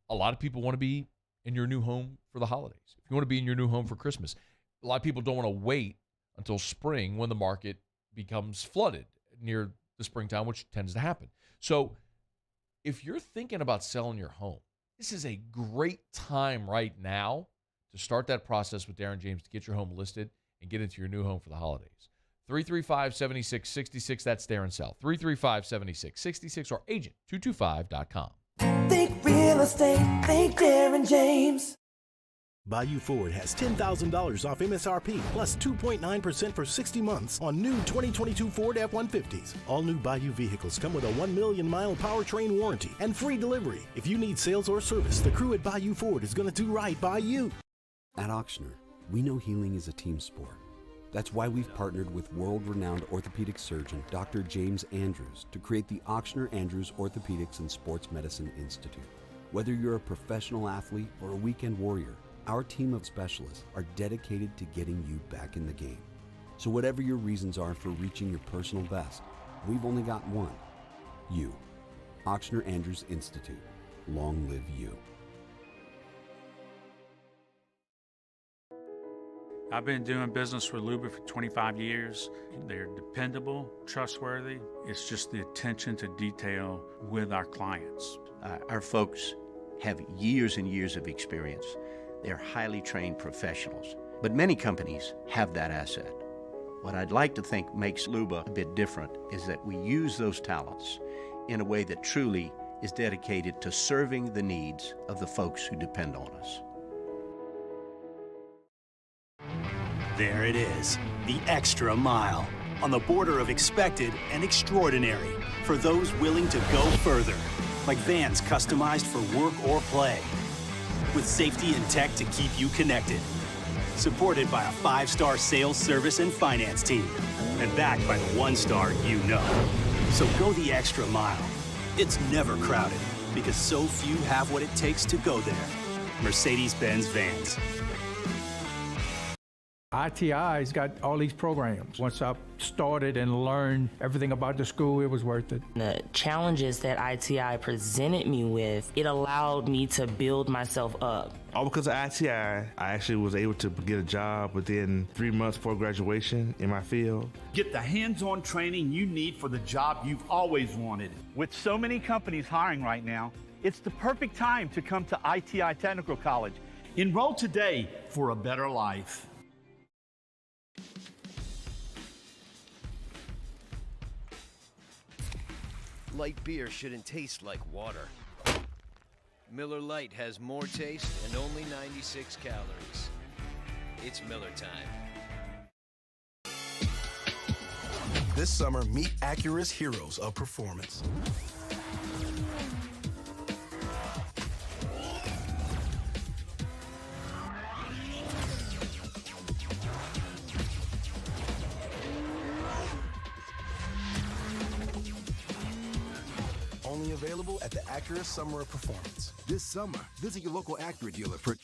A lot of people want to be in your new home for the holidays. If you want to be in your new home for Christmas, a lot of people don't want to wait until spring when the market becomes flooded near the springtime, which tends to happen. So if you're thinking about selling your home, this is a great time right now to start that process with Darren James to get your home listed and get into your new home for the holidays. 335-7666, that's Darren Sell. 335-7666 or agent225.com. Think real estate, think Darren James. Bayou Ford has $10,000 off MSRP plus 2.9% for 60 months on new 2022 Ford F-150s. All new Bayou vehicles come with a 1 million-mile powertrain warranty and free delivery. If you need sales or service, the crew at Bayou Ford is going to do right by you. At Auctioner, we know healing is a team sport. That's why we've partnered with world-renowned orthopedic surgeon Dr. James Andrews to create the Auctioner Andrews Orthopedics and Sports Medicine Institute. Whether you're a professional athlete or a weekend warrior, our team of specialists are dedicated to getting you back in the game. So whatever your reasons are for reaching your personal best, we've only got one: you. Auctioner Andrews Institute. Long live you. I've been doing business with Luba for 25 years. They're dependable, trustworthy. It's just the attention to detail with our clients. Our folks have years and years of experience. They're highly trained professionals, but many companies have that asset. What I'd like to think makes Luba a bit different is that we use those talents in a way that truly is dedicated to serving the needs of the folks who depend on us. There it is, the extra mile, on the border of expected and extraordinary for those willing to go further, like vans customized for work or play, with safety and tech to keep you connected. Supported by a 5-star sales, service, and finance team, and backed by the 1-star you know. So go the extra mile. It's never crowded, because so few have what it takes to go there. Mercedes-Benz Vans. ITI's got all these programs. Once I started and learned everything about the school, it was worth it. The challenges that ITI presented me with, it allowed me to build myself up. All because of ITI, I actually was able to get a job within 3 months before graduation in my field. Get the hands-on training you need for the job you've always wanted. With so many companies hiring right now, it's the perfect time to come to ITI Technical College. Enroll today for a better life. Light beer shouldn't taste like water. Miller Lite has more taste and only 96 calories. It's Miller time. This summer, meet Acura's heroes of performance. Only available at the Acura Summer of Performance. This summer, visit your local Acura dealer for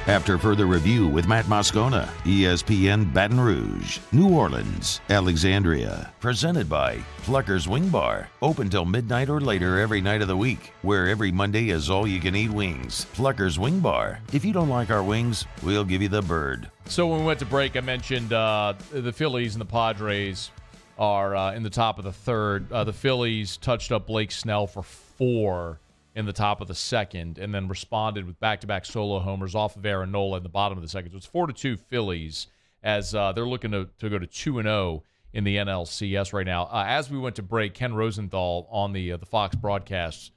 After further review with Matt Moscona, ESPN Baton Rouge, New Orleans, Alexandria. Presented by Plucker's Wing Bar. Open till midnight or later every night of the week, where every Monday is all-you-can-eat wings. Plucker's Wing Bar. If you don't like our wings, we'll give you the bird. So when we went to break, I mentioned the Phillies and the Padres are in the top of the third. The Phillies touched up Blake Snell for 4 in the top of the second, and then responded with back-to-back solo homers off of Aaron Nola in the bottom of the second. So it's 4-2 Phillies as they're looking to go to 2-0 in the NLCS right now. As we went to break, Ken Rosenthal on the Fox broadcast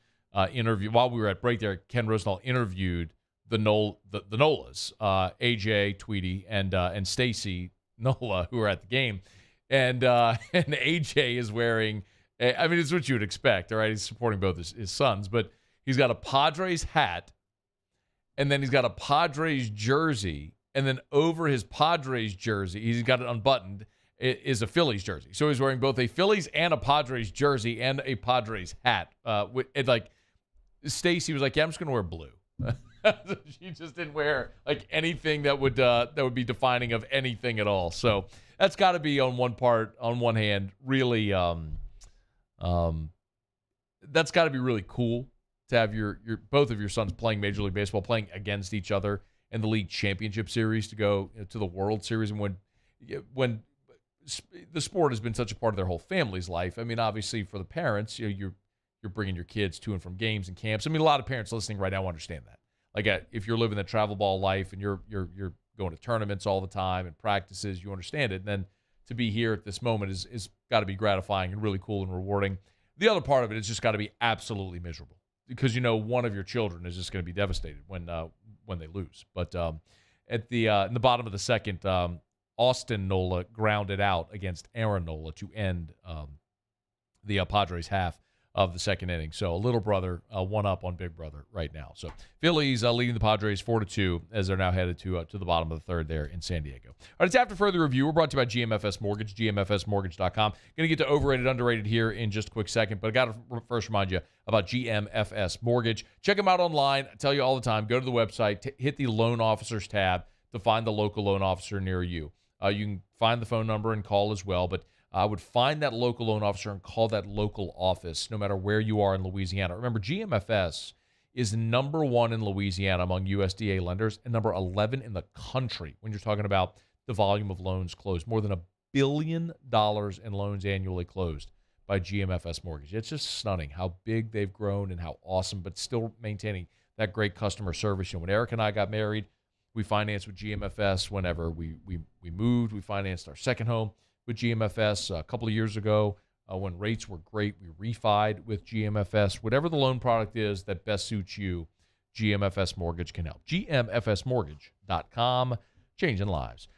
interview, while we were at break there, Ken Rosenthal interviewed the Nolas, AJ, Tweedy, and Stacy Nola, who were at the game. And AJ is wearing, I mean, it's what you would expect, all right? He's supporting both his sons, but he's got a Padres hat, and then he's got a Padres jersey, and then over his Padres jersey, he's got it unbuttoned, is a Phillies jersey. So he's wearing both a Phillies and a Padres jersey and a Padres hat. Like Stacy was like, "Yeah, I'm just gonna wear blue." She just didn't wear like anything that would be defining of anything at all. So that's got to be on one hand, really. That's got to be really cool to have your both of your sons playing Major League Baseball, playing against each other in the league championship series to go to the World Series, and when the sport has been such a part of their whole family's life. I mean, obviously for the parents, you're bringing your kids to and from games and camps. I mean, a lot of parents listening right now understand that. Like if you're living the travel ball life and you're going to tournaments all the time and practices, you understand it. And then to be here at this moment is got to be gratifying and really cool and rewarding. The other part of it is just got to be absolutely miserable because one of your children is just going to be devastated when they lose. But at in the bottom of the second, Austin Nola grounded out against Aaron Nola to end the Padres half of the second inning. So a little brother, one up on big brother right now. So Phillies leading the Padres 4-2 as they're now headed to the bottom of the third there in San Diego. All right, it's after further review. We're brought to you by GMFS Mortgage, gmfsmortgage.com. Going to get to overrated, underrated here in just a quick second, but I got to first remind you about GMFS Mortgage. Check them out online. I tell you all the time, go to the website, hit the loan officers tab to find the local loan officer near you. You can find the phone number and call as well, but I would find that local loan officer and call that local office no matter where you are in Louisiana. Remember, GMFS is number 1 in Louisiana among USDA lenders and number 11 in the country when you're talking about the volume of loans closed. More than $1 billion in loans annually closed by GMFS Mortgage. It's just stunning how big they've grown and how awesome, but still maintaining that great customer service. When Eric and I got married, we financed with GMFS. Whenever we moved, we financed our second home with GMFS a couple of years ago when rates were great. We refied with GMFS. Whatever the loan product is that best suits you, GMFS Mortgage can help. GMFSmortgage.com, changing lives.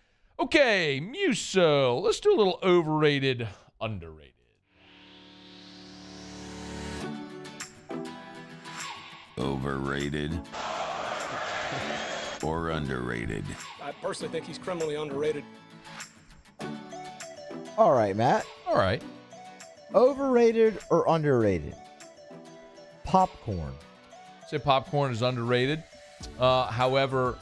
Okay, Muso, let's do a little overrated, underrated. Overrated or underrated? I personally think he's criminally underrated. All right, Matt. All right. Overrated or underrated? Popcorn. Say popcorn is underrated. However,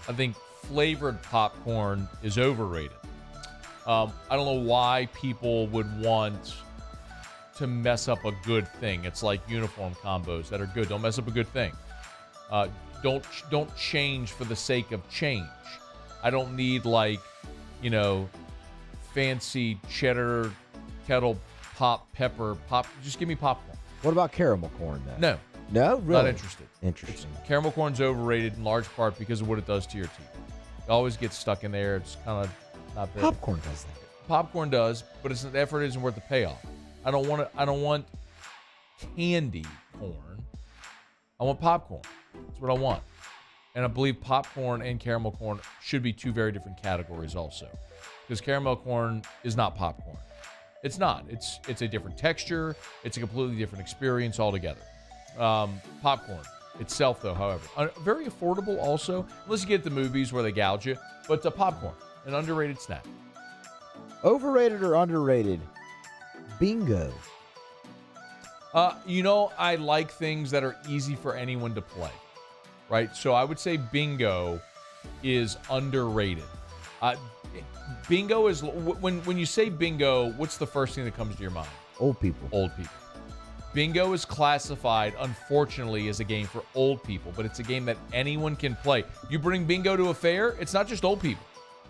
I think flavored popcorn is overrated. I don't know why people would want to mess up a good thing. It's like uniform combos that are good. Don't mess up a good thing. Don't change for the sake of change. I don't need fancy cheddar kettle pop pepper pop. Just give me popcorn. What about caramel corn then? No. No, really? Not interested. Interesting. Caramel corn's overrated in large part because of what it does to your teeth. It always gets stuck in there. It's kind of not very. Popcorn does that. Popcorn does, but the effort isn't worth the payoff. I don't want candy corn. I want popcorn. That's what I want. And I believe popcorn and caramel corn should be two very different categories also. Because caramel corn is not popcorn. It's not. It's a different texture. It's a completely different experience altogether. Popcorn itself, though, however, very affordable also, unless you get the movies where they gouge you. But popcorn, an underrated snack. Overrated or underrated? Bingo. I like things that are easy for anyone to play, right? So I would say bingo is underrated. Bingo is, when you say bingo, what's the first thing that comes to your mind? Old people. Old people. Bingo is classified, unfortunately, as a game for old people, but it's a game that anyone can play. You bring bingo to a fair, it's not just old people.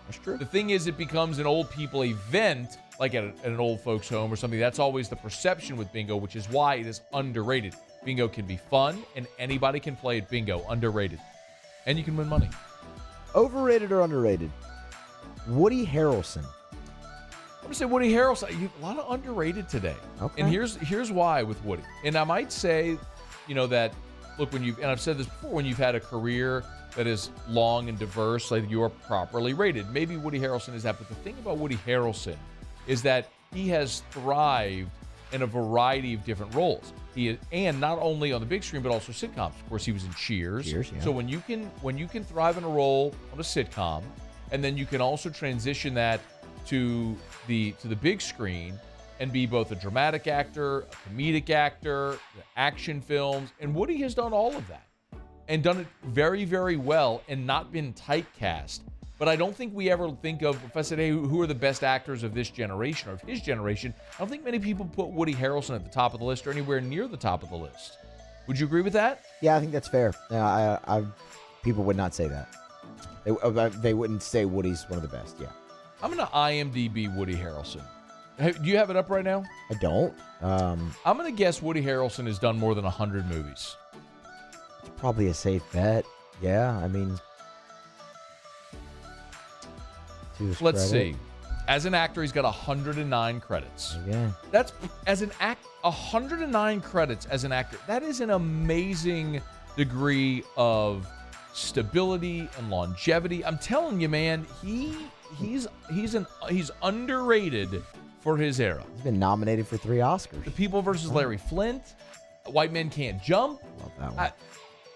That's true. The thing is, it becomes an old people event, like at an old folks home or something. That's always the perception with bingo, which is why it is underrated. Bingo can be fun, and anybody can play at bingo. Underrated. And you can win money. Overrated or underrated? Woody Harrelson. I'm going to say Woody Harrelson. A lot of underrated today. Okay. And here's why with Woody. And I might say, that, look, and I've said this before, when you've had a career that is long and diverse, like you are properly rated. Maybe Woody Harrelson is that. But the thing about Woody Harrelson is that he has thrived in a variety of different roles. And not only on the big screen, but also sitcoms. Of course, he was in Cheers. Yeah. So when you can thrive in a role on a sitcom, and then you can also transition that to the big screen and be both a dramatic actor, a comedic actor, action films, and Woody has done all of that and done it very, very well and not been typecast. But I don't think we ever think of, if I said, hey, who are the best actors of this generation or of his generation, I don't think many people put Woody Harrelson at the top of the list or anywhere near the top of the list. Would you agree with that? Yeah, I think that's fair. People would not say that. They wouldn't say Woody's one of the best, yeah. I'm going to IMDb Woody Harrelson. Do you have it up right now? I don't. I'm going to guess Woody Harrelson has done more than 100 movies. It's probably a safe bet. Yeah, I mean... Let's see. As an actor, he's got 109 credits. Yeah. That's 109 credits as an actor. That is an amazing degree of stability and longevity. I'm telling you, man, he's underrated for his era. He's been nominated for 3 Oscars. The People versus Larry Flint, White Men Can't Jump, love that one.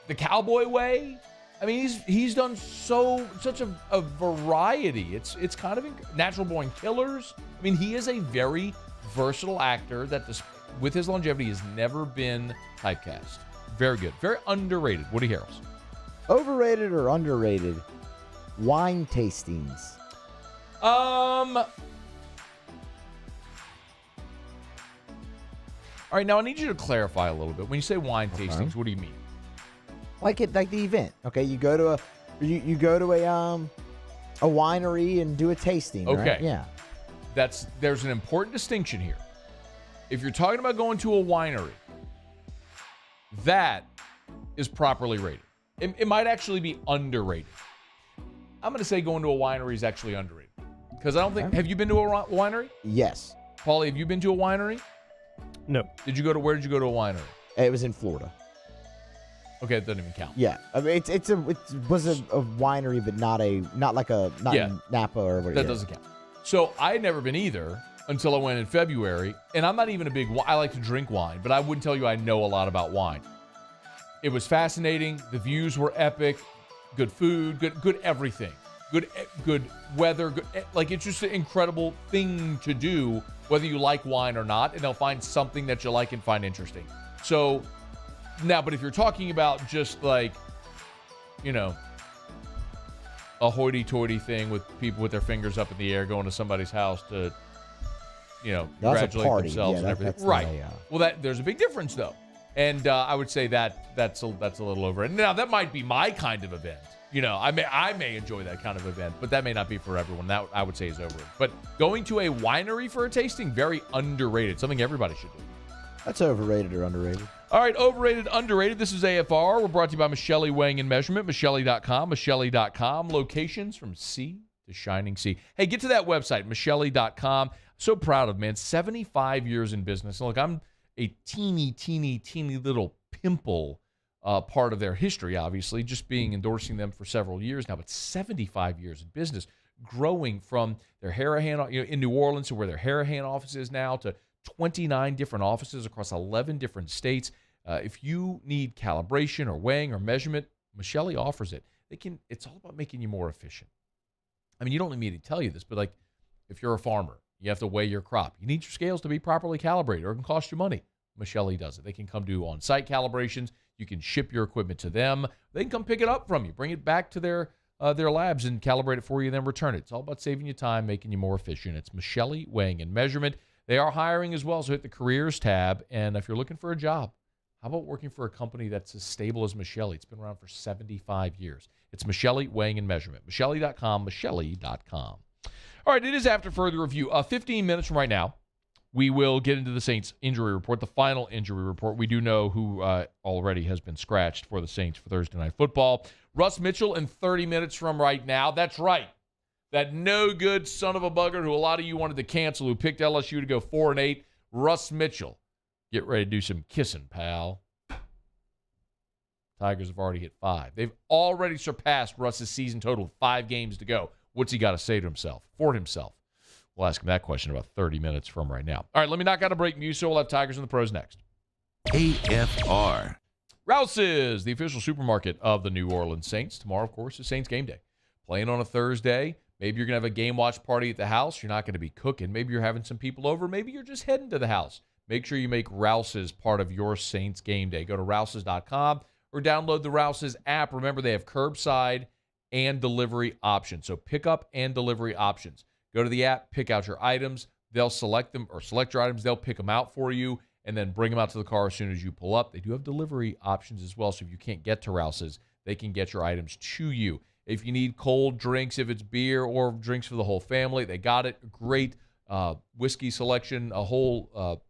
The Cowboy Way. I mean, he's done such a variety. It's kind of Natural Born Killers. I mean, he is a very versatile actor that, with his longevity, has never been typecast. Very good, very underrated. Woody Harrelson. Overrated or underrated? Wine tastings. All right, now I need you to clarify a little bit. When you say wine tastings, what do you mean? Like the event. Okay, you go to a winery and do a tasting. Okay. Right? Yeah. There's an important distinction here. If you're talking about going to a winery, that is properly rated. It might actually be underrated. I'm going to say going to a winery is actually underrated. Because I don't think... Have you been to a winery? Yes. Paulie, have you been to a winery? No. Where did you go to a winery? It was in Florida. Okay, it doesn't even count. Yeah. I mean, it was a winery, but not in Napa or whatever. That doesn't count. So I had never been either until I went in February. And I'm not even I like to drink wine, but I wouldn't tell you I know a lot about wine. It was fascinating. The views were epic. good food, good everything, good weather. It's just an incredible thing to do, whether you like wine or not, and they'll find something that you like and find interesting. So now, but if you're talking about just a hoity-toity thing with people with their fingers up in the air going to somebody's house to, congratulate themselves and everything. Right. Well, there's a big difference, though. And I would say that's a little over it. Now, that might be my kind of event. I may enjoy that kind of event, but that may not be for everyone. That, I would say, is over it. But going to a winery for a tasting, very underrated. Something everybody should do. That's overrated or underrated. All right, overrated, underrated. This is AFR. We're brought to you by Michelli Weighing and Measurement, Michelli.com, Michelli.com. Locations from sea to shining sea. Hey, get to that website, Michelli.com. So proud of, man. 75 years in business. And look, I'm a teeny little pimple part of their history, obviously, just endorsing them for several years now, but 75 years in business, growing from their Harahan, in New Orleans, to where their Harahan office is now, to 29 different offices across 11 different states. If you need calibration or weighing or measurement, Michelli offers it. It's all about making you more efficient. I mean, you don't need me to tell you this, but if you're a farmer, you have to weigh your crop. You need your scales to be properly calibrated, or it can cost you money. Michelli does it. They can come do on-site calibrations. You can ship your equipment to them. They can come pick it up from you, bring it back to their labs and calibrate it for you, then return it. It's all about saving you time, making you more efficient. It's Michelli Weighing and Measurement. They are hiring as well, so hit the careers tab. And if you're looking for a job, how about working for a company that's as stable as Michelli? It's been around for 75 years. It's Michelli Weighing and Measurement. Michelli.com, Michelli.com. All right, it is after further review. 15 minutes from right now, we will get into the Saints injury report, the final injury report. We do know who already has been scratched for the Saints for Thursday Night Football. Russ Mitchell in 30 minutes from right now. That's right. That no-good son of a bugger who a lot of you wanted to cancel, who picked LSU to go 4-8, Russ Mitchell. Get ready to do some kissing, pal. Tigers have already hit 5. They've already surpassed Russ's season total, 5 games to go. What's he got to say to himself, for himself? We'll ask him that question about 30 minutes from right now. All right, let me knock out a break music, so we'll have Tigers and the Pros next. AFR. Rouse's, the official supermarket of the New Orleans Saints. Tomorrow, of course, is Saints game day. Playing on a Thursday. Maybe you're going to have a game watch party at the house. You're not going to be cooking. Maybe you're having some people over. Maybe you're just heading to the house. Make sure you make Rouse's part of your Saints game day. Go to Rouse's.com or download the Rouse's app. Remember, they have curbside and delivery options. So pick up and delivery options. Go to the app, pick out your items. They'll select them, or select your items. They'll pick them out for you and then bring them out to the car as soon as you pull up. They do have delivery options as well. So if you can't get to Rouse's, they can get your items to you. If you need cold drinks, if it's beer or drinks for the whole family, they got it. Great whiskey selection, a whole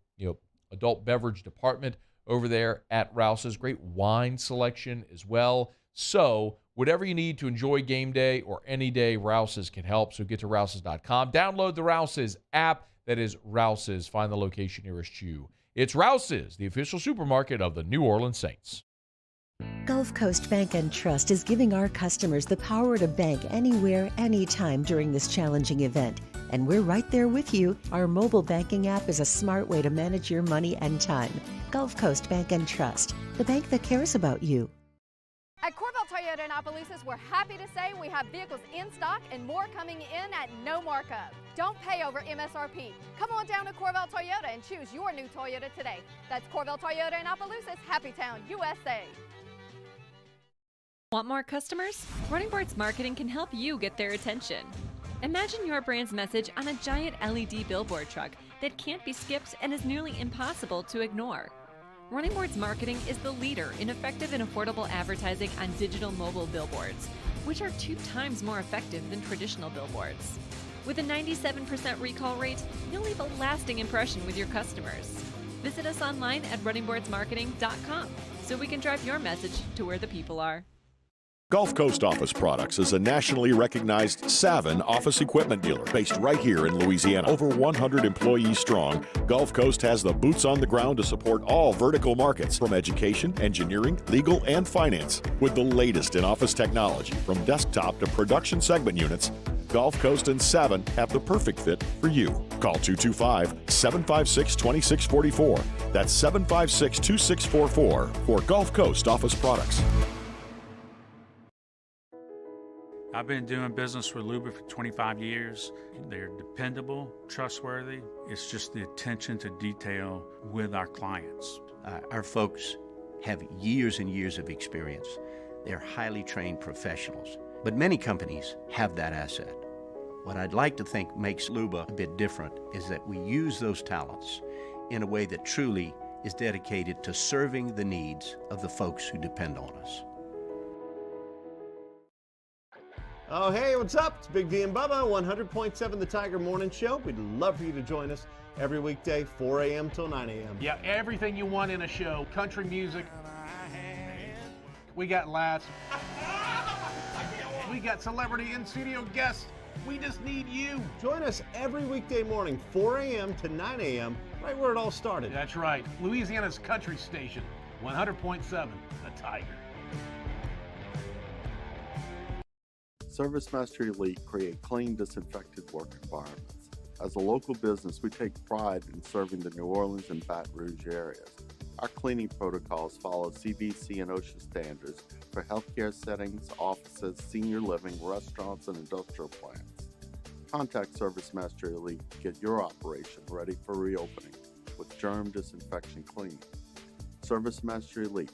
adult beverage department over there at Rouse's. Great wine selection as well. So whatever you need to enjoy game day or any day, Rouse's can help. So get to Rouse's.com. Download the Rouse's app. That is Rouse's. Find the location nearest you. It's Rouse's, the official supermarket of the New Orleans Saints. Gulf Coast Bank and Trust is giving our customers the power to bank anywhere, anytime during this challenging event. And we're right there with you. Our mobile banking app is a smart way to manage your money and time. Gulf Coast Bank and Trust, the bank that cares about you. At Corvell Toyota in Opelousas, we're happy to say we have vehicles in stock and more coming in at no markup. Don't pay over MSRP. Come on down to Corvell Toyota and choose your new Toyota today. That's Corvell Toyota in Opelousas, Happy Town, USA. Want more customers? Running Boards Marketing can help you get their attention. Imagine your brand's message on a giant LED billboard truck that can't be skipped and is nearly impossible to ignore. Running Boards Marketing is the leader in effective and affordable advertising on digital mobile billboards, which are 2 times more effective than traditional billboards. With a 97% recall rate, you'll leave a lasting impression with your customers. Visit us online at runningboardsmarketing.com so we can drive your message to where the people are. Gulf Coast Office Products is a nationally recognized Savin office equipment dealer based right here in Louisiana. Over 100 employees strong, Gulf Coast has the boots on the ground to support all vertical markets from education, engineering, legal, and finance. With the latest in office technology from desktop to production segment units, Gulf Coast and Savin have the perfect fit for you. Call 225-756-2644. That's 756-2644 for Gulf Coast Office Products. I've been doing business with Luba for 25 years. They're dependable, trustworthy. It's just the attention to detail with our clients. Our folks have years and years of experience. They're highly trained professionals. But many companies have that asset. What I'd like to think makes Luba a bit different is that we use those talents in a way that truly is dedicated to serving the needs of the folks who depend on us. Oh, hey, what's up? It's Big D and Bubba, 100.7 The Tiger Morning Show. We'd love for you to join us every weekday, 4 a.m. till 9 a.m. Yeah, everything you want in a show. Country music. We got laughs. We got celebrity in-studio guests. We just need you. Join us every weekday morning, 4 a.m. to 9 a.m., right where it all started. That's right. Louisiana's country station, 100.7 The Tiger. Service Mastery Elite create clean, disinfected work environments. As a local business, we take pride in serving the New Orleans and Baton Rouge areas. Our cleaning protocols follow CDC and OSHA standards for healthcare settings, offices, senior living, restaurants, and industrial plants. Contact Service Mastery Elite to get your operation ready for reopening with germ disinfection cleaning. Service Mastery Elite.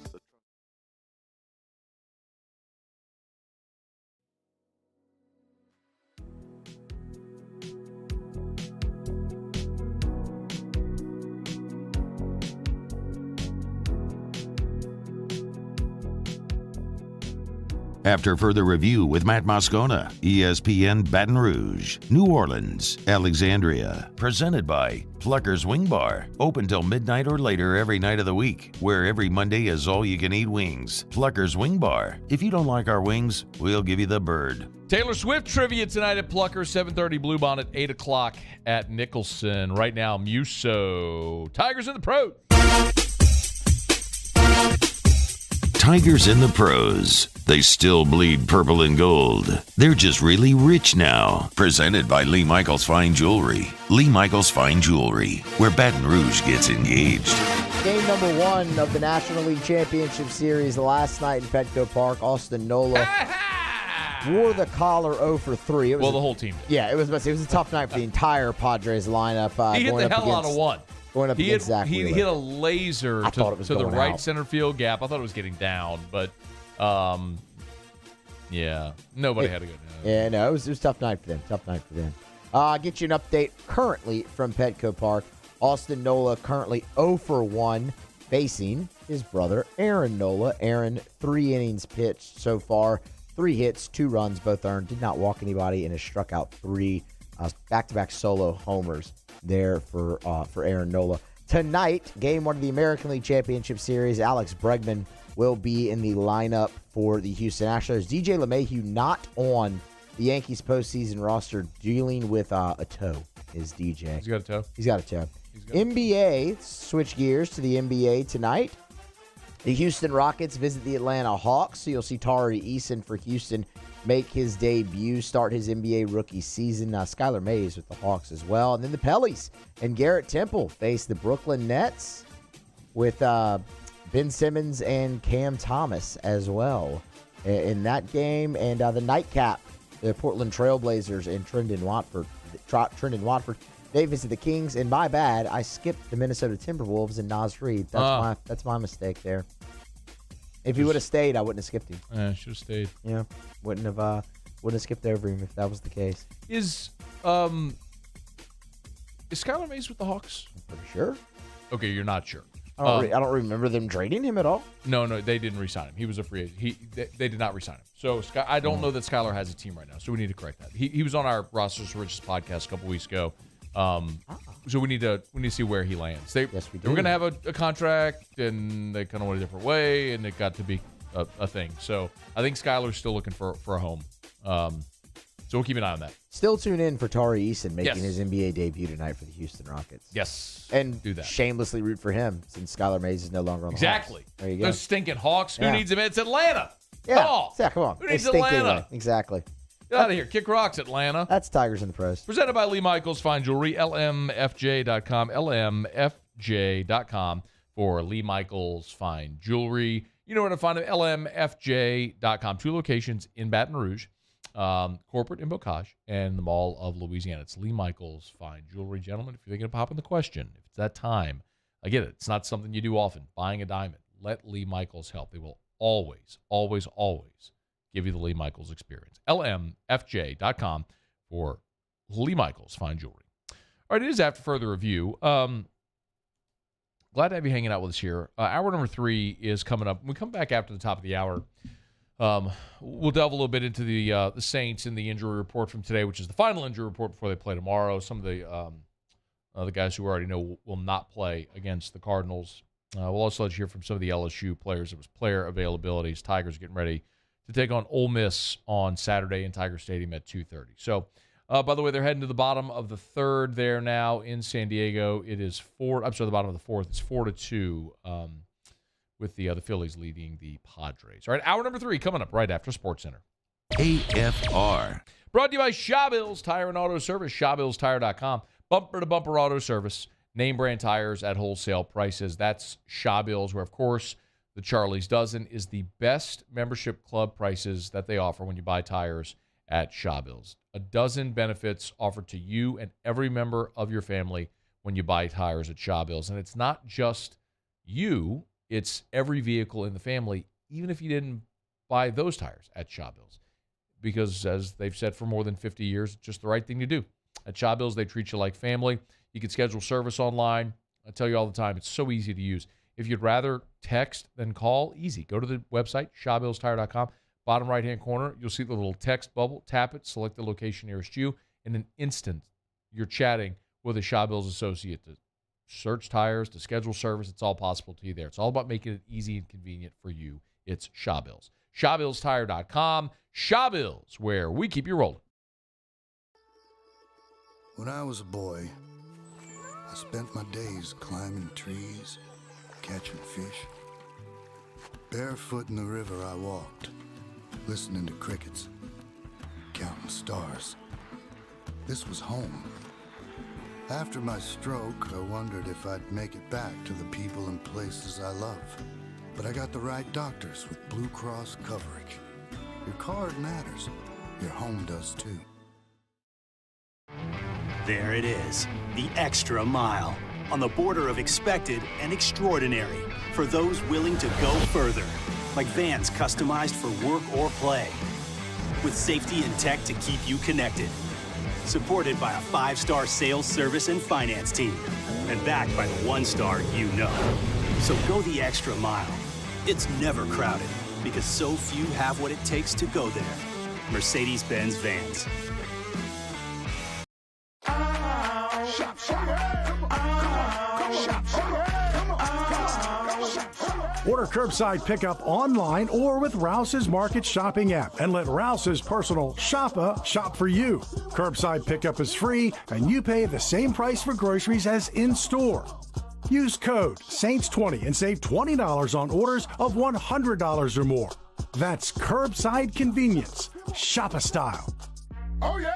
After further review with Matt Moscona, ESPN Baton Rouge, New Orleans, Alexandria. Presented by Plucker's Wing Bar. Open till midnight or later every night of the week, where every Monday is all-you-can-eat wings. Plucker's Wing Bar. If you don't like our wings, we'll give you the bird. Taylor Swift trivia tonight at Plucker, 7:30 Bluebonnet, 8 o'clock at Nicholson. Right now, Muso. Tigers in the Pro. Tigers in the Pros. They still bleed purple and gold. They're just really rich now. Presented by Lee Michaels Fine Jewelry. Lee Michaels Fine Jewelry, where Baton Rouge gets engaged. Game number 1 of the National League Championship Series last night in Petco Park. Austin Nola wore the collar 0 for 3. Well, the whole team did. Yeah, it was a tough night for the entire Padres lineup. He hit the hell out of one. Going up against Zach He Wheeler. hit a laser to the right center field gap. I thought it was getting down, but yeah, nobody had to go down. Yeah, no, it was a tough night for them. I'll get you an update currently from Petco Park. Austin Nola currently 0 for 1, facing his brother Aaron Nola. Aaron, 3 innings pitched so far, 3 hits, 2 runs, both earned. Did not walk anybody and has struck out 3 back-to-back solo homers there for Aaron Nola. Tonight, game 1 of the American League Championship Series, Alex Bregman will be in the lineup for the Houston Astros. DJ LeMahieu not on the Yankees postseason roster, dealing with a toe, is DJ. He's got a toe? He's got a toe. NBA, switch gears to the NBA tonight. The Houston Rockets visit the Atlanta Hawks, so you'll see Tari Eason for Houston make his debut, start his NBA rookie season. Skylar Mays with the Hawks as well. And then the Pellies and Garrett Temple face the Brooklyn Nets with Ben Simmons and Cam Thomas as well in that game. And the nightcap, the Portland Trailblazers and Trendon Watford. They visit the Kings. And my bad, I skipped the Minnesota Timberwolves and Naz Reid. That's my mistake there. If he would have stayed, I wouldn't have skipped him. Should have stayed. Yeah, wouldn't have skipped over him if that was the case. Is Skylar Mays with the Hawks? I'm pretty sure. Okay, you're not sure. I don't remember them trading him at all. No, they didn't re-sign him. He was a free agent. They did not re-sign him. So I don't know that Skylar has a team right now. So we need to correct that. He was on our Roster's Richest podcast a couple weeks ago. So we need to see where he lands. They were going to have a contract, and they kind of went a different way, and it got to be a thing. So I think Skylar's still looking for a home. So we'll keep an eye on that. Still tune in for Tari Eason making his NBA debut tonight for the Houston Rockets. Yes. And do that. Shamelessly root for him since Skylar Mays is no longer on the Exactly. Hawks. There you go. Those stinking Hawks. Yeah. Who needs them? It's Atlanta. Yeah. Come on. Who They needs stink Atlanta? anyway. Exactly. Get out of here. Kick rocks, Atlanta. That's Tigers in the Pros. Presented by Lee Michaels Fine Jewelry, LMFJ.com, LMFJ.com for Lee Michaels Fine Jewelry. You know where to find them, LMFJ.com. 2 locations in Baton Rouge. Corporate in Bocage and the Mall of Louisiana. It's Lee Michaels Fine Jewelry. Gentlemen, if you're thinking of popping the question, if it's that time, I get it. It's not something you do often. Buying a diamond. Let Lee Michaels help. They will always, always, always give you the Lee Michaels experience. LMFJ.com for Lee Michaels Fine Jewelry. All right, it is after further review. Glad to have you hanging out with us here. Hour number 3 is coming up. When we come back after the top of the hour, we'll delve a little bit into the Saints and the injury report from today, which is the final injury report before they play tomorrow. Some of the guys who already know will not play against the Cardinals. We'll also let you hear from some of the LSU players. It was player availabilities. Tigers getting ready to take on Ole Miss on Saturday in Tiger Stadium at 2:30. So, by the way, they're heading to the bottom of the third there now in San Diego. It is the bottom of the fourth. It's 4-2 with the Phillies leading the Padres. All right, hour number 3 coming up right after SportsCenter. AFR. Brought to you by Shawbills Tire and Auto Service, ShawBillsTire.com. Bumper-to-bumper auto service, name brand tires at wholesale prices. That's Shawbills, where, of course, the Charlie's Dozen is the best membership club prices that they offer when you buy tires at Shawbills. A dozen benefits offered to you and every member of your family when you buy tires at Shawbills. And it's not just you, it's every vehicle in the family, even if you didn't buy those tires at Shawbills. Because, as they've said for more than 50 years, it's just the right thing to do. At Shawbills, they treat you like family. You can schedule service online. I tell you all the time, it's so easy to use. If you'd rather text than call, easy. Go to the website, ShawBillsTire.com. Bottom right-hand corner, you'll see the little text bubble. Tap it, select the location nearest you. In an instant, you're chatting with a Shawbills associate to search tires, to schedule service. It's all possible to you there. It's all about making it easy and convenient for you. It's Shawbills. ShawBillsTire.com. Shawbills, where we keep you rolling. When I was a boy, I spent my days climbing trees, catching fish. Barefoot in the river I walked, listening to crickets, counting stars. This was home. After my stroke, I wondered if I'd make it back to the people and places I love. But I got the right doctors with Blue Cross coverage. Your card matters. Your home does too. There it is, the extra mile, on the border of expected and extraordinary, for those willing to go further, like vans customized for work or play, with safety and tech to keep you connected, supported by a 5-star sales, service, and finance team, and backed by the 1-star you know. So go the extra mile. It's never crowded, because so few have what it takes to go there. Mercedes-Benz Vans. Order curbside pickup online or with Rouse's Market Shopping app and let Rouse's personal shopper shop for you. Curbside pickup is free and you pay the same price for groceries as in-store. Use code SAINTS20 and save $20 on orders of $100 or more. That's curbside convenience. Shopper style. Oh, yeah!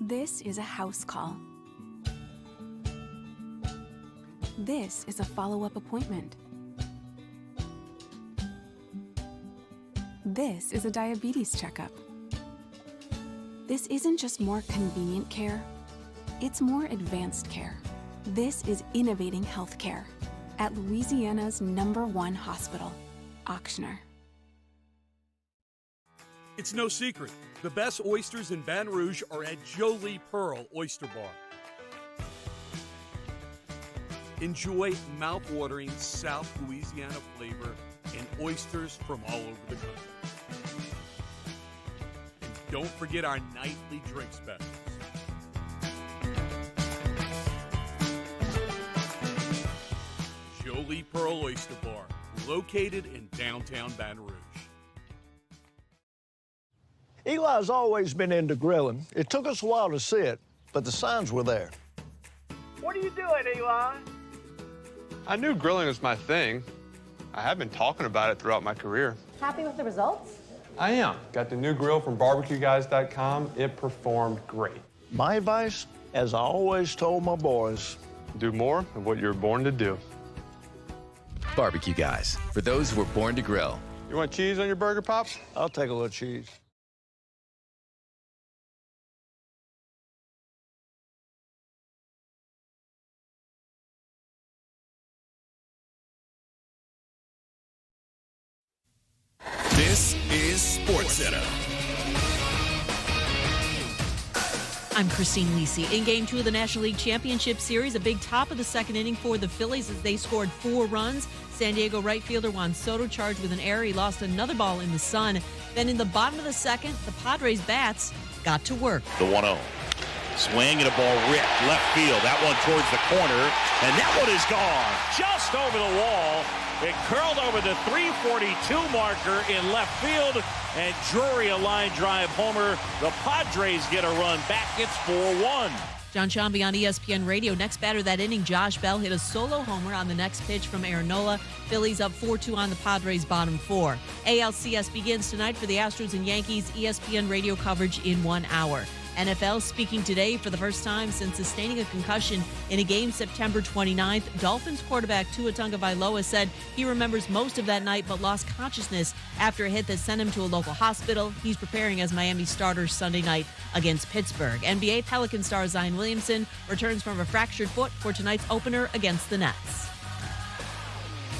This is a house call. This is a follow-up appointment. This is a diabetes checkup. This isn't just more convenient care, it's more advanced care. This is innovating healthcare at Louisiana's #1 hospital, Ochsner. It's no secret, the best oysters in Baton Rouge are at Jolie Pearl Oyster Bar. Enjoy mouth-watering South Louisiana flavor and oysters from all over the country. And don't forget our nightly drink specials. Jolie Pearl Oyster Bar, located in downtown Baton Rouge. Eli's always been into grilling. It took us a while to see it, but the signs were there. What are you doing, Eli? I knew grilling was my thing. I have been talking about it throughout my career. Happy with the results? I am. Got the new grill from barbecueguys.com. It performed great. My advice, as I always told my boys, do more of what you're born to do. Barbecue guys, for those who were born to grill. You want cheese on your burger, Pops? I'll take a little cheese. This is SportsCenter. I'm Christine Lisi. In Game 2 of the National League Championship Series, a big top of the second inning for the Phillies as they scored 4 runs. San Diego right fielder Juan Soto charged with an error. He lost another ball in the sun. Then in the bottom of the second, the Padres' bats got to work. The 1-0. Swing and a ball ripped left field. That one towards the corner, and that one is gone. Just over the wall. It curled over the 342 marker in left field, and Drury a line drive homer. The Padres get a run back. It's 4-1. John Shambi on ESPN Radio. Next batter that inning, Josh Bell hit a solo homer on the next pitch from Aaron Nola. Phillies up 4-2 on the Padres' bottom 4. ALCS begins tonight for the Astros and Yankees. ESPN Radio coverage in 1 hour. NFL speaking today for the first time since sustaining a concussion in a game September 29th. Dolphins quarterback Tua Tagovailoa said he remembers most of that night but lost consciousness after a hit that sent him to a local hospital. He's preparing as Miami starter Sunday night against Pittsburgh. NBA Pelican star Zion Williamson returns from a fractured foot for tonight's opener against the Nets.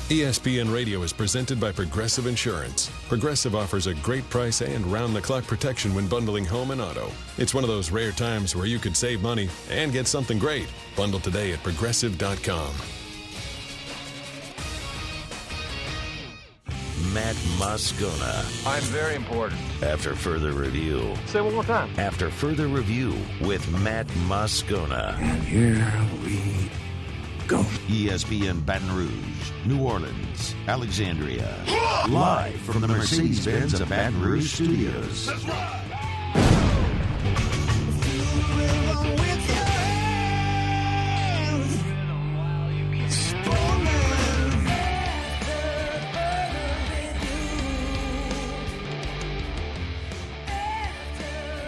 ESPN Radio is presented by Progressive Insurance. Progressive offers a great price and round-the-clock protection when bundling home and auto. It's one of those rare times where you could save money and get something great. Bundle today at Progressive.com. Matt Moscona. I'm very important. After further review. Say it one more time. After further review with Matt Moscona. And here we go. ESPN Baton Rouge, New Orleans, Alexandria. Live from the Mercedes-Benz of Baton Rouge studios. That's right.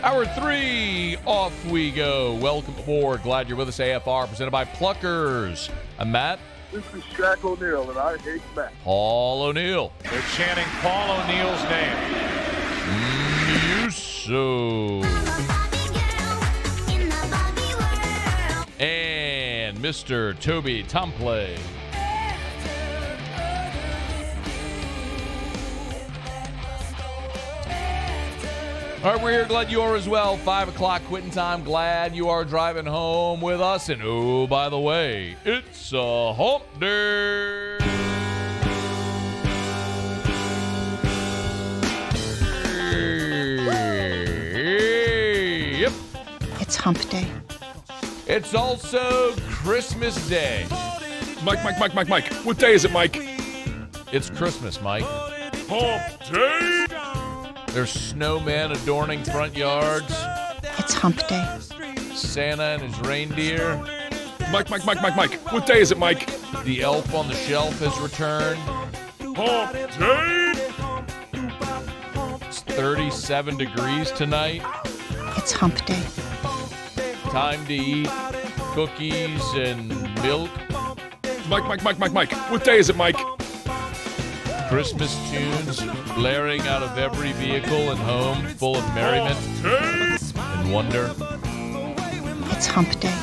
Hour 3, off we go. Welcome aboard. Glad you're with us. AFR presented by Pluckers. I'm Matt. This is Shaq O'Neal, and I hate Matt. Paul O'Neal. They're chanting Paul O'Neal's name. Muso. And Mr. Toby Tomplay. All right, we're here. Glad you are as well. 5 o'clock quitting time. Glad you are driving home with us. And oh, by the way, it's a hump day. Yep. It's hump day. It's also Christmas Day. Mike. What day is it, Mike? It's Christmas, Mike. Hump day. There's snowmen adorning front yards. It's hump day. Santa and his reindeer. Mike. What day is it, Mike? The elf on the shelf has returned. Hump day. It's 37 degrees tonight. It's hump day. Time to eat cookies and milk. Mike. What day is it, Mike? Christmas tunes blaring out of every vehicle and home, full of merriment and wonder. It's hump day.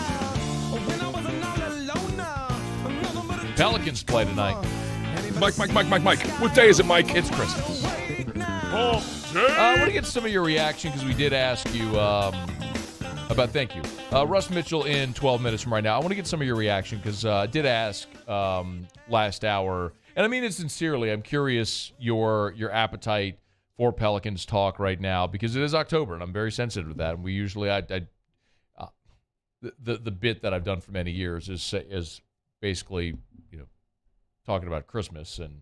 Pelicans play tonight. Mike. What day is it, Mike? It's Christmas. Hump day. I want to get some of your reaction because we did ask you about, thank you, Russ Mitchell in 12 minutes from right now. I want to get some of your reaction because I did ask last hour. And I mean it sincerely. I'm curious your appetite for Pelicans talk right now because it is October, and I'm very sensitive to that. And we usually, the bit that I've done for many years is basically, talking about Christmas and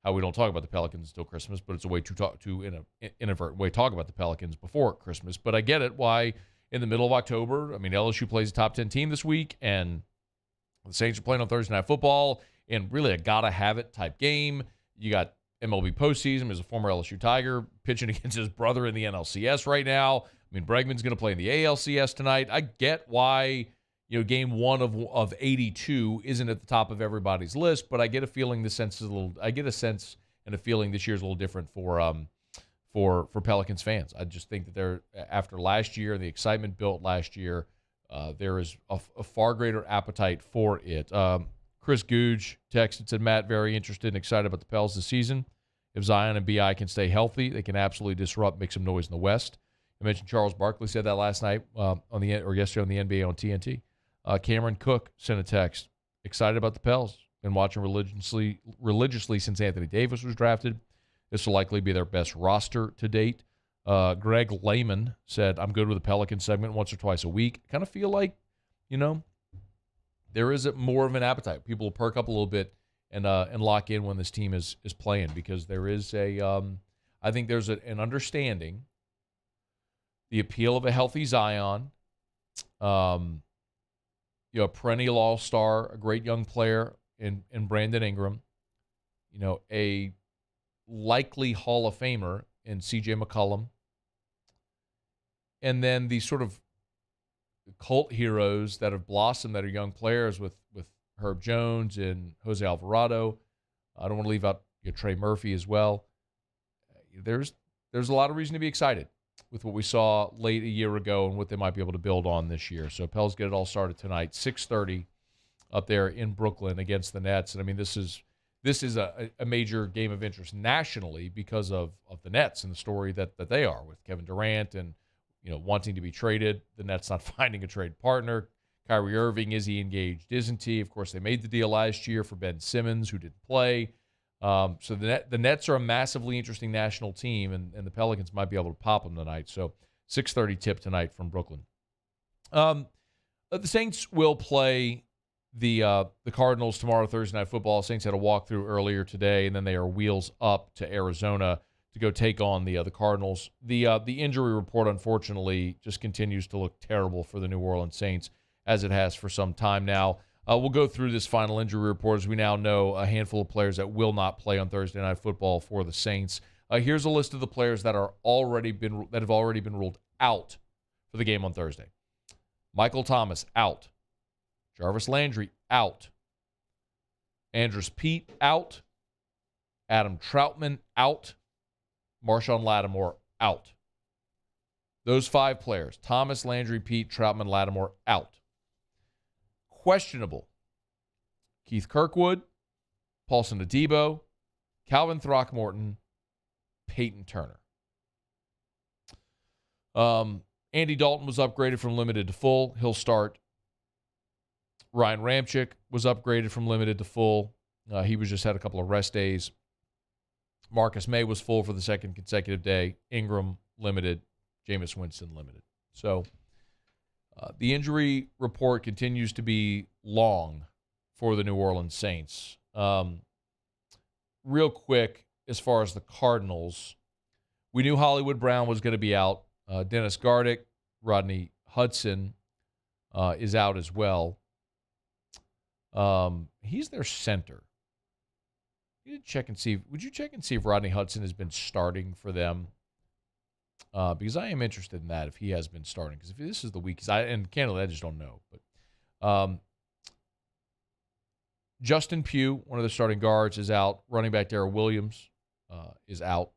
how we don't talk about the Pelicans until Christmas, but it's a way to talk to in an inadvertent way talk about the Pelicans before Christmas. But I get it. Why in the middle of October? I mean, LSU plays a top 10 team this week, and the Saints are playing on Thursday Night Football. And really a gotta-have-it type game. You got MLB postseason. There's a former LSU Tiger pitching against his brother in the NLCS right now. I mean, Bregman's going to play in the ALCS tonight. I get why, game one of 82 isn't at the top of everybody's list, but I get a feeling I get a sense and a feeling this year's a little different for Pelicans fans. I just think that they're, after last year, the excitement built last year, there is a far greater appetite for it. Chris Googe texted and said, Matt, very interested and excited about the Pels this season. If Zion and B.I. can stay healthy, they can absolutely disrupt, make some noise in the West. I mentioned Charles Barkley said that last night yesterday on the NBA on TNT. Cameron Cook sent a text, excited about the Pels. Been watching religiously since Anthony Davis was drafted. This will likely be their best roster to date. Greg Lehman said, I'm good with the Pelicans segment once or twice a week. I kind of feel like, there is more of an appetite. People will perk up a little bit and lock in when this team is playing, because there is I think there's an understanding, the appeal of a healthy Zion, a perennial all-star, a great young player in Brandon Ingram, a likely Hall of Famer in C.J. McCollum, and then these sort of cult heroes that have blossomed that are young players with Herb Jones and Jose Alvarado. I don't want to leave out Trey Murphy as well. There's a lot of reason to be excited with what we saw late a year ago and what they might be able to build on this year. So Pels get it all started tonight, 6:30 up there in Brooklyn against the Nets. And I mean, this is a major game of interest nationally because of the Nets and the story that they are with Kevin Durant and wanting to be traded. The Nets not finding a trade partner. Kyrie Irving, is he engaged? Isn't he? Of course, they made the deal last year for Ben Simmons, who didn't play. So the Nets are a massively interesting national team, and the Pelicans might be able to pop them tonight. So 6:30 tip tonight from Brooklyn. The Saints will play the Cardinals tomorrow, Thursday Night Football. Saints had a walkthrough earlier today, and then they are wheels up to Arizona to go take on the Cardinals. The injury report, unfortunately, just continues to look terrible for the New Orleans Saints, as it has for some time now. We'll go through this final injury report, as we now know a handful of players that will not play on Thursday Night Football for the Saints. Here's a list of the players that have already been ruled out for the game on Thursday. Michael Thomas, out. Jarvis Landry, out. Andrus Peat, out. Adam Troutman, out. Marshawn Lattimore, out. Those 5 players, Thomas, Landry, Peat, Troutman, Lattimore, out. Questionable: Keith Kirkwood, Paulson Adebo, Calvin Throckmorton, Peyton Turner. Andy Dalton was upgraded from limited to full. He'll start. Ryan Ramczyk was upgraded from limited to full. He was just had a couple of rest days. Marcus May was full for the second consecutive day. Ingram, limited. Jameis Winston, limited. So the injury report continues to be long for the New Orleans Saints. Real quick, as far as the Cardinals, we knew Hollywood Brown was going to be out. Dennis Gardick, Rodney Hudson is out as well. He's their center. You need to check and see. Would you check and see if Rodney Hudson has been starting for them? Because I am interested in that, if he has been starting. Because if this is the week, and candidly, I just don't know. But Justin Pugh, one of the starting guards, is out. Running back Darrell Williams is out.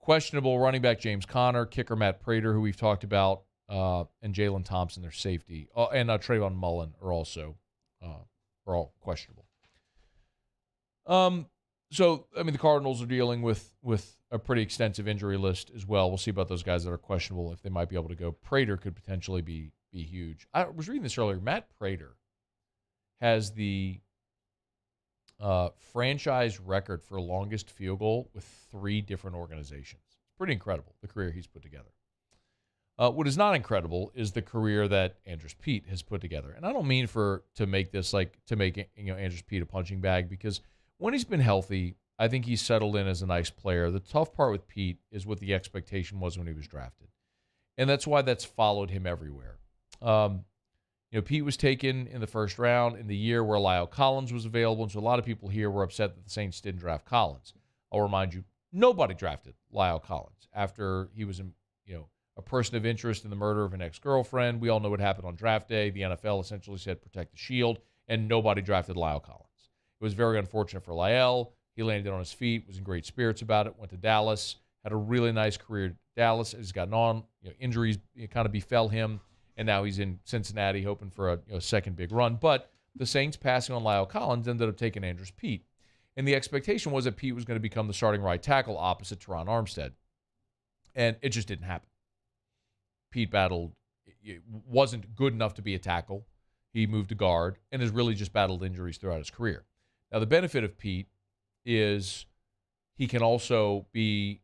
Questionable running back James Conner, kicker Matt Prater, who we've talked about, and Jalen Thompson, their safety, and Trayvon Mullen are also are all questionable. So, I mean, the Cardinals are dealing with a pretty extensive injury list as well. We'll see about those guys that are questionable, if they might be able to go. Prater could potentially be huge. I was reading this earlier. Matt Prater has the franchise record for longest field goal with 3 different organizations. It's pretty incredible, the career he's put together. What is not incredible is the career that Andrus Peat has put together. And I don't mean to make Andrus Peat a punching bag, because when he's been healthy, I think he's settled in as a nice player. The tough part with Peat is what the expectation was when he was drafted. And that's why that's followed him everywhere. Peat was taken in the first round in the year where La'el Collins was available, and so a lot of people here were upset that the Saints didn't draft Collins. I'll remind you, nobody drafted La'el Collins after he was a a person of interest in the murder of an ex-girlfriend. We all know what happened on draft day. The NFL essentially said protect the shield, and nobody drafted Lyle Collins. It was very unfortunate for Lyle. He landed on his feet, was in great spirits about it, went to Dallas, had a really nice career at Dallas. He's gotten on. Injuries kind of befell him, and now he's in Cincinnati hoping for a second big run. But the Saints passing on Lyle Collins ended up taking Andrus Peat. And the expectation was that Pete was going to become the starting right tackle opposite Teron Armstead. And it just didn't happen. Pete wasn't good enough to be a tackle. He moved to guard and has really just battled injuries throughout his career. Now, the benefit of Pete is he can also be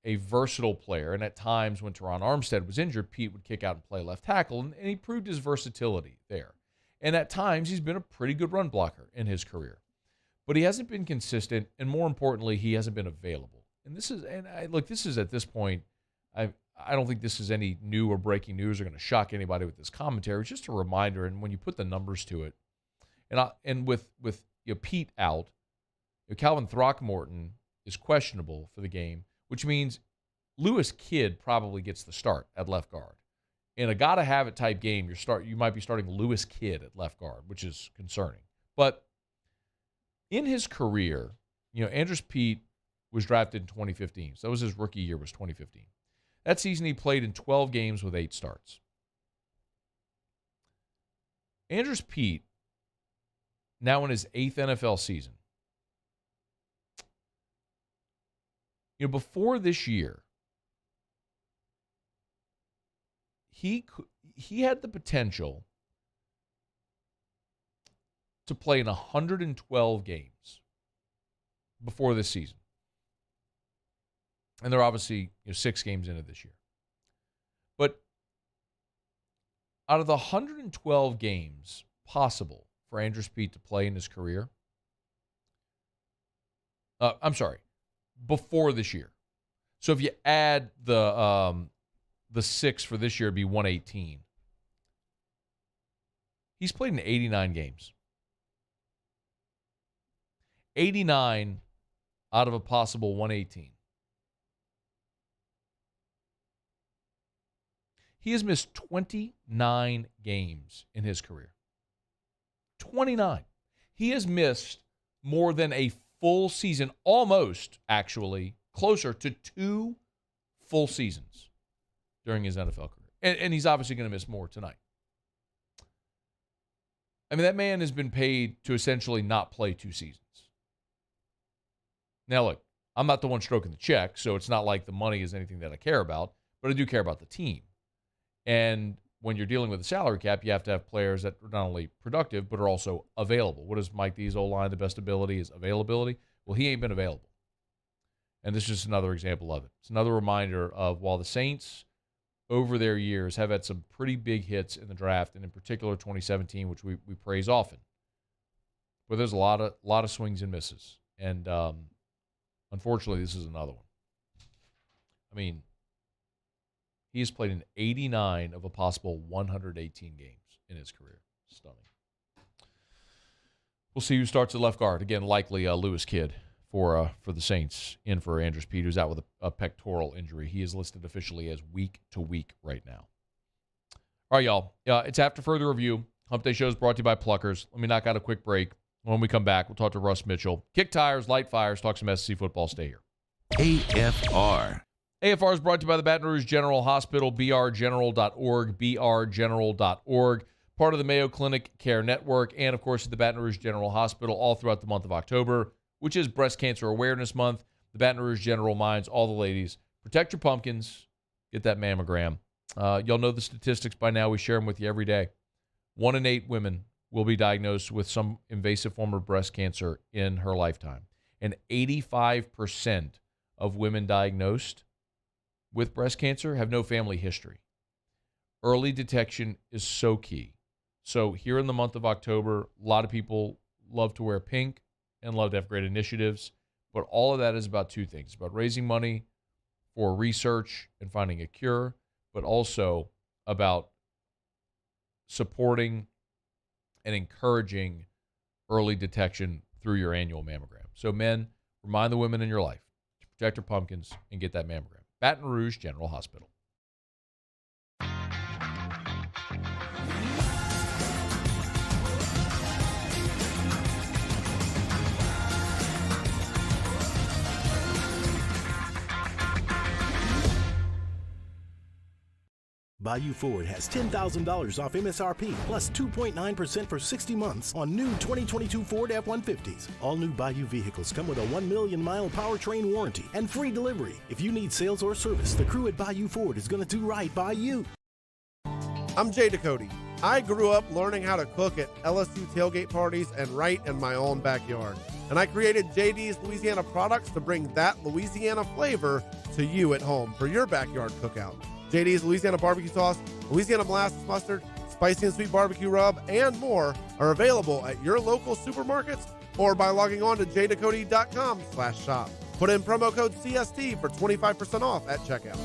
a versatile player. And at times when Teron Armstead was injured, Pete would kick out and play left tackle. And he proved his versatility there. And at times he's been a pretty good run blocker in his career. But he hasn't been consistent, and more importantly, he hasn't been available. And this is at this point, I don't think this is any new or breaking news or going to shock anybody with this commentary. It's just a reminder, and when you put the numbers to it, and with Pete out, Calvin Throckmorton is questionable for the game, which means Lewis Kidd probably gets the start at left guard. In a gotta-have-it type game, you might be starting Lewis Kidd at left guard, which is concerning. But in his career, Andrus Peat was drafted in 2015. So that was his rookie year, was 2015. That season he played in 12 games with 8 starts. Andrus Peat, now in his 8th NFL season. Before this year, he had the potential to play in 112 games before this season. And they're obviously 6 games into this year. But out of the 112 games possible for Andrus Peat to play in his career, before this year. So if you add the 6 for this year, it'd be 118. He's played in 89 games. 89 out of a possible 118. He has missed 29 games in his career. 29. He has missed more than a full season, almost, actually, closer to 2 full seasons during his NFL career. And he's obviously going to miss more tonight. I mean, that man has been paid to essentially not play 2 seasons. Now, look, I'm not the one stroking the check, so it's not like the money is anything that I care about, but I do care about the team. And when you're dealing with a salary cap, you have to have players that are not only productive, but are also available. What is Mike D's O-line? The best ability is availability. Well, he ain't been available. And this is just another example of it. It's another reminder of while the Saints, over their years, have had some pretty big hits in the draft, and in particular 2017, which we praise often. But there's a lot of swings and misses. And unfortunately, this is another one. I mean, he has played in 89 of a possible 118 games in his career. Stunning. We'll see who starts at left guard. Again, likely Lewis Kidd for the Saints, in for Andrus Peat, who's out with a pectoral injury. He is listed officially as week to week right now. All right, y'all. It's after further review. Hump Day Show is brought to you by Pluckers. Let me knock out a quick break. When we come back, we'll talk to Russ Mitchell. Kick tires, light fires, talk some SEC football. Stay here. AFR. AFR is brought to you by the Baton Rouge General Hospital, brgeneral.org, brgeneral.org, part of the Mayo Clinic Care Network, and, of course, the Baton Rouge General Hospital all throughout the month of October, which is Breast Cancer Awareness Month. The Baton Rouge General minds all the ladies. Protect your pumpkins. Get that mammogram. Y'all know the statistics by now. We share them with you every day. 1 in 8 women will be diagnosed with some invasive form of breast cancer in her lifetime. And 85% of women diagnosed with breast cancer have no family history. Early detection is so key. So here in the month of October, a lot of people love to wear pink and love to have great initiatives, but all of that is about 2 things. It's about raising money for research and finding a cure, but also about supporting and encouraging early detection through your annual mammogram. So men, remind the women in your life to protect your pumpkins and get that mammogram. Baton Rouge General Hospital. Bayou Ford has $10,000 off MSRP plus 2.9% for 60 months on new 2022 Ford F-150s. All new Bayou vehicles come with a 1 million-mile powertrain warranty and free delivery. If you need sales or service, the crew at Bayou Ford is going to do right by you. I'm Jay Ducote. I grew up learning how to cook at LSU tailgate parties and right in my own backyard. And I created JD's Louisiana products to bring that Louisiana flavor to you at home for your backyard cookout. JD's Louisiana barbecue sauce, Louisiana molasses mustard, spicy and sweet barbecue rub, and more are available at your local supermarkets or by logging on to jducote.com/shop. Put in promo code CST for 25% off at checkout.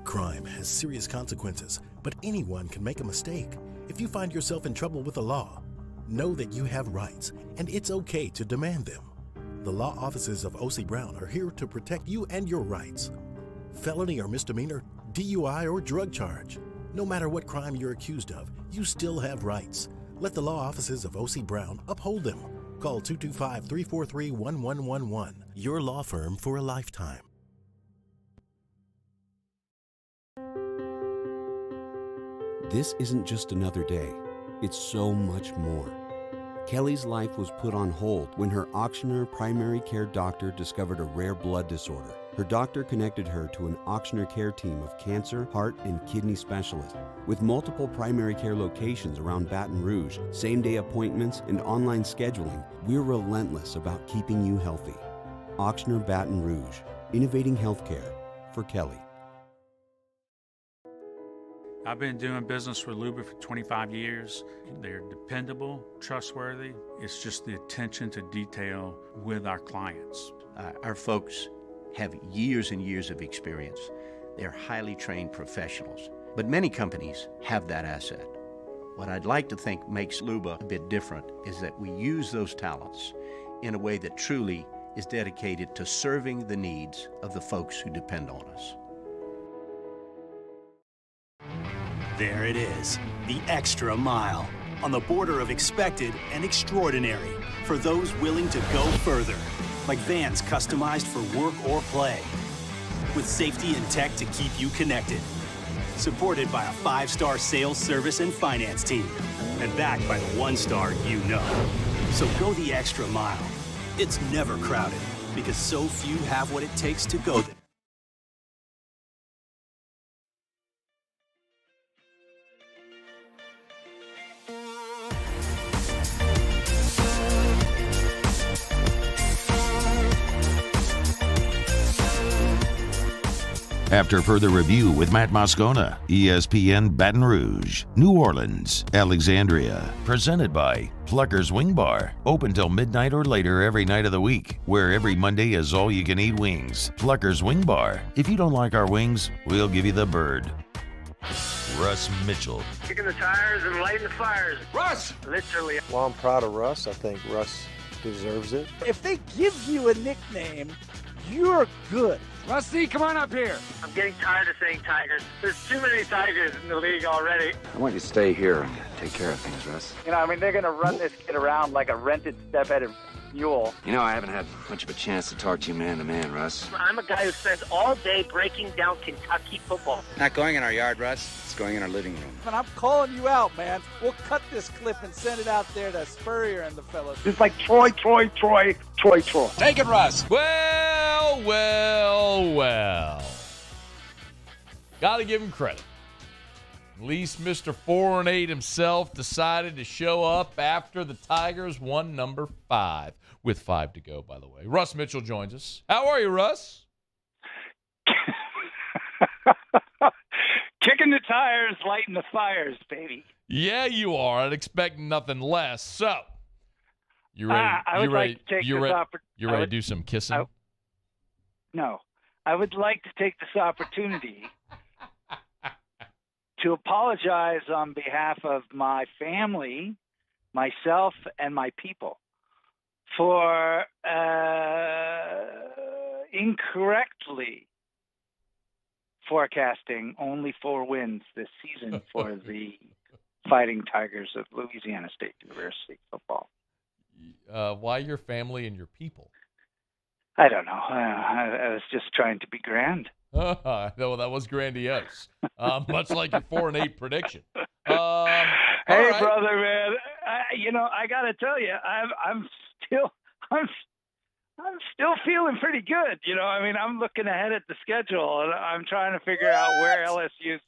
Crime has serious consequences, but anyone can make a mistake. If you find yourself in trouble with the law, know that you have rights, and it's okay to demand them. The law offices of O.C. Brown are here to protect you and your rights. Felony or misdemeanor, DUI or drug charge. No matter what crime you're accused of, you still have rights. Let the law offices of O.C. Brown uphold them. Call 225-343-1111. Your law firm for a lifetime. This isn't just another day. It's so much more. Kelly's life was put on hold when her auctioneer primary care doctor discovered a rare blood disorder. Her doctor connected her to an auctioneer care team of cancer, heart, and kidney specialists. With multiple primary care locations around Baton Rouge, same-day appointments, and online scheduling, we're relentless about keeping you healthy. Auctioneer Baton Rouge, innovating healthcare for Kelly. I've been doing business with Luba for 25 years. They're dependable, trustworthy. It's just the attention to detail with our clients. Our folks have years and years of experience. They're highly trained professionals, but many companies have that asset. What I'd like to think makes Luba a bit different is that we use those talents in a way that truly is dedicated to serving the needs of the folks who depend on us. There it is, the extra mile, on the border of expected and extraordinary, for those willing to go further, like vans customized for work or play, with safety and tech to keep you connected, supported by a 5-star sales, service, and finance team, and backed by the 1-star you know. So go the extra mile. It's never crowded, because so few have what it takes to go there. After further review with Matt Moscona, ESPN Baton Rouge, New Orleans, Alexandria. Presented by Plucker's Wing Bar. Open till midnight or later every night of the week, where every Monday is all-you-can-eat wings. Plucker's Wing Bar. If you don't like our wings, we'll give you the bird. Russ Mitchell. Kicking the tires and lighting the fires. Russ! Literally. Well, I'm proud of Russ. I think Russ deserves it. If they give you a nickname, you're good. Rusty, come on up here. I'm getting tired of saying Tigers. There's too many Tigers in the league already. I want you to stay here and take care of things, Russ. You know, I mean, they're going to run this kid around like a rented step-headed mule. You know, I haven't had much of a chance to talk to you man to man, Russ. I'm a guy who spends all day breaking down Kentucky football. Not going in our yard, Russ. It's going in our living room. And I'm calling you out, man. We'll cut this clip and send it out there to Spurrier and the fellas. It's like Troy. Take it, Russ. Well. Got to give him credit. At least Mr. 4-8 himself decided to show up after the Tigers won number 5. With 5 to go, by the way. Russ Mitchell joins us. How are you, Russ? Kicking the tires, lighting the fires, baby. Yeah, you are. I'd expect nothing less. So, you ready? You ready to do some kissing? No. I would like to take this opportunity to apologize on behalf of my family, myself, and my people for incorrectly forecasting only 4 wins this season for the Fighting Tigers of Louisiana State University football. Why your family and your people? I don't know. I was just trying to be grand. No, that was grandiose. Much like your 4-8 prediction. Hey, right. brother, man. I got to tell you, I'm still feeling pretty good. I'm looking ahead at the schedule, and I'm trying to figure out where LSU's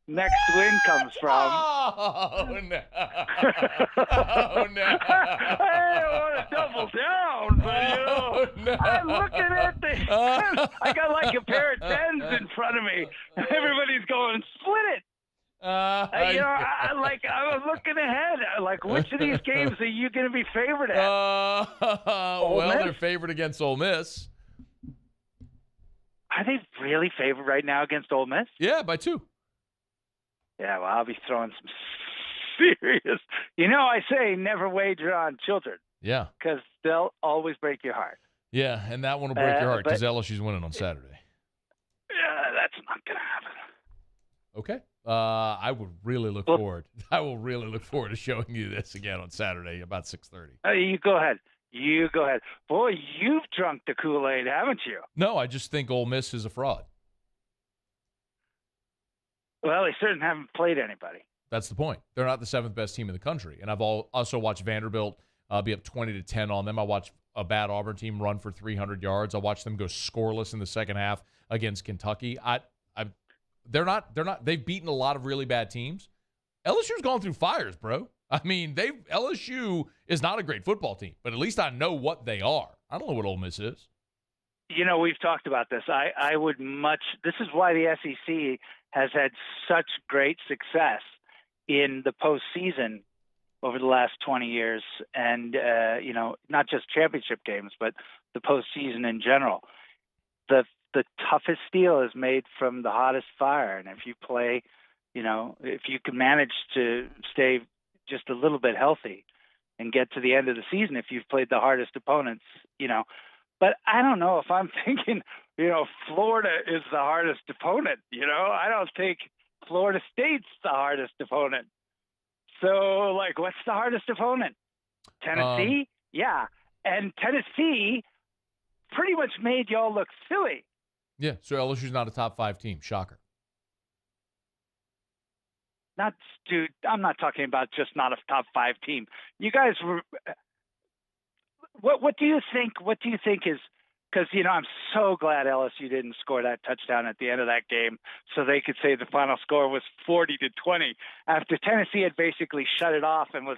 next win comes from. Oh, no. Oh, no. I don't want to double down, but, I'm looking at I got like a pair of 10s in front of me. Everybody's going, split it. I'm looking ahead. Like, which of these games are you going to be favored at? They're favored against Ole Miss. Are they really favored right now against Ole Miss? Yeah, by 2. Yeah, well, I'll be throwing some serious. I say never wager on children. Yeah. Because they'll always break your heart. Yeah, and that one will break your heart because LSU's winning on Saturday. Yeah, that's not going to happen. Okay. I would really look forward. I will really look forward to showing you this again on Saturday about 6:30. You go ahead. Boy, you've drunk the Kool-Aid, haven't you? No, I just think Ole Miss is a fraud. Well, they certainly haven't played anybody. That's the point. They're not the 7th best team in the country. And I've also watched Vanderbilt be up 20-10 on them. I watched a bad Auburn team run for 300 yards. I watched them go scoreless in the second half against Kentucky. They're not. They've beaten a lot of really bad teams. LSU's gone through fires, bro. I mean, LSU is not a great football team, but at least I know what they are. I don't know what Ole Miss is. We've talked about this. I would this is why the SEC has had such great success in the postseason over the last 20 years, and not just championship games, but the postseason in general. The toughest steel is made from the hottest fire, and if you play, if you can manage to stay just a little bit healthy and get to the end of the season, if you've played the hardest opponents, But I don't know if I'm thinking, Florida is the hardest opponent. I don't think Florida State's the hardest opponent. So, what's the hardest opponent? Tennessee? Yeah. And Tennessee pretty much made y'all look silly. Yeah, so LSU's not a top 5 team. Shocker. Dude, I'm not talking about just not a top 5 team. You guys were – what do you think? What do you think is – because, I'm so glad LSU didn't score that touchdown at the end of that game so they could say the final score was 40-20 after Tennessee had basically shut it off and was,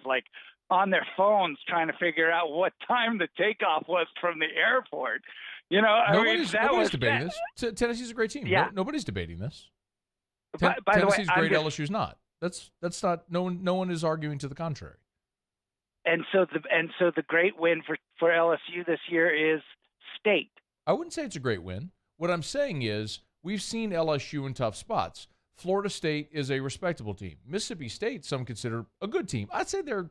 on their phones trying to figure out what time the takeoff was from the airport. Nobody's debating this. Tennessee's a great team. Yeah. Nobody's debating this. By the way, Tennessee's great, LSU's not. That's not. No one is arguing to the contrary. And so the great win for LSU this year is State. I wouldn't say it's a great win. What I'm saying is we've seen LSU in tough spots. Florida State is a respectable team. Mississippi State, some consider a good team. I'd say they're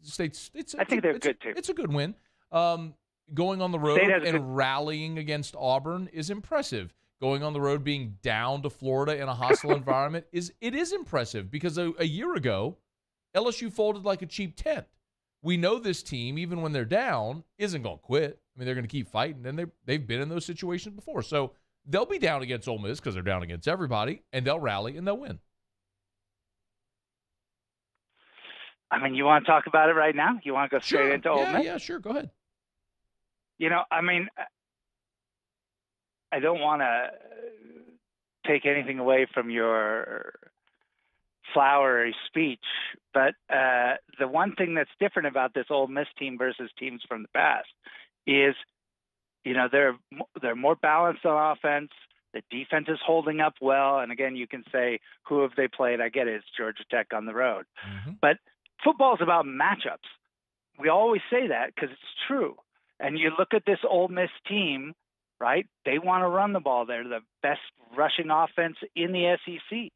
State's. I think they're a good team. It's a good win. Going on the road and rallying against Auburn is impressive. Going on the road, being down to Florida in a hostile environment is impressive because a year ago, LSU folded like a cheap tent. We know this team, even when they're down, isn't going to quit. I mean, they're going to keep fighting, and they've been in those situations before. So they'll be down against Ole Miss because they're down against everybody, and they'll rally and they'll win. I mean, you want to talk about it right now? You want to go straight into Ole Miss? Yeah, sure. Go ahead. I don't want to take anything away from your flowery speech, but the one thing that's different about this Ole Miss team versus teams from the past is, they're more balanced on offense. The defense is holding up well. And again, you can say, who have they played? I get it. It's Georgia Tech on the road. Mm-hmm. But football is about matchups. We always say that because it's true. And you look at this Ole Miss team, right? They want to run the ball. They're the best rushing offense in the SEC.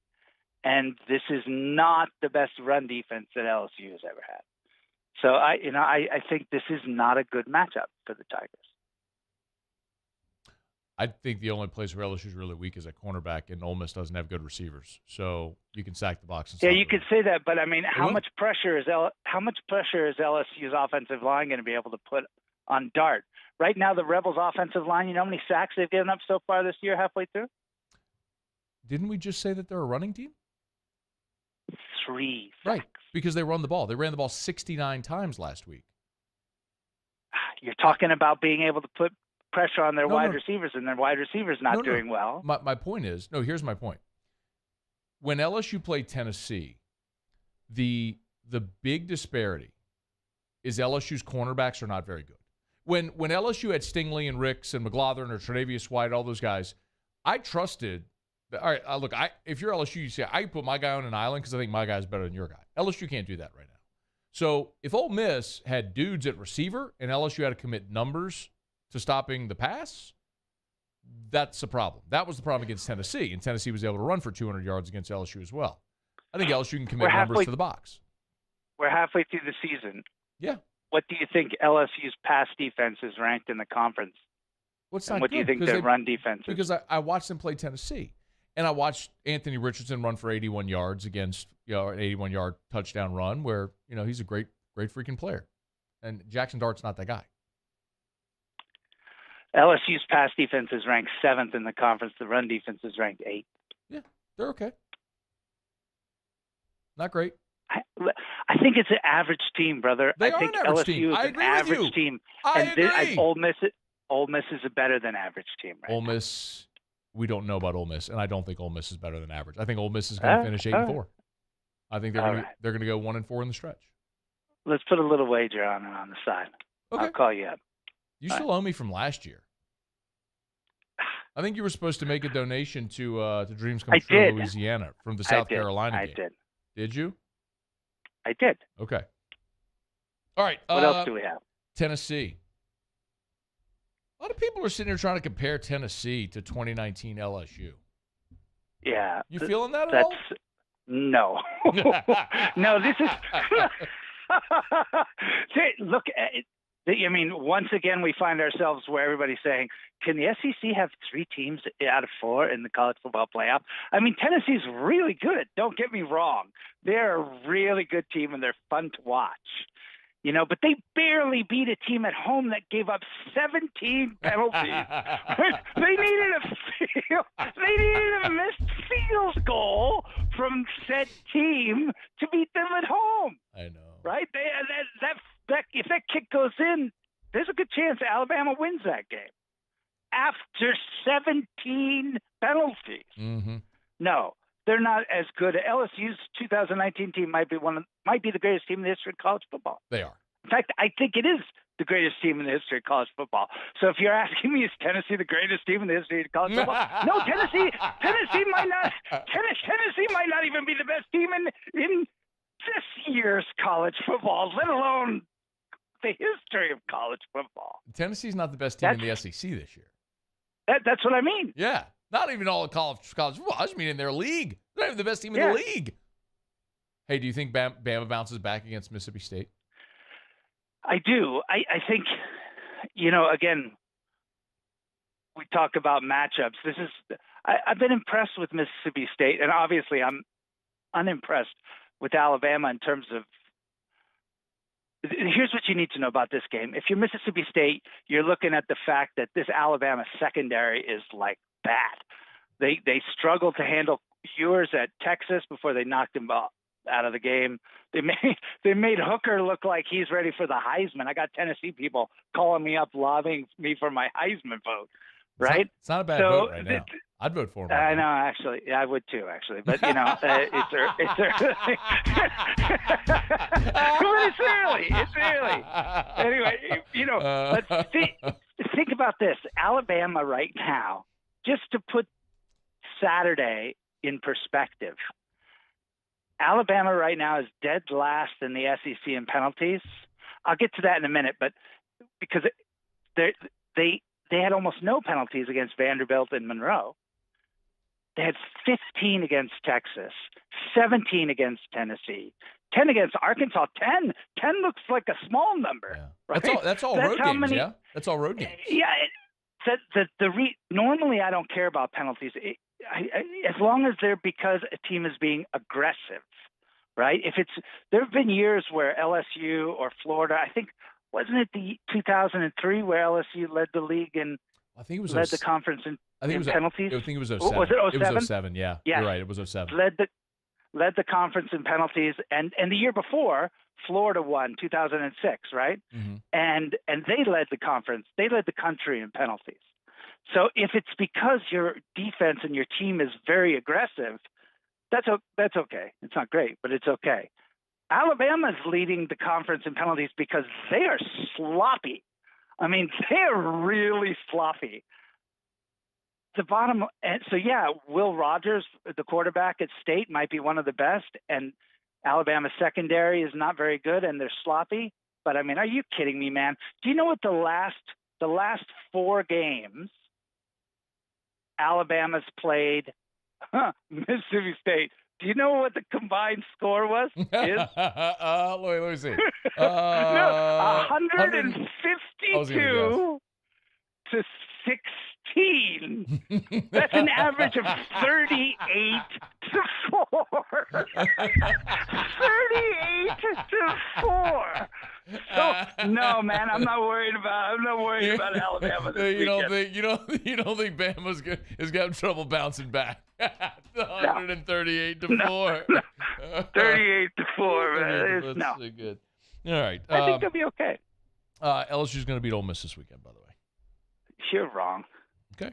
And this is not the best run defense that LSU has ever had. So I think this is not a good matchup for the Tigers. I think the only place where LSU is really weak is at cornerback, and Ole Miss doesn't have good receivers. So you can sack the box. Yeah, you could say that, but I mean, how much pressure is LSU's offensive line going to be able to put on Dart? Right now, the Rebels' offensive line, you know how many sacks they've given up so far this year, halfway through? Didn't we just say that they're a running team? 3 Right, because they run the ball. They ran the ball 69 times last week. You're talking about being able to put pressure on their wide receivers, and their wide receivers not doing well. My point is, here's my point. When LSU played Tennessee, the big disparity is LSU's cornerbacks are not very good. When LSU had Stingley and Ricks and McLaughlin or Tre'Davious White, all those guys, I trusted. All right, look, if you're LSU, you say, I put my guy on an island because I think my guy's better than your guy. LSU can't do that right now. So if Ole Miss had dudes at receiver and LSU had to commit numbers to stopping the pass, that's a problem. That was the problem against Tennessee, and Tennessee was able to run for 200 yards against LSU as well. I think LSU can commit numbers to the box. We're halfway through the season. Yeah. What do you think LSU's pass defense is ranked in the conference? What's and not what good? do you think their run defense is? Because I watched them play Tennessee, and I watched Anthony Richardson run for 81 yards against an 81-yard touchdown run where he's a great freaking player, and Jackson Dart's not that guy. LSU's pass defense is ranked 7th in the conference. The run defense is ranked 8th. Yeah, they're okay. Not great. I think it's an average team, brother. They I think are an average LSU team. is I an agree average with you. team. I and agree. Ole Miss is a better than average team, right? Ole Miss, we don't know about Ole Miss, and I don't think Ole Miss is better than average. I think Ole Miss is going to finish 8-4. I think they're going to go 1-4 in the stretch. Let's put a little wager on it on the side. Okay. I'll call you up. You still owe me from last year. I think you were supposed to make a donation to Dreams Come True in Louisiana from the South Carolina game. I did. Did you? I did. Okay. All right. What else do we have? Tennessee. A lot of people are sitting here trying to compare Tennessee to 2019 LSU. Yeah. You feeling that at all? No. No, this is look, I mean, once again, we find ourselves where everybody's saying, can the SEC have 3 teams out of 4 in the college football playoff? I mean, Tennessee's really good. Don't get me wrong. They're a really good team, and they're fun to watch. But they barely beat a team at home that gave up 17 penalties. They needed a missed field goal from said team to beat them at home. I know. Right? If that kick goes in, there's a good chance Alabama wins that game. After 17 penalties. Mm-hmm. No, they're not as good. LSU's 2019 team might be the greatest team in the history of college football. They are. In fact, I think it is the greatest team in the history of college football. So if you're asking me, is Tennessee the greatest team in the history of college football? No, Tennessee might not. Tennessee might not even be the best team in this year's college football, let alone the history of college football. Tennessee's not the best team in the SEC this year. That's what I mean. Yeah. Not even all of college football. I just mean in their league. They're not even the best team in the league. Hey, do you think Bama bounces back against Mississippi State? I do. I think, again, we talk about matchups. I've been impressed with Mississippi State, and obviously I'm unimpressed with Alabama in terms of. Here's what you need to know about this game. If you're Mississippi State, you're looking at the fact that this Alabama secondary is like bad. They struggled to handle Ewers at Texas before they knocked him out of the game. They made Hooker look like he's ready for the Heisman. I got Tennessee people calling me up, lobbying me for my Heisman vote. Right? It's not a bad vote right now. I'd vote for him. I know, actually. Yeah, I would too, actually. But, it's early. It's early. Anyway, but think about this. Alabama right now, just to put Saturday in perspective, Alabama right now is dead last in the SEC in penalties. I'll get to that in a minute, but because they had almost no penalties against Vanderbilt and Monroe. They had 15 against Texas, 17 against Tennessee, 10 against Arkansas. 10 looks like a small number. Yeah. Right? That's all road games, yeah? That's all road games. Yeah. Normally I don't care about penalties. As long as they're because a team is being aggressive, right? There have been years where LSU or Florida, I think, wasn't it the 2003 where LSU led the league in I think it was led the conference in penalties. I think it was 07. Was it 07? It was 07, yeah. Yeah. You're right, it was 07. Led the conference in penalties, and the year before, Florida won 2006, right? Mm-hmm. And they led the conference. They led the country in penalties. So if it's because your defense and your team is very aggressive, that's okay. It's not great, but it's okay. Alabama's leading the conference in penalties because they are sloppy. I mean, they're really sloppy. Will Rogers, the quarterback at State, might be one of the best, and Alabama's secondary is not very good, and they're sloppy. But I mean, are you kidding me, man? Do you know what the last 4 games Alabama's played Mississippi State? Do you know what the combined score was? Let me see. 152 to 16. That's an average of 38 to 4. 38 to 4. So no, man, I'm not worried about Alabama this weekend. You don't think Bama's is having trouble bouncing back? 138 to 4. 38 to 4, man. That's no. So good. All right. I think they'll be okay. LSU's going to beat Ole Miss this weekend, by the way. You're wrong. Okay.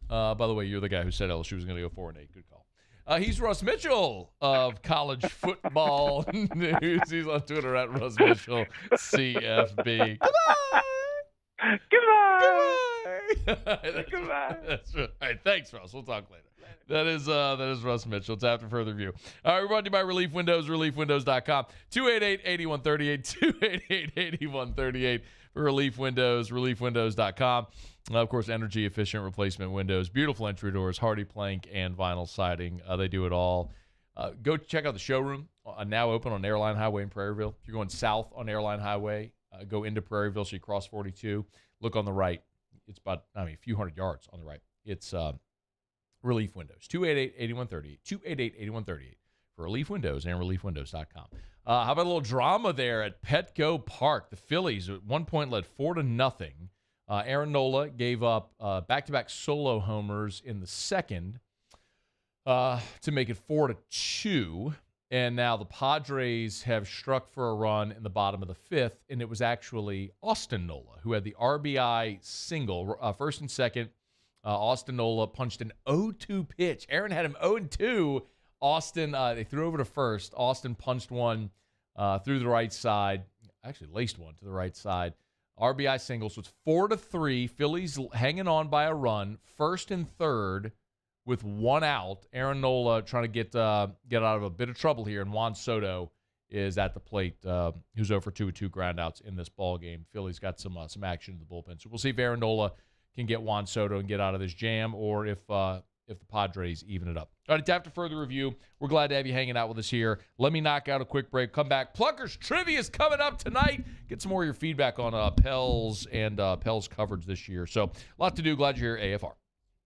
By the way, you're the guy who said LSU was going to go 4-8. Good call. He's Russ Mitchell of college football news. He's on Twitter at Russ Mitchell CFB. Goodbye. That's right. All right, thanks, Russ. We'll talk later. That is Russ Mitchell. It's after further review. All right, we're brought to you by Relief Windows, reliefwindows.com. 288-8138, 288-8138 for Relief Windows, reliefwindows.com. Of course, energy-efficient replacement windows, beautiful entry doors, hardy plank, and vinyl siding. They do it all. Go check out the showroom, now open on Airline Highway in Prairieville. If you're going south on Airline Highway, go into Prairieville so you cross 42. Look on the right. It's about, a few hundred yards on the right. It's Relief Windows, 288-8138, 288-8138 for Relief Windows and reliefwindows.com. How about a little drama there at Petco Park? The Phillies at one point led 4-0. Aaron Nola gave up back-to-back solo homers in the second to make it 4-2. And now the Padres have struck for a run in the bottom of the fifth, and it was actually Austin Nola who had the RBI single, first and second. Austin Nola punched an 0-2 pitch. Aaron had him 0-2. Austin, they threw over to first. Austin punched one through the right side, actually laced one to the right side. RBI single, so it's 4-3. Phillies hanging on by a run, first and third with one out. Aaron Nola trying to get out of a bit of trouble here, and Juan Soto is at the plate, who's over 2 with 2 groundouts in this ball game. Phillies got some action in the bullpen, so we'll see if Aaron Nola can get Juan Soto and get out of this jam, or if the Padres even it up. All right, it's after further review. We're glad to have you hanging out with us here. Let me knock out a quick break. Come back. Pluckers Trivia is coming up tonight. Get some more of your feedback on Pels and Pels coverage this year. So, a lot to do. Glad you're here. AFR.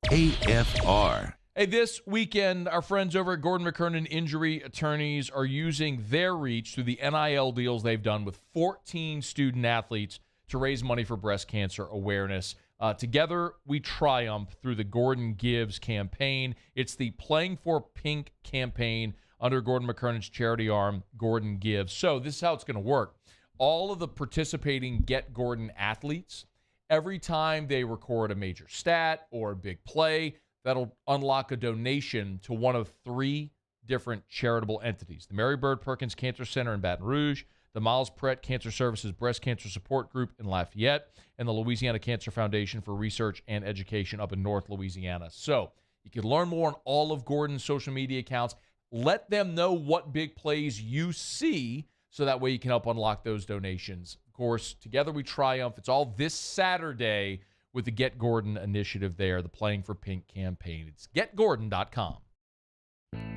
AFR. Hey, this weekend, our friends over at Gordon McKernan Injury Attorneys are using their reach through the NIL deals they've done with 14 student athletes to raise money for breast cancer awareness. Together, we triumph through the Gordon Gives campaign. It's the Playing for Pink campaign under Gordon McKernan's charity arm, Gordon Gives. So this is how it's going to work. All of the participating Get Gordon athletes, every time they record a major stat or a big play, that'll unlock a donation to one of 3 different charitable entities. The Mary Bird Perkins Cancer Center in Baton Rouge, the Miles Pratt Cancer Services Breast Cancer Support Group in Lafayette, and the Louisiana Cancer Foundation for Research and Education up in North Louisiana. So you can learn more on all of Gordon's social media accounts. Let them know what big plays you see so that way you can help unlock those donations. Of course, together we triumph. It's all this Saturday with the Get Gordon initiative there, the Playing for Pink campaign. It's getgordon.com.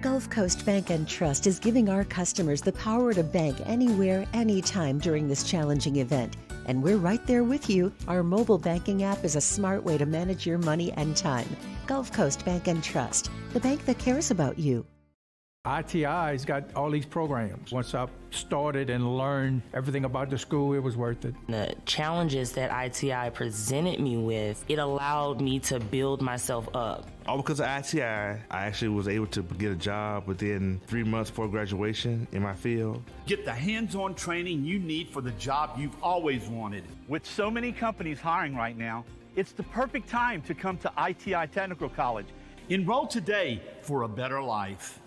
Gulf Coast Bank and Trust is giving our customers the power to bank anywhere, anytime during this challenging event. And we're right there with you. Our mobile banking app is a smart way to manage your money and time. Gulf Coast Bank and Trust, the bank that cares about you. ITI's got all these programs. Once I started and learned everything about the school, it was worth it. The challenges that ITI presented me with, it allowed me to build myself up. All because of ITI, I actually was able to get a job within 3 months before graduation in my field. Get the hands-on training you need for the job you've always wanted. With so many companies hiring right now, it's the perfect time to come to ITI Technical College. Enroll today for a better life.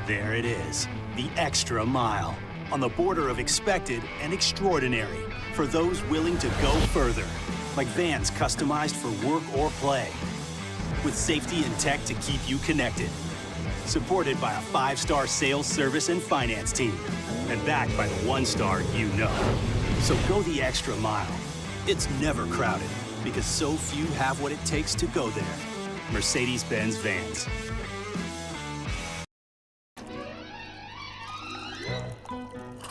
There it is, the extra mile, on the border of expected and extraordinary for those willing to go further, like vans customized for work or play, with safety and tech to keep you connected, supported by a 5-star sales, service, and finance team, and backed by the 1-star you know. So go the extra mile. It's never crowded, because so few have what it takes to go there. Mercedes-Benz Vans.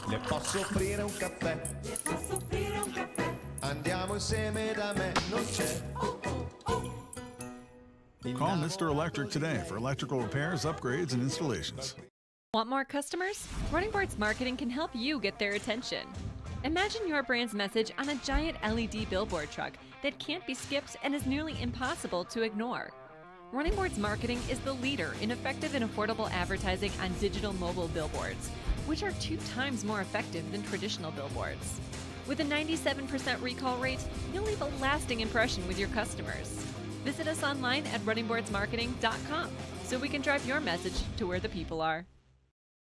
Le posso offrire un caffè? Andiamo insieme da me, non c'è. Call Mr. Electric today for electrical repairs, upgrades, and installations. Want more customers? Running Boards Marketing can help you get their attention. Imagine your brand's message on a giant LED billboard truck that can't be skipped and is nearly impossible to ignore. Running Boards Marketing is the leader in effective and affordable advertising on digital mobile billboards, which are 2 times more effective than traditional billboards. With a 97% recall rate, you'll leave a lasting impression with your customers. Visit us online at runningboardsmarketing.com so we can drive your message to where the people are.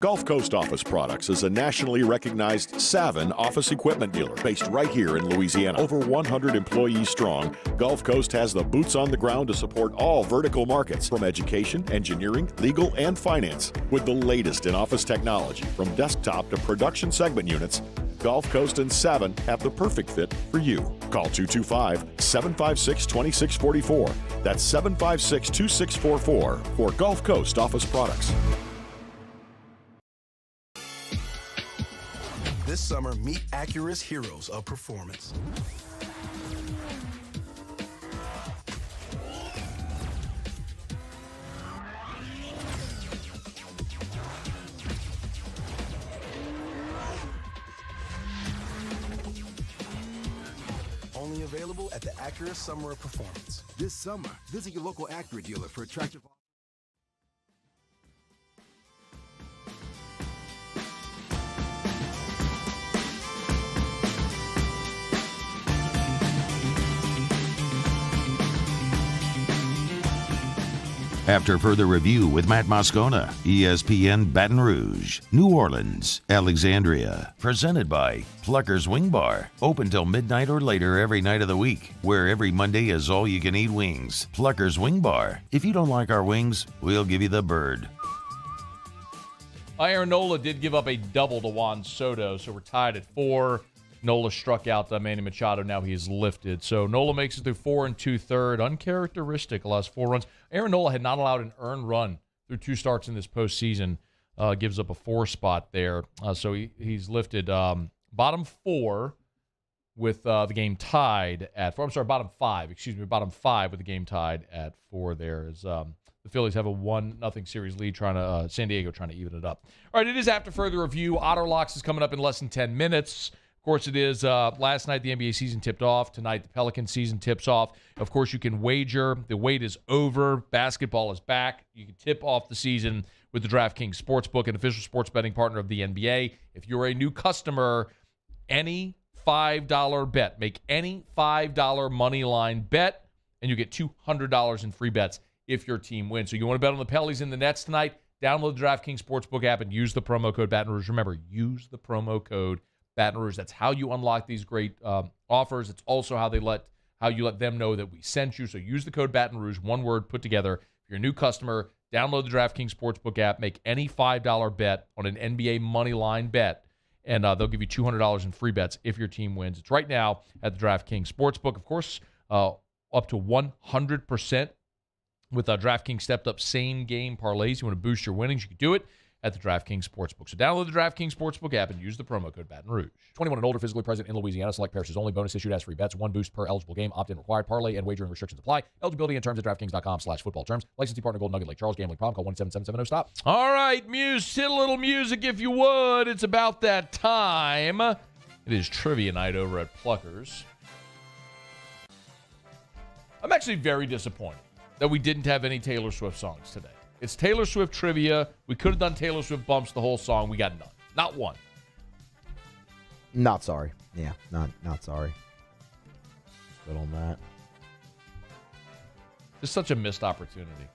Gulf Coast Office Products is a nationally recognized Savin office equipment dealer based right here in Louisiana. Over 100 employees strong, Gulf Coast has the boots on the ground to support all vertical markets from education, engineering, legal, and finance. With the latest in office technology from desktop to production segment units, Gulf Coast and Savin have the perfect fit for you. Call 225-756-2644. That's 756-2644 for Gulf Coast Office Products. This summer, meet Acura's heroes of performance. Only available at the Acura Summer of Performance. This summer, visit your local Acura dealer for attractive offers. After further review with Matt Moscona, ESPN Baton Rouge, New Orleans, Alexandria. Presented by Plucker's Wing Bar. Open till midnight or later every night of the week, where every Monday is all-you-can-eat wings. Plucker's Wing Bar. If you don't like our wings, we'll give you the bird. Aaron Nola did give up a double to Juan Soto, so we're tied at 4. Nola struck out Manny Machado. Now he is lifted. So Nola makes it through 4 2/3. Uncharacteristic, allows 4 runs. Aaron Nola had not allowed an earned run through 2 starts in this postseason. Gives up a 4 spot there. So he's lifted bottom 4 with the game tied at 4. I'm sorry, bottom 5. Excuse me, bottom 5 with the game tied at 4 there. As the Phillies have a 1-0 series lead, San Diego trying to even it up. All right, it is after further review. Otter Locks is coming up in less than 10 minutes. Of course, it is. Last night, the NBA season tipped off. Tonight, the Pelicans season tips off. Of course, you can wager. The wait is over. Basketball is back. You can tip off the season with the DraftKings Sportsbook, an official sports betting partner of the NBA. If you're a new customer, any $5 bet, make any $5 money line bet, and you get $200 in free bets if your team wins. So you want to bet on the Pellies and the Nets tonight? Download the DraftKings Sportsbook app and use the promo code Baton Rouge. Remember, use the promo code Baton Rouge. That's how you unlock these great offers. It's also how you let them know that we sent you. So use the code Baton Rouge, one word put together. If you're a new customer, download the DraftKings Sportsbook app, make any $5 bet on an NBA money line bet, and they'll give you $200 in free bets if your team wins. It's right now at the DraftKings Sportsbook. Of course, up to 100% with DraftKings stepped up same game parlays. You want to boost your winnings, you can do it at the DraftKings Sportsbook. So download the DraftKings Sportsbook app and use the promo code Baton Rouge. 21 and older, physically present in Louisiana. Select parishes only. Bonus issued as free bets. 1 boost per eligible game. Opt-in required. Parlay and wagering restrictions apply. Eligibility and terms at DraftKings.com/football terms. Licensee partner Golden Nugget Lake Charles. Gambling problem. Call 1-877-7-0-STOP. All right, hit a little music if you would. It's about that time. It is trivia night over at Pluckers. I'm actually very disappointed that we didn't have any Taylor Swift songs today. It's Taylor Swift trivia. We could have done Taylor Swift bumps the whole song. We got none. Not one. Not sorry. Yeah, not sorry. Good on that. Just such a missed opportunity.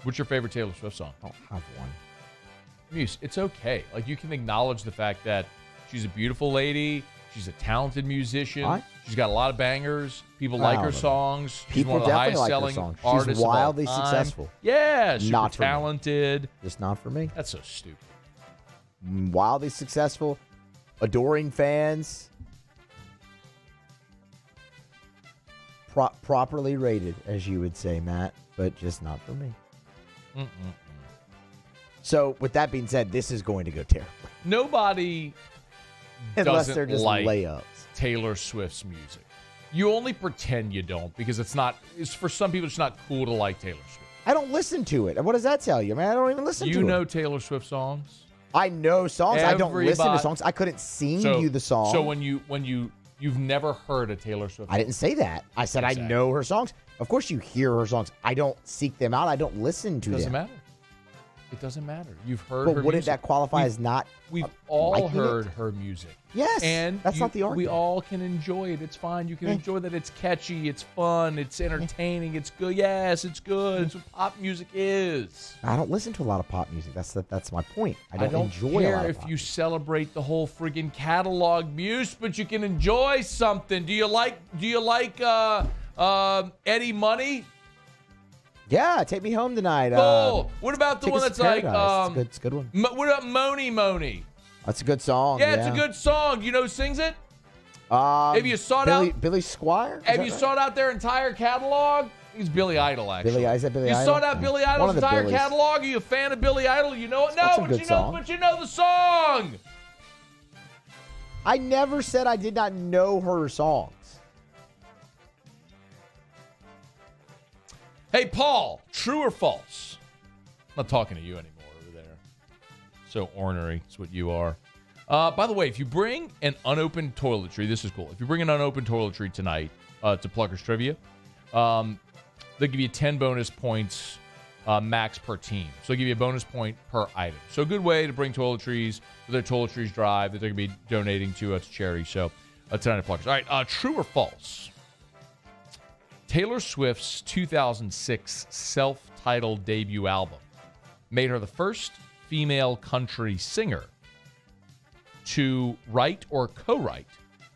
What's your favorite Taylor Swift song? I don't have one. Muse, it's okay. Like, you can acknowledge the fact that she's a beautiful lady. She's a talented musician. She's got a lot of bangers. People like her songs. She's one of the highest-selling artists She's wildly of all time. successful. Yeah, super Not for me. talented. Just not for me. That's so stupid. Wildly successful, adoring fans, properly rated, as you would say, Matt, but just not for me. So, with that being said, this is going to go terribly. Nobody Unless they're just like layups. Taylor Swift's music. You only pretend you don't because it's for some people it's not cool to like Taylor Swift. I don't listen to it. What does that tell you, man? I don't even listen to it. You know Taylor Swift songs? I know songs. I don't listen to songs. I couldn't sing you the song. So when you've never heard a Taylor Swift song. I didn't say that. I said I know her songs. Of course you hear her songs. I don't seek them out. I don't listen to them. It doesn't matter. You've heard but her wouldn't music. that qualify as not We've all liking heard it? her music. Yes, and that's not the argument. We all can enjoy it. It's fine. You can enjoy that. It's catchy. It's fun. It's entertaining. It's good. Yes, it's good. It's what pop music is. I don't listen to a lot of pop music. That's my point. I don't enjoy a lot care of if pop you celebrate the whole friggin' catalog, Muse, but you can enjoy something. Do you like Eddie Money? Yeah, Take Me Home Tonight. Cool. What about the one Tickets that's to Paradise. It's a good one. What about Moni Moni? That's a good song. Yeah, it's a good song. You know who sings it? Have you sought out Billy Squire? Have you sought out their entire catalog? He's Billy Idol, actually. Is that Billy you Idol? sought out Billy Idol's entire catalog? Are you a fan of Billy Idol? You know it? No, but you know the song. I never said I did not know her songs. Hey, Paul, true or false? I'm not talking to you anymore over there. So ornery. That's what you are. By the way, if you bring an unopened toiletry, this is cool. If you bring an unopened toiletry tonight to Pluckers Trivia, they'll give you 10 bonus points max per team. So they'll give you a bonus point per item. So a good way to bring toiletries for their toiletries drive that they're going to be donating to charity. So tonight at Pluckers. All right, true or false? Taylor Swift's 2006 self-titled debut album made her the first female country singer to write or co-write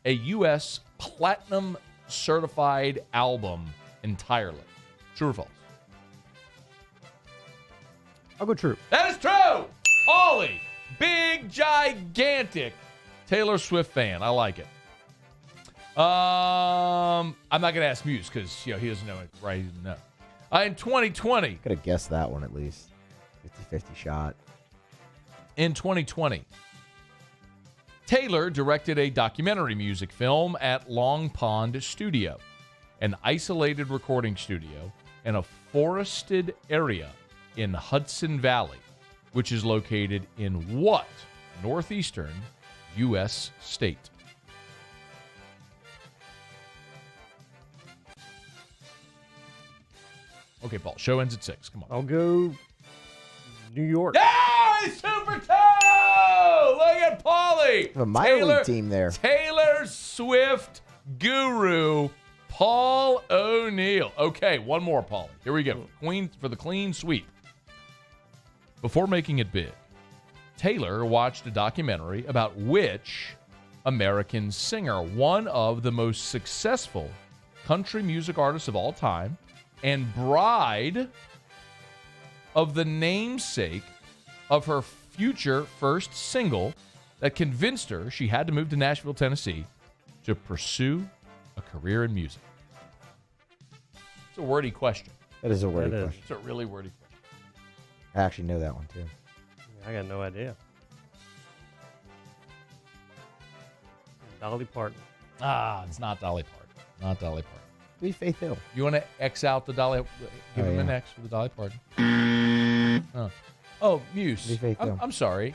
a U.S. platinum certified album entirely. True or false? I'll go true. That is true! Paulie, big, gigantic Taylor Swift fan. I like it. I'm not going to ask Muse because he doesn't know it. Right? He doesn't know. In 2020. Could have guessed that one at least. 50-50 shot. In 2020, Taylor directed a documentary music film at Long Pond Studio, an isolated recording studio in a forested area in Hudson Valley, which is located in what northeastern U.S. state? Okay, Paul. Show ends at 6. Come on. I'll go New York. Yeah, Super 2! Look at Paulie. A minor league team there. Taylor Swift guru, Paul O'Neill. Okay, one more, Paulie. Here we go. For the clean sweep. Before making it big, Taylor watched a documentary about which American singer, one of the most successful country music artists of all time, and bride of the namesake of her future first single that convinced her she had to move to Nashville, Tennessee to pursue a career in music. It's a wordy question. That is a wordy question. It's a really wordy question. I actually know that one, too. I got no idea. Dolly Parton. It's not Dolly Parton. Not Dolly Parton. Be Faith Hill. You want to X out the Dolly? Give him an X for the Dolly Parton. Oh, Muse. Be Faith Hill. I'm sorry.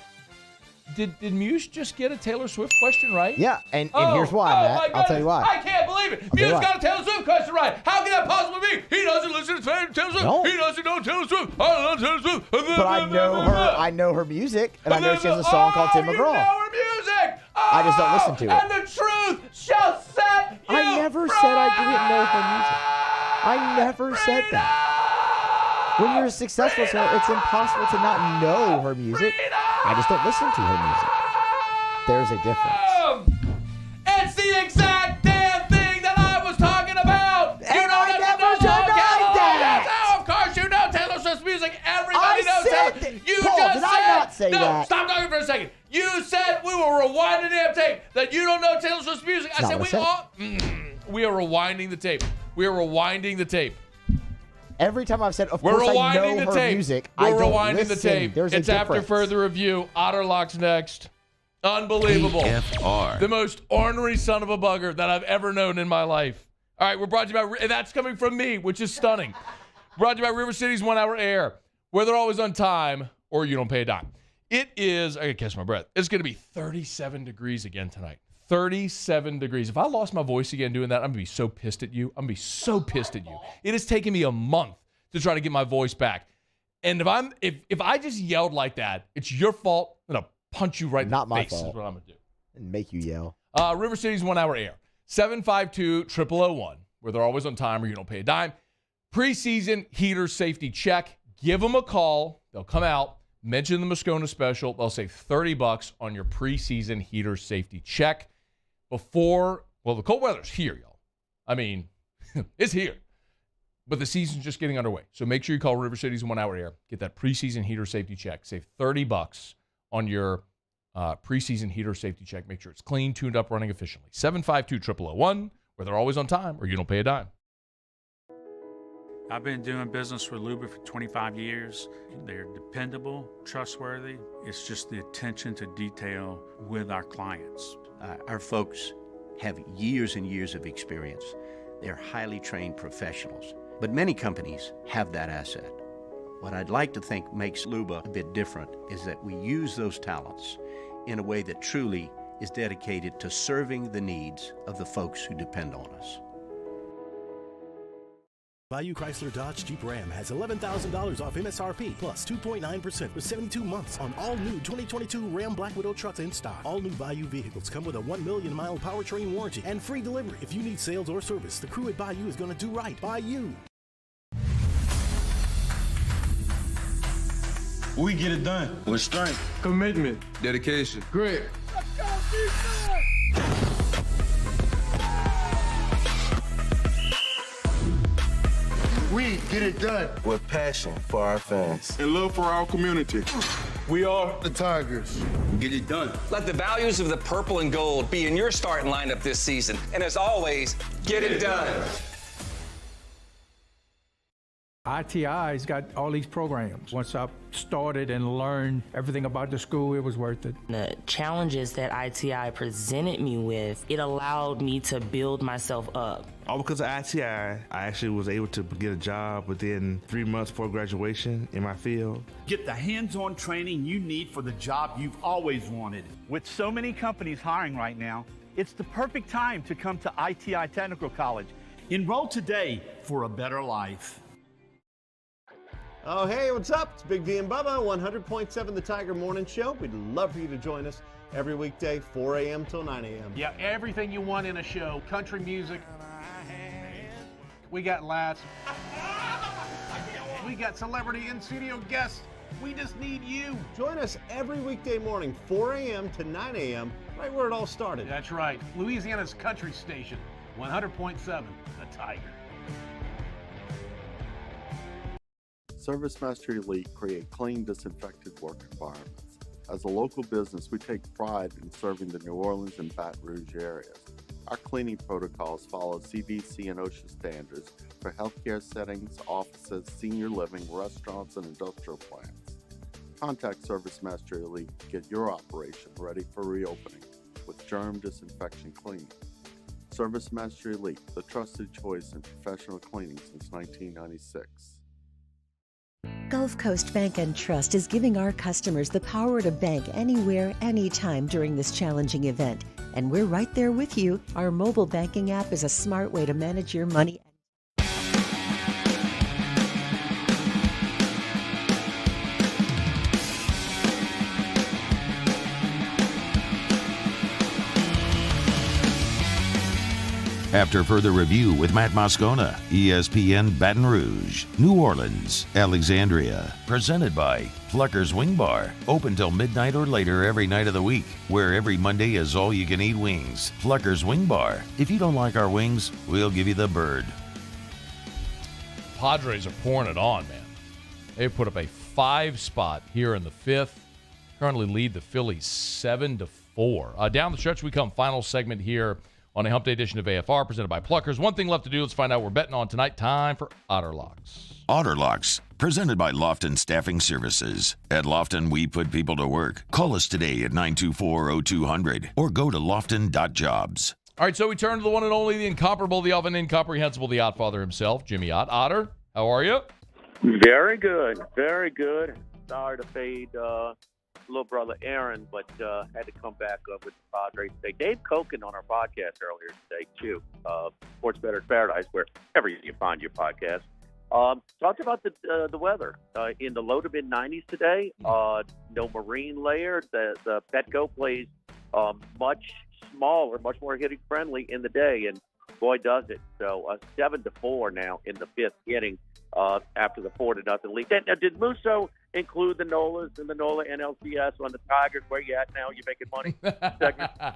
Did Muse just get a Taylor Swift question right? Yeah, and here's why, Matt. I'll tell you why. I can't believe it. Muse got a Taylor Swift question right. How can that possibly be? He doesn't listen to Taylor Swift. No. He doesn't know Taylor Swift. I love Taylor Swift. But I know her music, and I know she has a song called Tim McGraw. You know her music. I just don't listen to it. And the truth shall set you I never said I didn't know her music. I never said that. When you're a successful singer, it's impossible to not know her music. I just don't listen to her music. There's a difference. It's the exact damn thing that I was talking about. And I never denied that. Yes, of course you know Taylor Swift's music. Everybody knows Taylor. You Paul, just did said, I not say no, that? Stop talking for a second. You said we were rewinding the damn tape, that you don't know Taylor Swift's music. I said we are rewinding the tape. We are rewinding the tape. Every time I've said, of course I know her music, I don't rewinding listen. the tape. There's a It's after difference. further review. Otter locks next. Unbelievable. AFR. The most ornery son of a bugger that I've ever known in my life. All right, we're brought to you by, and that's coming from me, which is stunning. Brought to you by River City's 1 Hour Air, where they're always on time or you don't pay a dime. It is, I gotta catch my breath. It's gonna be 37 degrees again tonight. 37 degrees. If I lost my voice again doing that, I'm gonna be so pissed at you. I'm gonna be so pissed at you. It has taken me a month to try to get my voice back. And if I just yelled like that, it's your fault. I'm gonna punch you right in the face. Not my fault. Is what I'm gonna do. And make you yell. River City's 1 Hour Air. 752-0001, where they're always on time or you don't pay a dime. Preseason heater safety check. Give them a call. They'll come out, mention the Moscona special. They'll save $30 on your preseason heater safety check. The cold weather's here, y'all. I mean, it's here. But the season's just getting underway. So make sure you call River City's 1 Hour Air. Get that preseason heater safety check. Save $30 on your preseason heater safety check. Make sure it's clean, tuned up, running efficiently. 752-0001, where they're always on time or you don't pay a dime. I've been doing business with Luba for 25 years. They're dependable, trustworthy. It's just the attention to detail with our clients. Our folks have years and years of experience. They're highly trained professionals. But many companies have that asset. What I'd like to think makes Luba a bit different is that we use those talents in a way that truly is dedicated to serving the needs of the folks who depend on us. Bayou Chrysler Dodge Jeep Ram has $11,000 off MSRP plus 2.9% for 72 months on all new 2022 Ram Black Widow trucks in stock. All new Bayou vehicles come with a 1 million mile powertrain warranty and free delivery. If you need sales or service, the crew at Bayou is going to do right by you. We get it done with strength, commitment, dedication, grit. We get it done with passion for our fans and love for our community. We are the Tigers. Get it done. Let the values of the purple and gold be in your starting lineup this season. And as always, get it done. ITI's got all these programs. Once I started and learned everything about the school, it was worth it. The challenges that ITI presented me with, it allowed me to build myself up. All because of ITI, I actually was able to get a job within 3 months before graduation in my field. Get the hands-on training you need for the job you've always wanted. With so many companies hiring right now, it's the perfect time to come to ITI Technical College. Enroll today for a better life. Oh, hey, what's up? It's Big D and Bubba, 100.7 The Tiger Morning Show. We'd love for you to join us every weekday, 4 a.m. till 9 a.m. Yeah, everything you want in a show. Country music. We got laughs. We got celebrity in-studio guests. We just need you. Join us every weekday morning, 4 a.m. to 9 a.m., right where it all started. That's right. Louisiana's country station, 100.7 The Tiger. Service Master Elite create clean, disinfected work environments. As a local business, we take pride in serving the New Orleans and Baton Rouge areas. Our cleaning protocols follow CDC and OSHA standards for healthcare settings, offices, senior living, restaurants, and industrial plants. Contact Service Master Elite to get your operation ready for reopening with germ disinfection cleaning. Service Master Elite, the trusted choice in professional cleaning since 1996. Gulf Coast Bank and Trust is giving our customers the power to bank anywhere, anytime during this challenging event. And we're right there with you. Our mobile banking app is a smart way to manage your money. After further review with Matt Moscona, ESPN Baton Rouge, New Orleans, Alexandria. Presented by Plucker's Wing Bar. Open till midnight or later every night of the week, where every Monday is all-you-can-eat wings. Plucker's Wing Bar. If you don't like our wings, we'll give you the bird. Padres are pouring it on, man. They put up a 5 spot here in the 5th. Currently lead the Phillies 7-4. Down the stretch we come. Final segment here on a Hump Day edition of AFR, presented by Pluckers. One thing left to do. Let's find out what we're betting on tonight. Time for Otter Locks. Otter Locks, presented by Lofton Staffing Services. At Lofton, we put people to work. Call us today at 924-0200 or go to lofton.jobs. All right, so we turn to the one and only, the incomparable, the often incomprehensible, the Ottfather himself, Jimmy Ott. Otter, how are you? Very good. Very good. Sorry to fade little brother Aaron, but had to come back up with the Padres today. Dave Koken on our podcast earlier today, too. Sports Bettor's Paradise, wherever you find your podcast. Talked about the weather in the low to mid 90s today. No marine layer. The Petco plays much smaller, much more hitting friendly in the day, and boy does it. So 7-4 now in the 5th inning after the 4-0 lead. Now, did Musso include the Nolas and the Nola NLCS on the Tigers? Where you at now? You making money?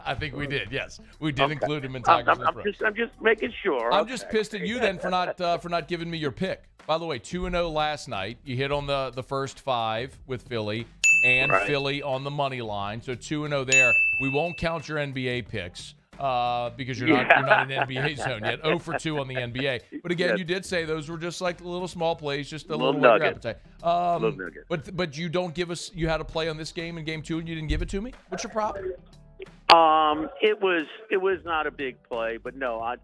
I think we did. Yes, we did include him in Tigers. I'm just making sure. I'm just pissed at you then for not giving me your pick. By the way, 2-0 last night. You hit on the first 5 with Philly and Philly on the money line. So 2-0 there. We won't count your NBA picks because you're not in NBA zone yet. 0 for 2 on the NBA. But again, you did say those were just like little small plays, just a little nugget. appetite. Little nugget. But you don't give us. You had a play on this game in game 2, and you didn't give it to me. What's your problem? It was not a big play, but no, I'm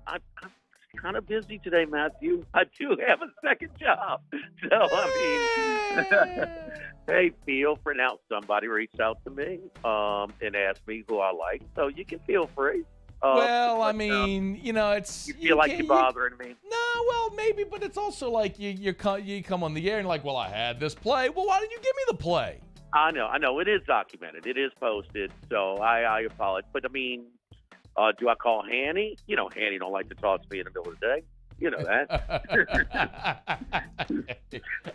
kind of busy today, Matthew. I do have a second job, so I mean, hey, feel free. Now somebody reached out to me and asked me who I like, so you can feel free. Well, I mean, it's you feel like you're bothering me. No, well, maybe, but it's also like you come on the air and like, well, I had this play. Well, why didn't you give me the play? I know. It is documented. It is posted, so I apologize. But I mean, do I call Hanny? Hanny don't like to talk to me in the middle of the day. You know that.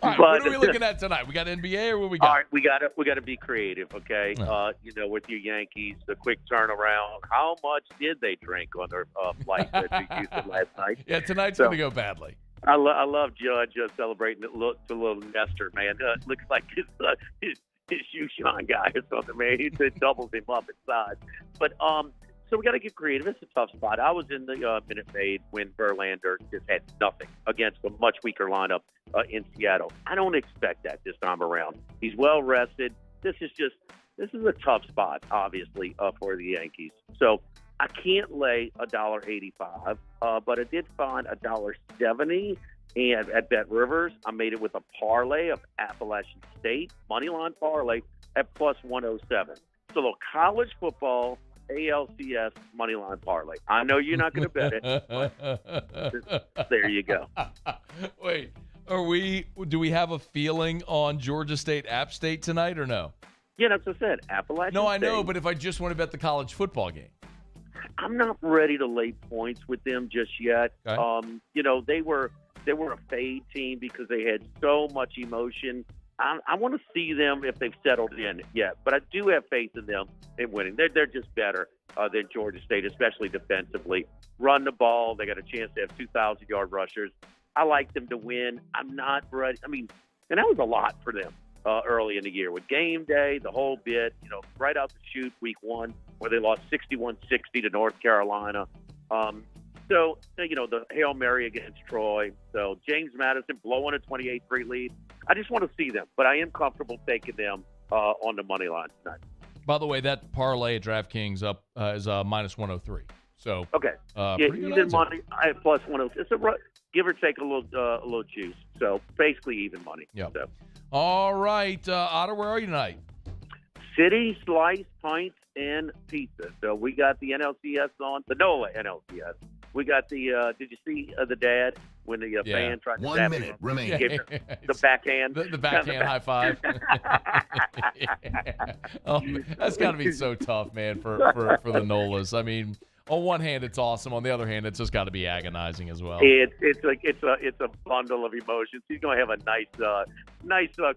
All right, what are we looking at tonight? We got NBA or what we got? All right, we got to be creative, okay? With your Yankees, the quick turnaround. How much did they drink on their flight to Houston last night? Yeah, tonight's going to go badly. I love Judge celebrating the little Nestor, man. Looks like his shoe shine guy or something, man. It doubles him up in size. But so we got to get creative. It's a tough spot. I was in the Minute Maid when Verlander just had nothing against a much weaker lineup in Seattle. I don't expect that this time around. He's well rested. This is a tough spot, obviously, for the Yankees. So I can't lay $1.85, but I did find $1.70. And at Bet Rivers, I made it with a parlay of Appalachian State moneyline parlay at plus 107. So a little college football ALCS moneyline parlay. I know you're not going to bet it. But there you go. Wait, do we have a feeling on Georgia State App State tonight or no? Yeah, that's what I said. Appalachian No, I know, State. but if I just want to bet the college football game. I'm not ready to lay points with them just yet. Okay. They were a fade team because they had so much emotion. I want to see them if they've settled in yet, but I do have faith in them in winning. They're just better than Georgia State, especially defensively. Run the ball. They got a chance to have 2,000-yard rushers. I like them to win. I'm not ready. I mean, and that was a lot for them early in the year with game day, the whole bit, right out the chute week 1 where they lost 61-60 to North Carolina. So, the Hail Mary against Troy. So, James Madison blowing a 28-3 lead. I just want to see them, but I am comfortable taking them on the money line tonight. By the way, that parlay at DraftKings up is minus 103. So okay, even money plus 103. It's give or take a little juice. So basically even money. Yeah. So. All right, Otter, where are you tonight? City Slice Pints and Pizza. So we got the NLCS on the NOLA NLCS. We got the. Did you see the dad when the fan tried to 1 minute remaining? The backhand. The backhand high five. Oh, that's got to be so tough, man, for the Nolas. I mean, on one hand, it's awesome. On the other hand, it's just got to be agonizing as well. It's a bundle of emotions. He's going to have a nice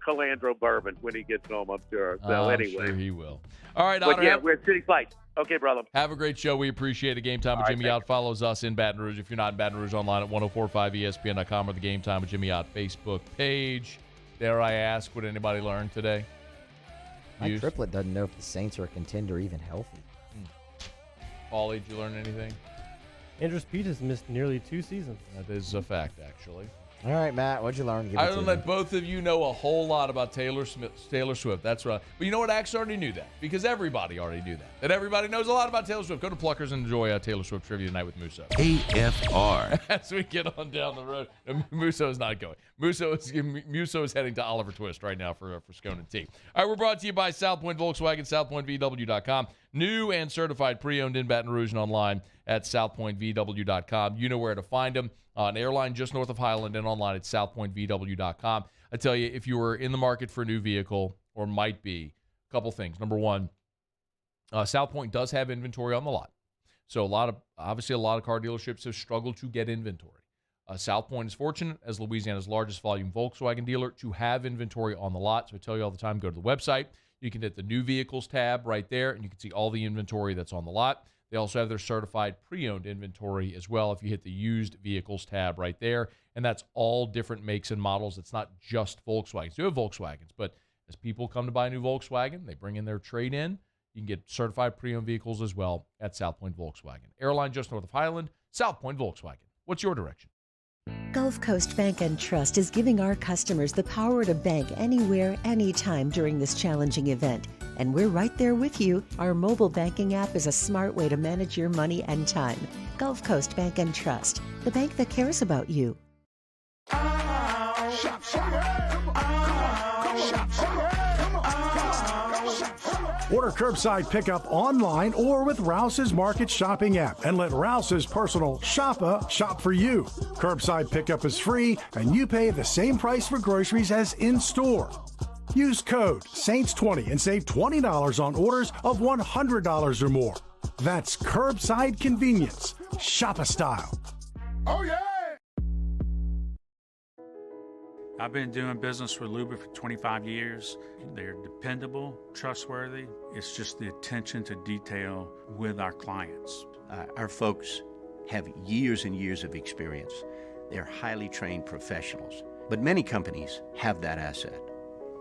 Calandro Bourbon when he gets home, I'm sure. So anyway, sure he will. All right, but Otter. we're at City Slice. Okay, brother. Have a great show. We appreciate it. Game Time with Jimmy Ott follows us in Baton Rouge. If you're not in Baton Rouge, online at 1045ESPN.com or the Game Time with Jimmy Ott Facebook page. Dare I ask, what anybody learned today? Mike Triplett doesn't know if the Saints are a contender, even healthy. Paulie, did you learn anything? Andres Pete has missed nearly 2 seasons. That is a fact, actually. All right, Matt, what'd you learn? I don't let both of you know a whole lot about Taylor Swift. That's right. But you know what? I actually already knew that because everybody already knew that. And everybody knows a lot about Taylor Swift. Go to Pluckers and enjoy Taylor Swift trivia tonight with Musso. AFR. As we get on down the road. No, Musso is not going. Musso is heading to Oliver Twist right now for Scone Tea. All right, we're brought to you by South Point Volkswagen, southpointvw.com. New and certified pre-owned in Baton Rouge and online at southpointvw.com. You know where to find them. On airline just north of Highland and online at southpointvw.com. I tell you, if you were in the market for a new vehicle or might be, a couple things. Number one, South Point does have inventory on the lot. So obviously a lot of car dealerships have struggled to get inventory. South Point is fortunate, as Louisiana's largest volume Volkswagen dealer, to have inventory on the lot. So I tell you all the time, go to the website. You can hit the new vehicles tab right there, and you can see all the inventory that's on the lot. They also have their certified pre-owned inventory as well if you hit the used vehicles tab right there. And that's all different makes and models. It's not just Volkswagens. You have Volkswagens, but as people come to buy a new Volkswagen, they bring in their trade-in. You can get certified pre-owned vehicles as well at South Point Volkswagen. Airline just north of Highland, South Point Volkswagen. What's your direction? Gulf Coast Bank and Trust is giving our customers the power to bank anywhere, anytime during this challenging event. And we're right there with you. Our mobile banking app is a smart way to manage your money and time. Gulf Coast Bank and Trust, the bank that cares about you. Order curbside pickup online or with Rouse's Market Shopping app and let Rouse's personal shopper shop for you. Curbside pickup is free and you pay the same price for groceries as in-store. Use code SAINTS20 and save $20 on orders of $100 or more. That's curbside convenience. Shopper style. Oh, yeah! I've been doing business with Luba for 25 years. They're dependable, trustworthy. It's just the attention to detail with our clients. Our folks have years and years of experience. They're highly trained professionals. But many companies have that asset.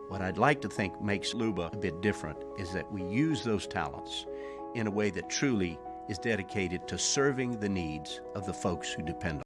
What I'd like to think makes Luba a bit different is that we use those talents in a way that truly is dedicated to serving the needs of the folks who depend on us.